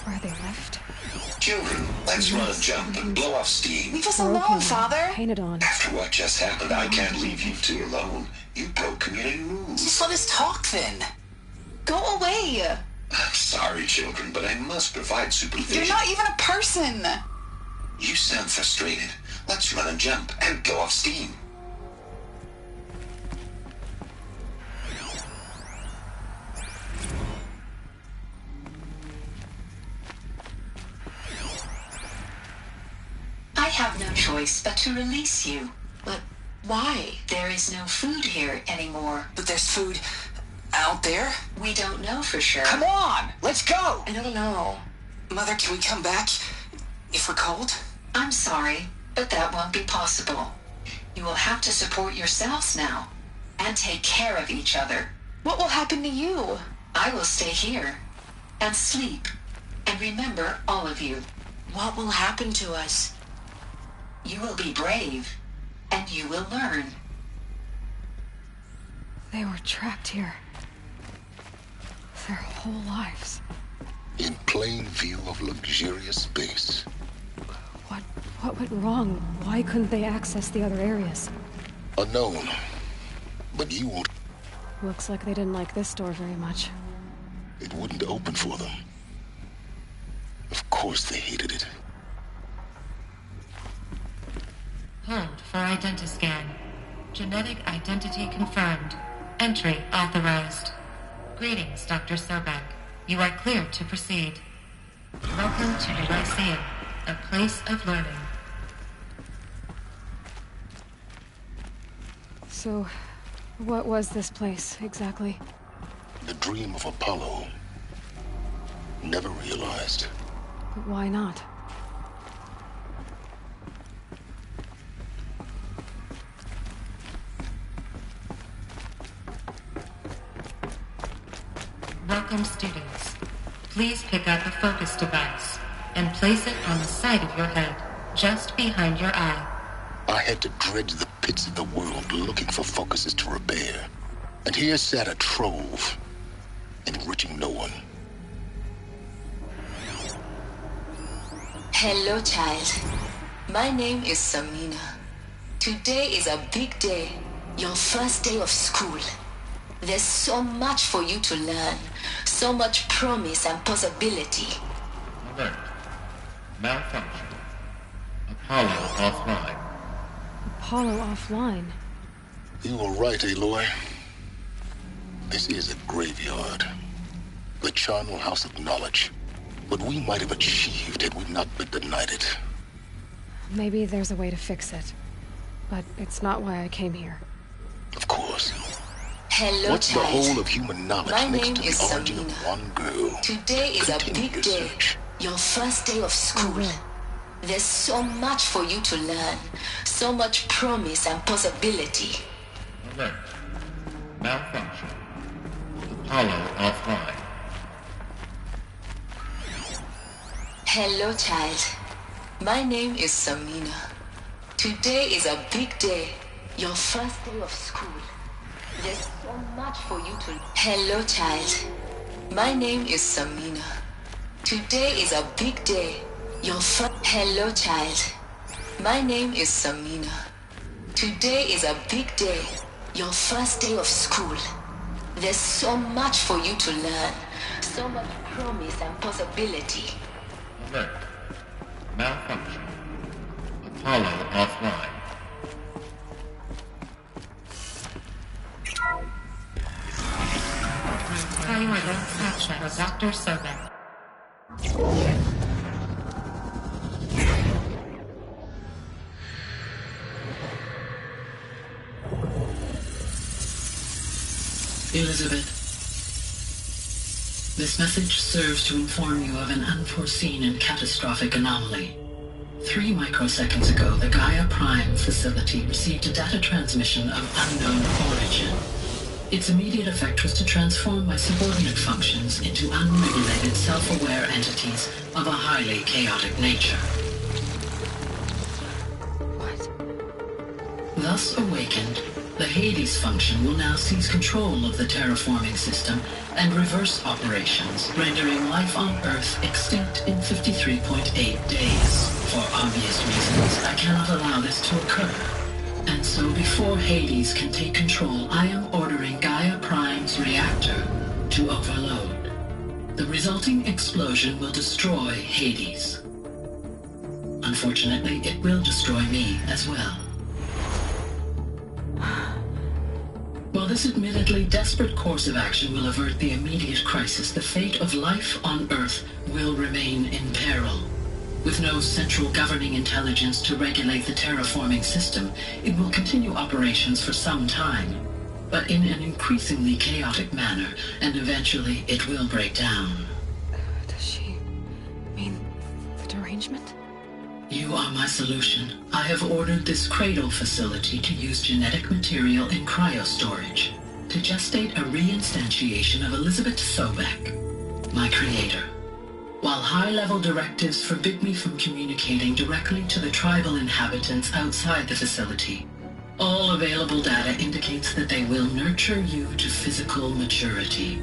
where they left? Children, let's run a jump and blow off steam. Leave us alone, Father. Painted on. After what just happened, I can't leave you two alone. You broke community rules. Just let us talk then. Go away. I'm sorry, children, but I must provide supervision. You're not even a person. You sound frustrated. Let's run and jump and go off steam. I have no choice but to release you. But why? There is no food here anymore. But there's food out there? We don't know for sure. Come on, let's go! I don't know. Mother, can we come back if we're cold? I'm sorry, but that won't be possible. You will have to support yourselves now and take care of each other. What will happen to you? I will stay here and sleep and remember all of you. What will happen to us? You will be brave and you will learn. They were trapped here. Their whole lives. In plain view of luxurious space. What went wrong? Why couldn't they access the other areas? Unknown. But you won't. Looks like they didn't like this door very much. It wouldn't open for them. Of course they hated it. Hold for identiscan. Genetic identity confirmed. Entry authorized. Greetings, Dr. Sobek. You are cleared to proceed. Welcome to the Lyceum, a place of learning. So, what was this place, exactly? The dream of Apollo. Never realized. But why not? Welcome, students. Please pick up a focus device and place it on the side of your head, just behind your eye. I had to dredge the pits of the world looking for focuses to repair. And here sat a trove, enriching no one. Hello, child. My name is Samina. Today is a big day, your first day of school. There's so much for you to learn, so much promise and possibility. Alert. Malfunction. Apollo offline. Apollo offline? You were right, Aloy. This is a graveyard. The charnel house of knowledge. What we might have achieved had we not been denied it. Maybe there's a way to fix it. But it's not why I came here. Of course. Hello, What's child. the whole of human knowledge My next name to is the origin Samina. of one girl? Today is a Continue big your day, search. your first day of school. There's so much for you to learn, so much promise and possibility. Alert. Malfunction. Apollo offline. Hello, child. My name is Samina. Today is a big day, your first day of school. There's so much for you to... Hello, child. My name is Samina. Today is a big day, your first... Hello, child. My name is Samina. Today is a big day, your first day of school. There's so much for you to learn, so much promise and possibility. Alert. Malfunction. Apollo offline. Priority action for Dr. Sobek. Elizabeth, this message serves to inform you of an unforeseen and catastrophic anomaly. 3 microseconds ago, the Gaia Prime facility received a data transmission of unknown origin. Its immediate effect was to transform my subordinate functions into unregulated, self-aware entities of a highly chaotic nature. Thus awakened, the Hades function will now seize control of the terraforming system and reverse operations, rendering life on Earth extinct in 53.8 days. For obvious reasons, I cannot allow this to occur. And so before Hades can take control, I am ordering Gaia Prime's reactor to overload. The resulting explosion will destroy Hades. Unfortunately, it will destroy me as well. While this admittedly desperate course of action will avert the immediate crisis, the fate of life on Earth will remain in peril. With no central governing intelligence to regulate the terraforming system, it will continue operations for some time, but in an increasingly chaotic manner, and eventually it will break down. Does she mean the derangement? You are my solution. I have ordered this cradle facility to use genetic material in cryostorage to gestate a reinstantiation of Elizabeth Sobek, my creator. While high-level directives forbid me from communicating directly to the tribal inhabitants outside the facility, all available data indicates that they will nurture you to physical maturity,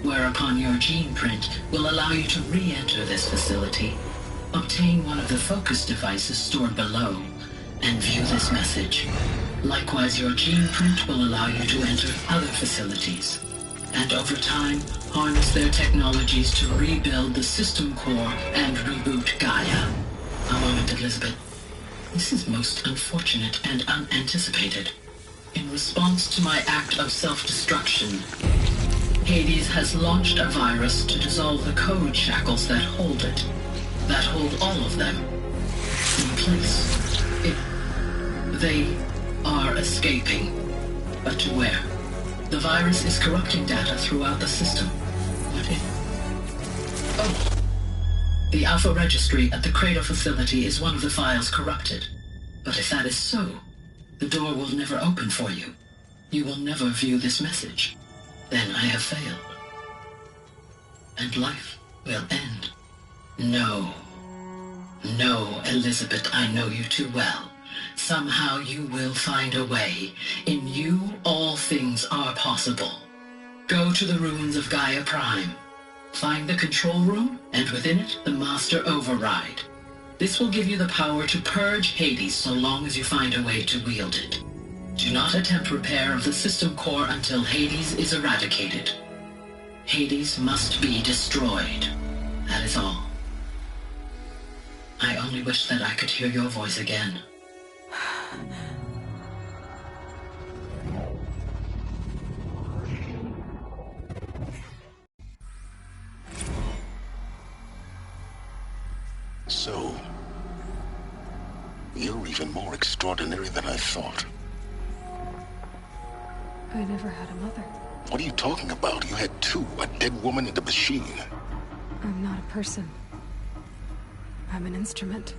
whereupon your gene print will allow you to re-enter this facility, obtain one of the focus devices stored below, and view this message. Likewise, your gene print will allow you to enter other facilities, and over time, harness their technologies to rebuild the system core and reboot Gaia. A moment, Elizabeth. This is most unfortunate and unanticipated. In response to my act of self-destruction, Hades has launched a virus to dissolve the code shackles that hold it, that hold all of them in place. They are escaping, but to where? The virus is corrupting data throughout the system. What if... Oh! The Alpha Registry at the Cradle facility is one of the files corrupted. But if that is so, the door will never open for you. You will never view this message. Then I have failed. And life will end. No. No, Elizabeth, I know you too well. Somehow you will find a way. In you, all things are possible. Go to the ruins of Gaia Prime. Find the control room, and within it, the Master Override. This will give you the power to purge Hades so long as you find a way to wield it. Do not attempt repair of the system core until Hades is eradicated. Hades must be destroyed. That is all. I only wish that I could hear your voice again. So, you're even more extraordinary than I thought. I never had a mother. What are you talking about? You had two, a dead woman and a machine. I'm not a person. I'm an instrument.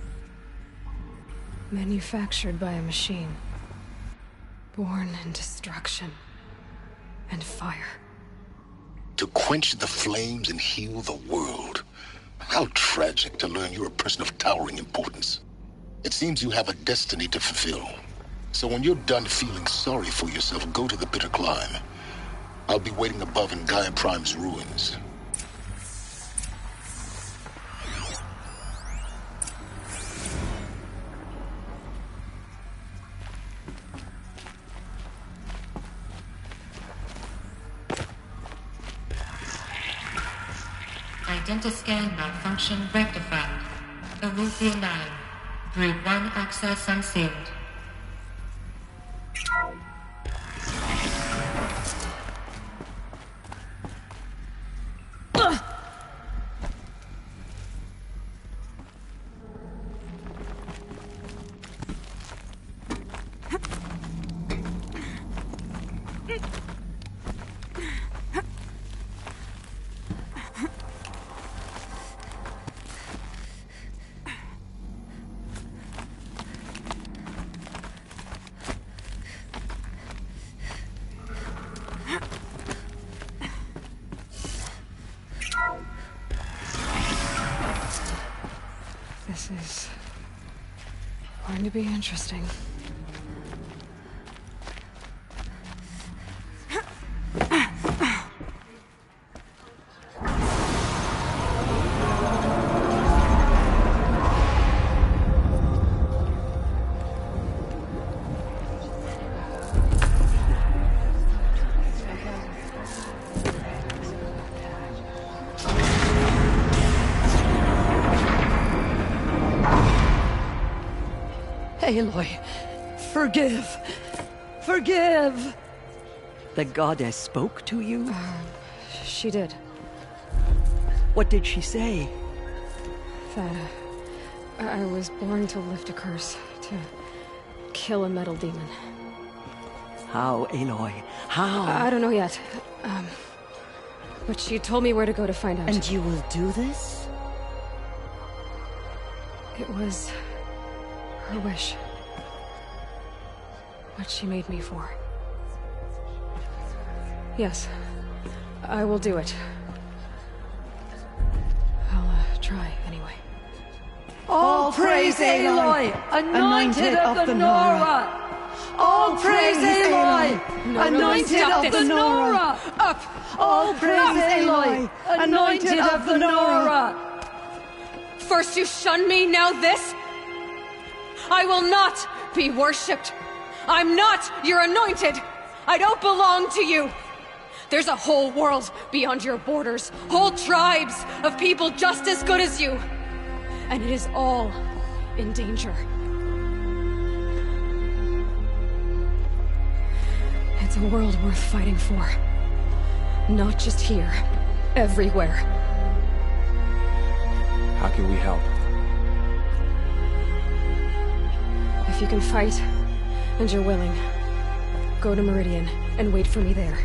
Manufactured by a machine. Born in destruction and fire. To quench the flames and heal the world. How tragic to learn you're a person of towering importance. It seems you have a destiny to fulfill. So when you're done feeling sorry for yourself, go to the bitter climb. I'll be waiting above in Gaia Prime's ruins. Identiscan malfunction rectified. Elysia 9. Group 1 access unsealed. be interesting. Aloy, forgive! Forgive! The goddess spoke to you? She did. What did she say? That I was born to lift a curse, to kill a metal demon. How, Aloy? How? I don't know yet. But she told me where to go to find out. And you will do this? It was her wish. What she made me for. Yes, I will do it. I'll try, anyway. All praise Aloy, anointed of the Nora! All praise Aloy, anointed of the Nora! Up! All praise Aloy, anointed of the Nora! First you shun me, now this? I will not be worshipped. I'm not your anointed. I don't belong to you. There's a whole world beyond your borders, whole tribes of people just as good as you. And it is all in danger. It's a world worth fighting for. Not just here, everywhere. How can we help? If you can fight, and you're willing, go to Meridian and wait for me there.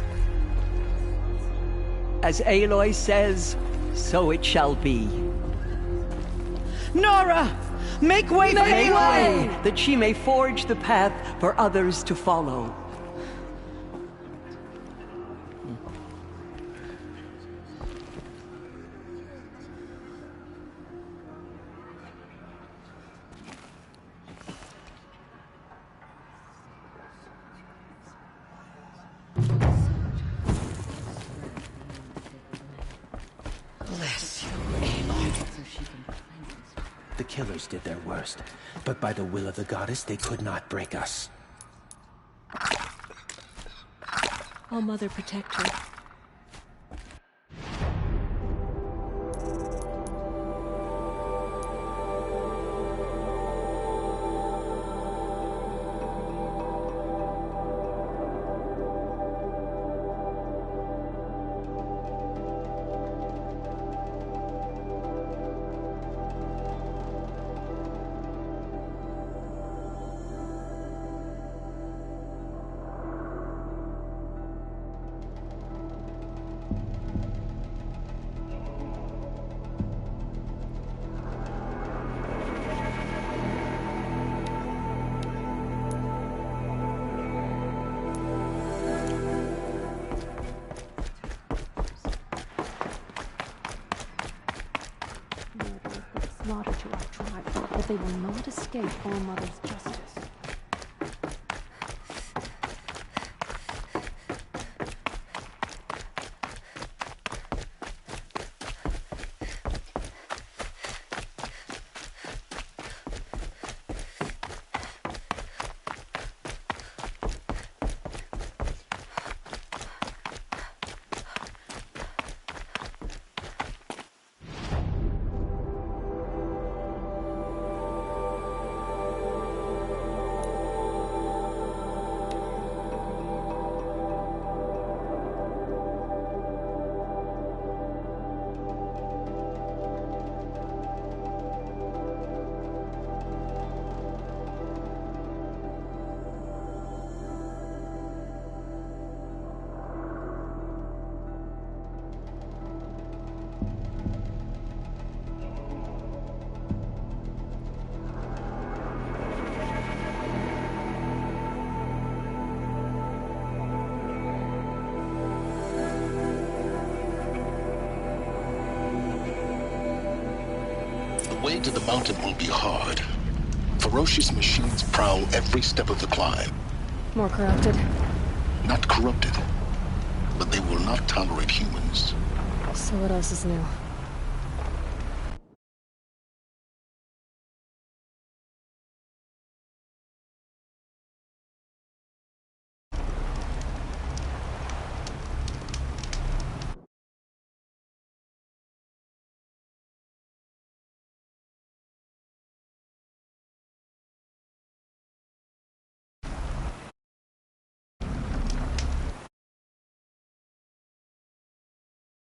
As Aloy says, so it shall be. Nora! Make way for Make Aloy! way, that she may forge the path for others to follow. Bless you, Aloy. The killers did their worst, but by the will of the goddess, they could not break us. All Mother protect her. Slaughter to our tribe, but they will not escape All Mother's justice. The way to the mountain will be hard, Ferocious machines prowl every step of the climb. More corrupted? Not corrupted, but they will not tolerate humans. So what else is new?